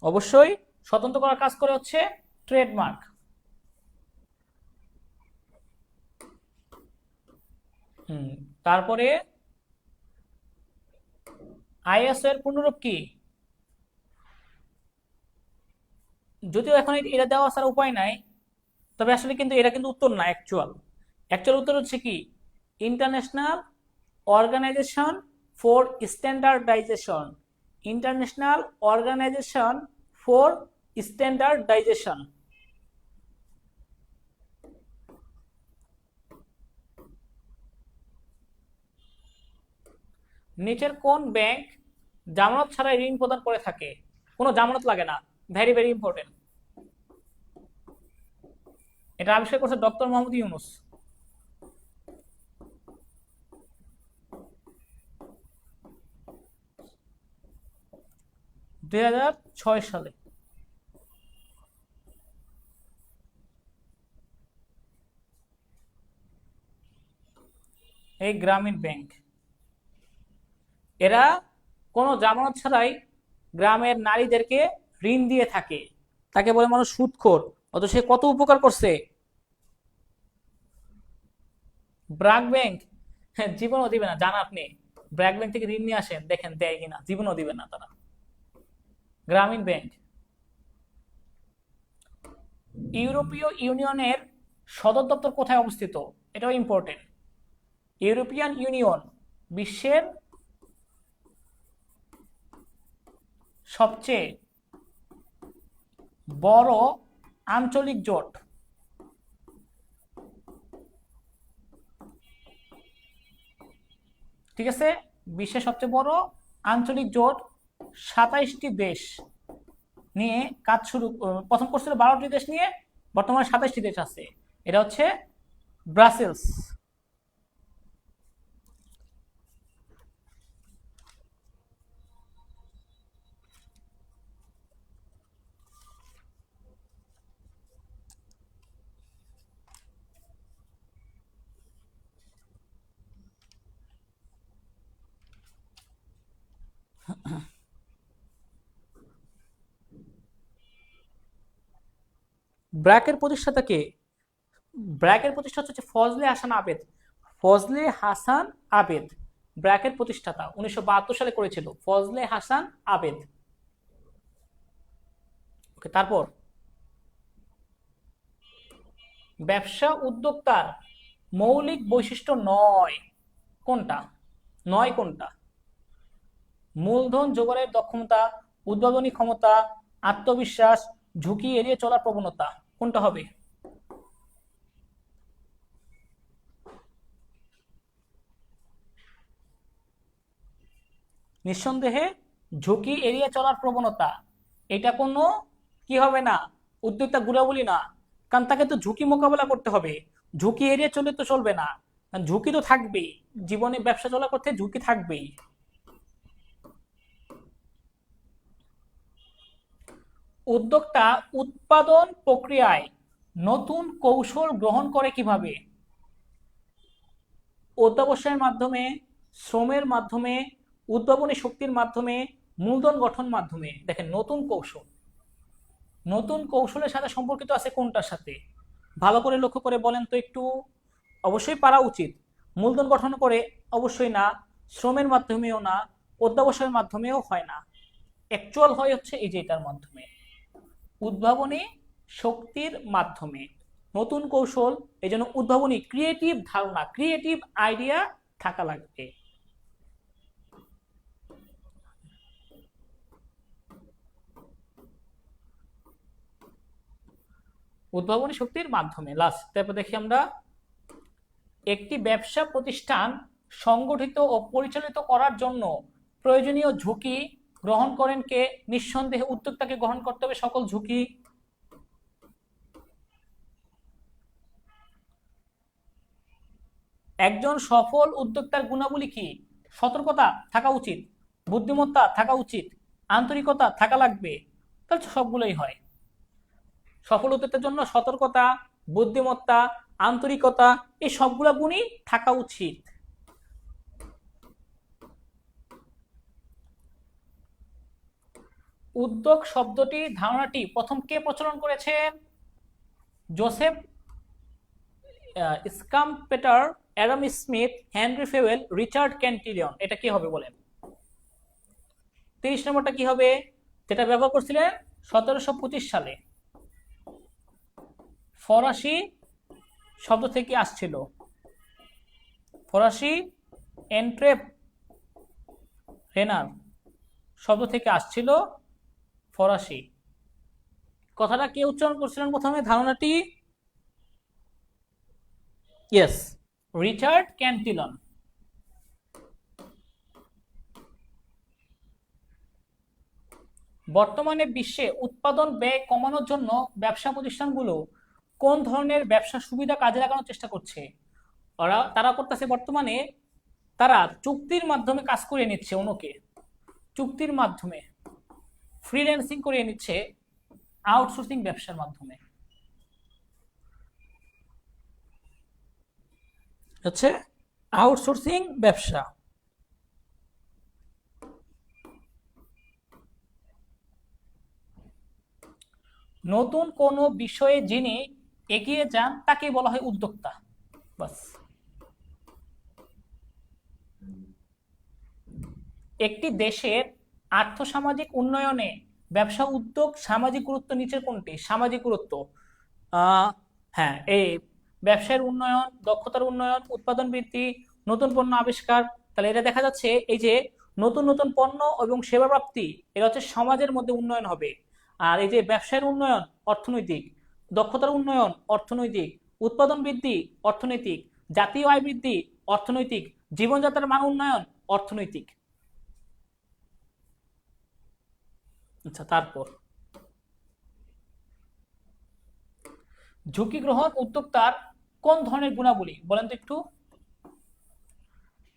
অবশ্যই স্বতন্ত্র করার কাজ করে হচ্ছে ট্রেডমার্ক। তারপরে আইএসও এর পূর্ণরূপ কি? যদিও এখন এটা দেওয়া ছাড়া উপায় নাই, তবে আসলে কিন্তু এটা কিন্তু উত্তর না। অ্যাকচুয়াল উত্তর হচ্ছে কি? International organisation for standardisation. International organisation for standardisation. নিচের কোন ব্যাংক জামানত ছাড়াই ঋণ প্রদান করে থাকে? কোনো জামানত লাগে না, ভেরি ভেরি ইম্পর্টেন্ট। এটা আবিষ্কার করছে ডক্টর মোহাম্মদ ইউনুস। 2006 সালে। এই গ্রামীণ ব্যাংক, এরা কোনো জামানত ছাড়াই গ্রামের নারীদেরকে ঋণ দিয়ে থাকে। তাকে বলে মানুষ সুদখোর, অথচ সে কত উপকার করছে। ব্র্যাক ব্যাংক, হ্যাঁ, জীবনও দিবে না। জানা আপনি ব্র্যাক ব্যাংক থেকে ঋণ নিয়ে আসেন, দেখেন দেয় কিনা, জীবনও দিবে না তারা। গ্রামীণ ব্যাংক। ইউরোপীয় ইউনিয়নের সদর দপ্তর কোথায় অবস্থিত? এটাও ইম্পর্টেন্ট। ইউরোপিয়ান ইউনিয়ন বিশ্বের সবচেয়ে বড় আঞ্চলিক জোট। ঠিক আছে, বিশ্বের সবচেয়ে বড় আঞ্চলিক জোট 27টি দেশ নিয়ে কাজ শুরু, প্রথম করছিল 12টি দেশ নিয়ে, বর্তমানে 27টি দেশ আছে। এটা হচ্ছে ব্রাসেলস। ব্র্যাকের প্রতিষ্ঠাতা কে? ব্র্যাকের প্রতিষ্ঠাতা হচ্ছে ফজলে হাসান আবেদ। ফজলে হাসান আবেদ ব্র্যাকের প্রতিষ্ঠাতা, 1972 সালে করেছিল ফজলে হাসান আবেদ। ওকে, তারপর ব্যবসা উদ্যোক্তার মৌলিক বৈশিষ্ট্য নয় কোনটা? নয় কোনটা? মূলধন জোগাড়ের দক্ষতা, উদ্ভাবনী ক্ষমতা, আত্মবিশ্বাস, ঝুঁকি এড়িয়ে চলার প্রবণতা, কোনটা হবে? নিঃসন্দেহে ঝুঁকি এড়িয়ে চলার প্রবণতা। এটা কোনো কি হবে না, উদ্যোক্তা গুণাবলী না, কারণ তাকে তো ঝুঁকি মোকাবেলা করতে হবে। ঝুঁকি এড়িয়ে চলে তো চলবে না, ঝুঁকি তো থাকবেই। জীবনে ব্যবসা চলা করতে ঝুঁকি থাকবেই। উদ্যোক্তা উৎপাদন প্রক্রিয়ায় নতুন কৌশল গ্রহণ করে কিভাবে? অধ্যবসায়ের মাধ্যমে, শ্রমের মাধ্যমে, উদ্ভাবনী শক্তির মাধ্যমে, মূলধন গঠন মাধ্যমে। দেখেন, নতুন কৌশল, নতুন কৌশলের সাথে সম্পর্কিত আছে কোনটার সাথে? ভালো করে লক্ষ্য করে বলেন তো একটু। অবশ্যই পারা উচিত। মূলধন গঠন করে অবশ্যই না, শ্রমের মাধ্যমেও না, অধ্যবসায়ের মাধ্যমেও হয় না। অ্যাকচুয়াল হয় হচ্ছে এই যে এটার মাধ্যমে, উদ্ভাবনী শক্তির মাধ্যমে। নতুন কৌশল, এই জন্য উদ্ভাবনী ক্রিয়েটিভ ধারণা, ক্রিয়েটিভ আইডিয়া থাকা লাগবে। উদ্ভাবনী শক্তির মাধ্যমে। লাস্ট, তারপর দেখি আমরা, একটি ব্যবসা প্রতিষ্ঠান সংগঠিত ও পরিচালিত করার জন্য প্রয়োজনীয় ঝুঁকি গ্রহণ করেন কে? নিঃসন্দেহে উদ্যোক্তাকে গ্রহণ করতে হবে সকল ঝুঁকি। একজন সফল উদ্যোক্তার গুণাবলী কি? সতর্কতা থাকা উচিত, বুদ্ধিমত্তা থাকা উচিত, আন্তরিকতা থাকা লাগবে। তাহলে সবগুলোই হয়। সফল উদ্যোক্তার জন্য সতর্কতা, বুদ্ধিমত্তা, আন্তরিকতা, এই সবগুলা গুণই থাকা উচিত। উদ্যোগ শব্দটি, ধারণাটি প্রথম কে প্রচলন করেছেন? Joseph Schumpeter, Adam Smith, Henry Fayol, Richard Cantillon. এটা কি হবে বলেন? 30 নম্বরটা কি হবে? যেটা ব্যবহার করছিলেন 1725 সালে। ফরাসি শব্দ থেকে আসছিল, ফরাসি এন্ট্রেপ রেনার শব্দ থেকে আসছিল ফরাসি। কথাটা কে উচ্চারণ করছিলেন প্রথমে ধারণাটি? Yes, Richard Cantillon. বর্তমানে বিশ্বে উৎপাদন ব্যয় কমানোর জন্য ব্যবসা প্রতিষ্ঠানগুলো কোন ধরনের ব্যবসা সুবিধা কাজে লাগানোর চেষ্টা করছে? তারা করতেছে বর্তমানে তারা চুক্তির মাধ্যমে কাজ করে নিচ্ছে, অন্যকে চুক্তির মাধ্যমে ফ্রিল্যান্সিং করে নিচ্ছে, আউটসোর্সিং ব্যবসার মাধ্যমে হচ্ছে আউটসোর্সিং ব্যবসা। নতুন কোনো বিষয়ে যিনি এগিয়ে যান তাকে বলা হয় উদ্যোক্তা। বাস। একটি দেশের আর্থসামাজিক উন্নয়নে ব্যবসা উদ্যোগ সামাজিক গুরুত্ব নিচের কোনটি? সামাজিক গুরুত্ব, হ্যাঁ, এই ব্যবসার উন্নয়ন, দক্ষতার উন্নয়ন, উৎপাদন বৃদ্ধি, নতুন পণ্য আবিষ্কার। তাহলে এটা দেখা যাচ্ছে এই যে নতুন নতুন পণ্য এবং সেবা প্রাপ্তি, এটা হচ্ছে সমাজের মধ্যে উন্নয়ন হবে। আর এই যে ব্যবসার উন্নয়ন অর্থনৈতিক, দক্ষতার উন্নয়ন অর্থনৈতিক, উৎপাদন বৃদ্ধি অর্থনৈতিক, জাতীয় আয় বৃদ্ধি অর্থনৈতিক, জীবনযাত্রার মান উন্নয়ন অর্থনৈতিক। আচ্ছা, তারপর ঝুঁকি গ্রহণ উদ্যোক্তার কোন ধরনের গুণাবলী বলেন তো একটু?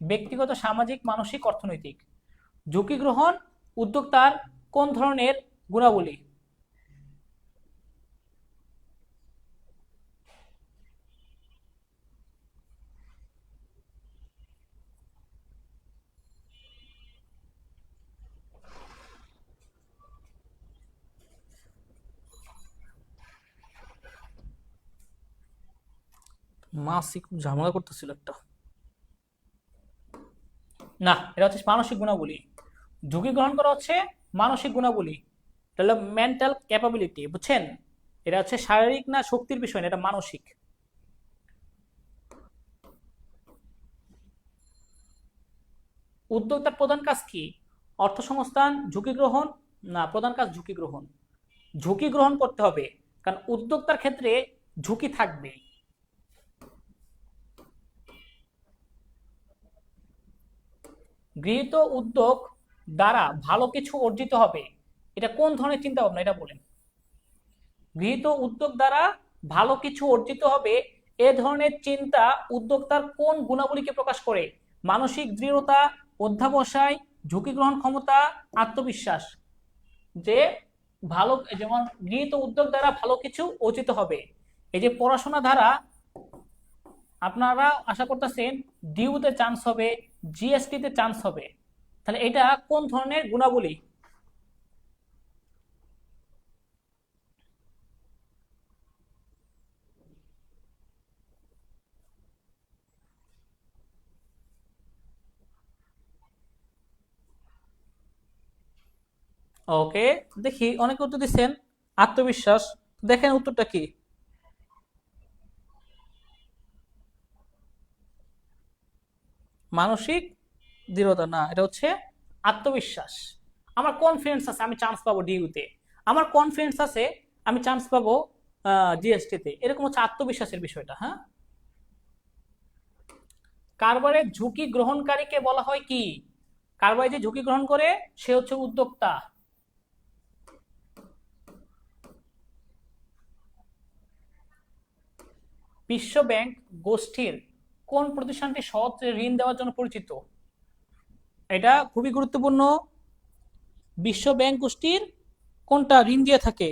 ব্যক্তিগত, সামাজিক, মানসিক, অর্থনৈতিক। ঝুঁকি গ্রহণ উদ্যোক্তার কোন ধরনের গুণাবলী? মাসি খুব ঝামেলা করতেছিল একটা। না, এটা হচ্ছে মানসিক গুণাবলী। ঝুঁকি গ্রহণ করা হচ্ছে মানসিক গুণাবলী, এটা হলো মেন্টাল ক্যাপাবিলিটি, বুঝছেন? এটা হচ্ছে শারীরিক না শক্তির বিষয় না, এটা মানসিক। উদ্যোক্তার প্রধান কাজ কি? অর্থসংস্থান, ঝুঁকি গ্রহণ? না, প্রধান কাজ ঝুঁকি গ্রহণ। ঝুঁকি গ্রহণ করতে হবে, কারণ উদ্যোক্তার ক্ষেত্রে ঝুঁকি থাকবে। গৃহীত উদ্যোগ দ্বারা ভালো কিছু অর্জিত হবে, এটা কোন ধরনের চিন্তা ভাবনা, এটা বলেন। গৃহীত উদ্যোগ দ্বারা ভালো কিছু অর্জিত হবে, এ ধরনের চিন্তা উদ্যোক্তার কোন গুণাবলীকে প্রকাশ করে? মানসিক দৃঢ়তা, অধ্যাবসায়, ঝুঁকি গ্রহণ ক্ষমতা, আত্মবিশ্বাস। যে ভালো, যেমন গৃহীত উদ্যোগ দ্বারা ভালো কিছু অর্জিত হবে, এই যে পড়াশোনা দ্বারা আপনারা আশা করতেছেন ডিউতে চান্স হবে, জিএসটি তে চান্স হবে, তাহলে এটা কোন ধরনের গুণাবলী? ওকে, দেখি অনেকে উত্তর দিচ্ছেন আত্মবিশ্বাস। দেখেন উত্তরটা কি? মানসিক দৃঢ়তা না, এটা হচ্ছে আত্মবিশ্বাস। আমার কনফিডেন্স আছে আমি চান্স পাবো ডিউতে, আমার কনফিডেন্স আছে আমি চান্স পাবো জিএসটি তে, এরকম হচ্ছে আত্মবিশ্বাসের বিষয়টা। হ্যাঁ, কারবারের ঝুঁকি গ্রহণকারীকে বলা হয় কি? কারবারে যে ঝুঁকি গ্রহণ করে সে হচ্ছে উদ্যোক্তা। বিশ্ব ব্যাংক গোষ্ঠীর কোন প্রতিষ্ঠানটি সহজ ঋণ দেওয়ার জন্য পরিচিত? এটা খুবই গুরুত্বপূর্ণ। বিশ্ব ব্যাংক গোষ্ঠীর কোনটা ঋণ দিয়ে থাকে?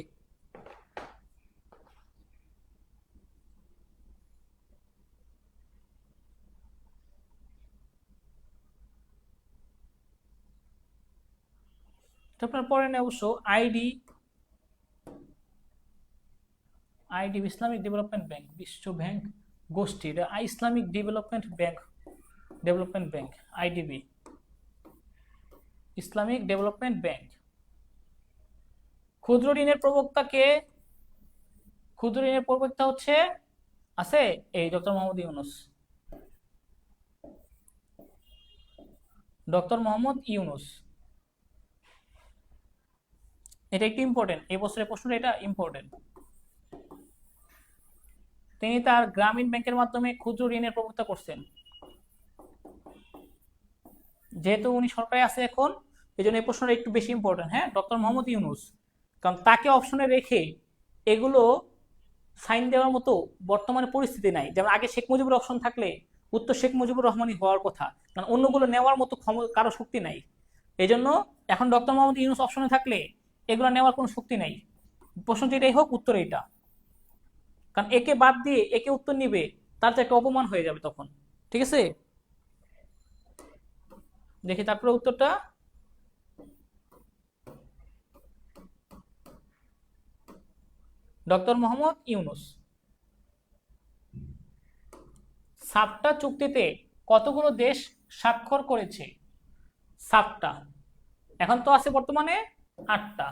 আপনার পরে নেই অবশ্য, ID, IDB Islamic development bank. বিশ্ব ব্যাংক গোষ্ঠী, এটা Islamic development bank, IDB, Islamic development bank. ক্ষুদ্র ঋণের প্রবক্তা কে? ক্ষুদ্র ঋণের প্রবক্তা হচ্ছে আছে এই ডক্টর মোহাম্মদ ইউনুস। ডক্টর মোহাম্মদ ইউনুস, এটা একটু ইম্পর্টেন্ট, এই বছরের প্রশ্নটা এটা ইম্পর্টেন্ট। তিনি তার গ্রামীণ ব্যাংকের মাধ্যমে ক্ষুদ্র ঋণের প্রবক্তা করছেন। যেহেতু উনি সরকারে আছে এখন, এই জন্য এই প্রশ্নটা একটু বেশি ইম্পর্টেন্ট। হ্যাঁ, ডক্টর মোহাম্মদ ইউনুস, কারণ তাকে অপশনে রেখে এগুলো সাইন দেওয়ার মতো বর্তমানে পরিস্থিতি নাই। যেমন আগে শেখ মুজিবুর অপশন থাকলে উত্তর শেখ মুজিবুর রহমানই হওয়ার কথা, কারণ অন্যগুলো নেওয়ার মতো কারো শক্তি নাই। এই জন্য এখন ডক্টর মোহাম্মদ ইউনূস অপশনে থাকলে এগুলো নেওয়ার কোনো শক্তি নাই। প্রশ্ন যেটাই হোক উত্তর এইটা, কারণ একে বাদ দিয়ে একে উত্তর নিবে তার তো একটা অপমান হয়ে যাবে তখন। ঠিক আছে, দেখি তারপরে উত্তরটা। ডক্টর মোহাম্মদ ইউনূস। সাপটা চুক্তিতে কতগুলো দেশ স্বাক্ষর করেছে? সাপটা এখন তো আছে বর্তমানে 8টা।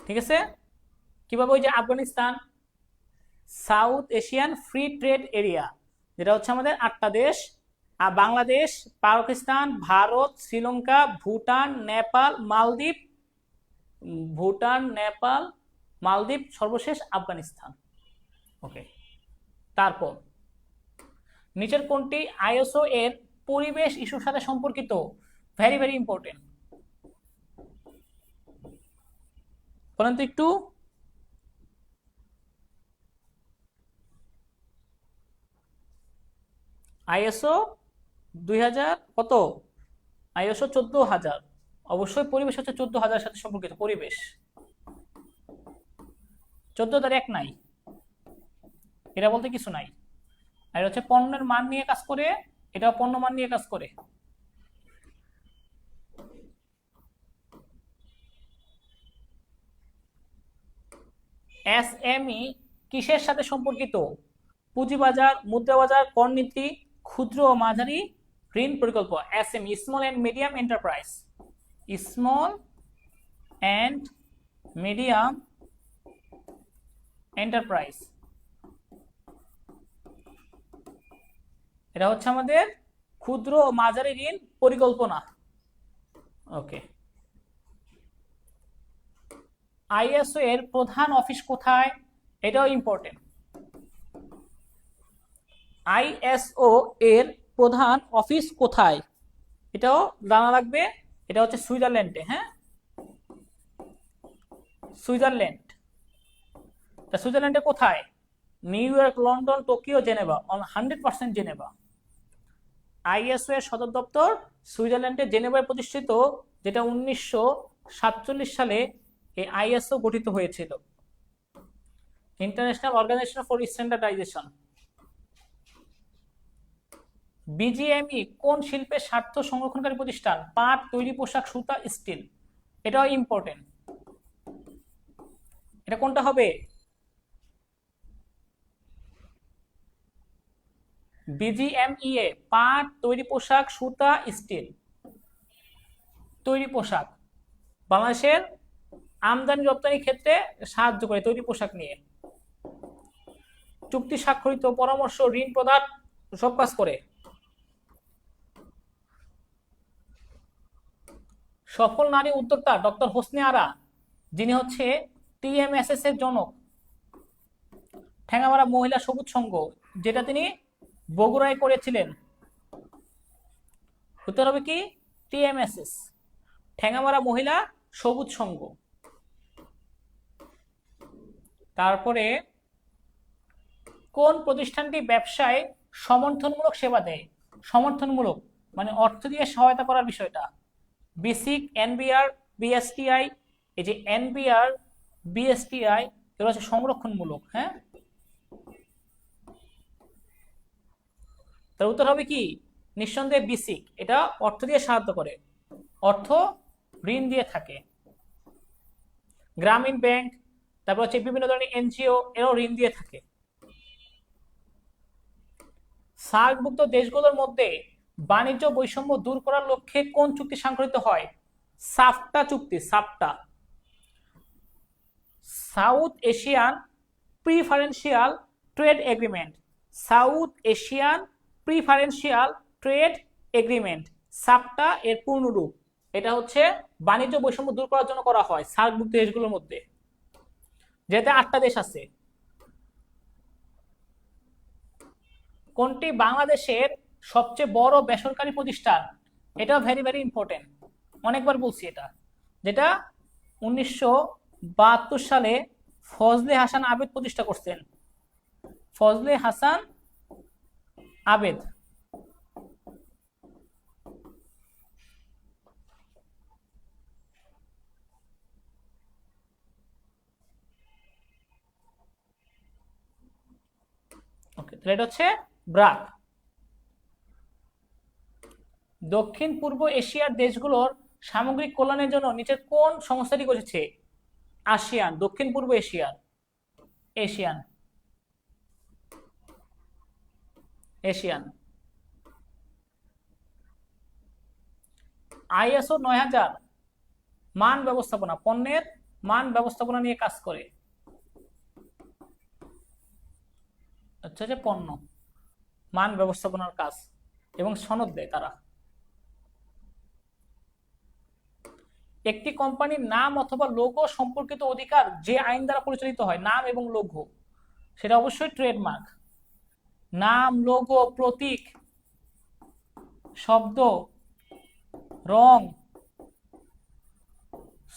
ঠিক আছে, কিভাবে? ওই যে Afghanistan, south Asian free trade area, যেটা হচ্ছে আমাদের 8টা দেশ, আর বাংলাদেশ, পাকিস্তান, ভারত, শ্রীলঙ্কা, ভুটান, নেপাল, মালদ্বীপ, সর্বশেষ আফগানিস্তান। ওকে, তারপর নিচের কোনটি আইএসও এর পরিবেশ ইস্যুর সাথে সম্পর্কিত? ভেরি ভেরি ইম্পর্টেন্ট, বলেন তো একটু। আইএসও 2000 কত? আইএসও 14,000। অবশ্যই পরিবেশ হচ্ছে 14,000 সাথে সম্পর্কিত। পরিবেশ 14,001 নাই, এটা বলতে কিছু নাই। আর হচ্ছে পণ্যের মান নিয়ে কাজ করে, এটাও পণ্য মান নিয়ে কাজ করে। এসএমই কিসের সাথে সম্পর্কিত? পুঁজিবাজার, মুদ্রাবাজার, করনীতি, ক্ষুদ্র ও মাঝারি ঋণ প্রকল্প। SME small and medium enterprise, small and medium enterprise, এটা হচ্ছে আমাদের ক্ষুদ্র ও মাঝারি ঋণ পরিকল্পনা। ওকে, আইএসও এর প্রধান অফিস কোথায়? এটাও ইম্পর্টেন্ট। আইএসও এর প্রধান অফিস কোথায়? এটাও জানা লাগবে। এটা হচ্ছে সুইজারল্যান্ডে। হ্যাঁ, সুইজারল্যান্ড। সুইজারল্যান্ডে কোথায়? New York, London, Tokyo, Geneva. 100% Geneva. ISO এর সদর দপ্তর সুইজারল্যান্ডে জেনেভায় প্রতিষ্ঠিত, যেটা 1947 সালে এই আইএসও গঠিত হয়েছিল, international organisation for standardisation. BGMEA কোন শিল্পের স্বার্থ সংরক্ষণকারী প্রতিষ্ঠান? পাট, তৈরি পোশাক, সুতা, স্টিল। এটাও ইম্পর্টেন্ট। এটা কোনটা হবে? বিজিএমইএ, পাট, তৈরি পোশাক, সুতা, স্টিল। তৈরি পোশাক বাংলাদেশের আমদানি রপ্তানির ক্ষেত্রে সাহায্য করে তৈরি পোশাক নিয়ে। চুক্তি স্বাক্ষরিত, পরামর্শ, ঋণ প্রদান, সব কাজ করে। সফল নারী উদ্যোক্তা ডক্টর হোসনে আরা, যিনি হচ্ছে টিএমএসএস এর জনক। ঠ্যাঙ্গামারা মহিলা সবুজ সংঘ, যেটা তিনি বগুড়ায় করেছিলেন। উত্তর হবে কি? টিএমএসএস, ঠ্যাঙ্গামারা মহিলা সবুজ সংঘ। তারপরে কোন প্রতিষ্ঠানটি ব্যবসায় সমর্থনমূলক সেবা দেয়? সমর্থনমূলক মানে অর্থ দিয়ে সহায়তা করার বিষয়টা। Basic, NBR, BSTI. এই যে এনবিআর, বিএসটিআই এগুলো হচ্ছে সংরক্ষণমূলক। হ্যাঁ, তার উত্তর হবে কি? নিঃসন্দেহে বেসিক, এটা অর্থ দিয়ে সাহায্য করে, অর্থ ঋণ দিয়ে থাকে। গ্রামীণ ব্যাংক, তারপর হচ্ছে বিভিন্ন ধরনের এনজিও, এরাও ঋণ দিয়ে থাকে। সার্কভুক্ত দেশগুলোর মধ্যে বাণিজ্য বৈষম্য দূর করার লক্ষ্যে কোন চুক্তি স্বাক্ষরিত হয়? সাফটা চুক্তি। সাফটা, south Asian preferential trade agreement. South Asian preferential trade agreement, সাফটা এর পূর্ণরূপ। এটা হচ্ছে বাণিজ্য বৈষম্য দূর করার জন্য করা হয় সার্কভুক্ত দেশগুলোর মধ্যে, যেটা 8টা দেশ আছে। কোনটি বাংলাদেশের সবচেয়ে বড় বেসরকারি প্রতিষ্ঠান? এটাও ভেরি ভেরি ইম্পর্টেন্ট, অনেকবার বলছি এটা। যেটা 1972 সালে ফজলে হাসান আবেদ প্রতিষ্ঠা করছেন। ফজলে হাসান আবেদ। ওকে, তাহলে এটা হচ্ছে ব্রাক। দক্ষিণ পূর্ব এশিয়ার দেশগুলোর সামগ্রিক কল্যাণের জন্য নিচের কোন সংস্থাটি গঠিত? আসিয়ান। দক্ষিণ পূর্ব এশিয়ার, এশিয়ান, এশিয়ান। আইএসও 9000 মান ব্যবস্থাপনা, পণ্যের মান ব্যবস্থাপনা নিয়ে কাজ করে। আচ্ছা, যে পণ্য মান ব্যবস্থাপনার কাজ এবং সনদ দেয় তারা। একটি কোম্পানির নাম অথবা লোগো সম্পর্কিত অধিকার যে আইন দ্বারা পরিচালিত হয়, নাম এবং লোগো, সেটা অবশ্যই ট্রেডমার্ক। নাম, লোগো, প্রতীক, শব্দ, রং,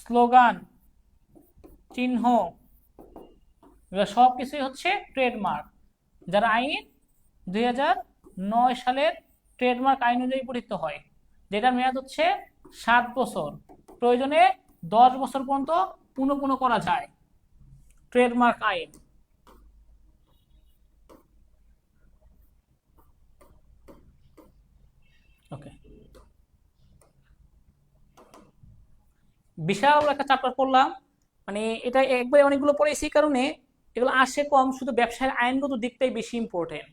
স্লোগান, চিহ্ন, এগুলো সব কিছুই হচ্ছে ট্রেডমার্ক, যার আইন 2009 সালের ট্রেডমার্ক আইন অনুযায়ী পরিচিত হয়, যেটার মেয়াদ হচ্ছে 7 বছর, প্রয়োজনে 10 বছর পর্যন্ত পুনঃ পুনঃ করা যায় ট্রেডমার্ক আইন। ওকে, বিশাল একটা চ্যাপ্টার পড়লাম, মানে এটা একবারে অনেকগুলো পড়েছি, কারণে এগুলো আসে কম, শুধু ব্যবসায়ের আইনগত দিকটাই বেশি ইম্পর্টেন্ট,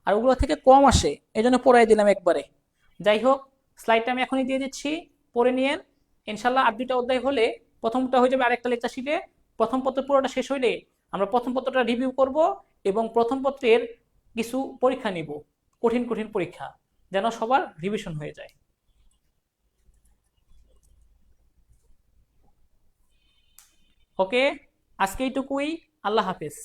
আর ওগুলো থেকে কম আসে, এই জন্য পড়াই দিলাম একবারে। যাই হোক, স্লাইডটা আমি এখনই দিয়ে দিচ্ছি, পড়ে নিয়েন। ইনশাল্লাহ আর 2টা অধ্যায় হলে প্রথমটা হয়ে যাবে আরেকটা লেকচার শিটে। প্রথম পত্র পুরোটা শেষ হইলে আমরা প্রথম পত্রটা রিভিউ করব এবং প্রথম পত্রের কিছু পরীক্ষা নিব, কঠিন কঠিন পরীক্ষা, যেন সবার রিভিশন হয়ে যায়। ওকে, আজকে এইটুকুই। আল্লাহ হাফেজ।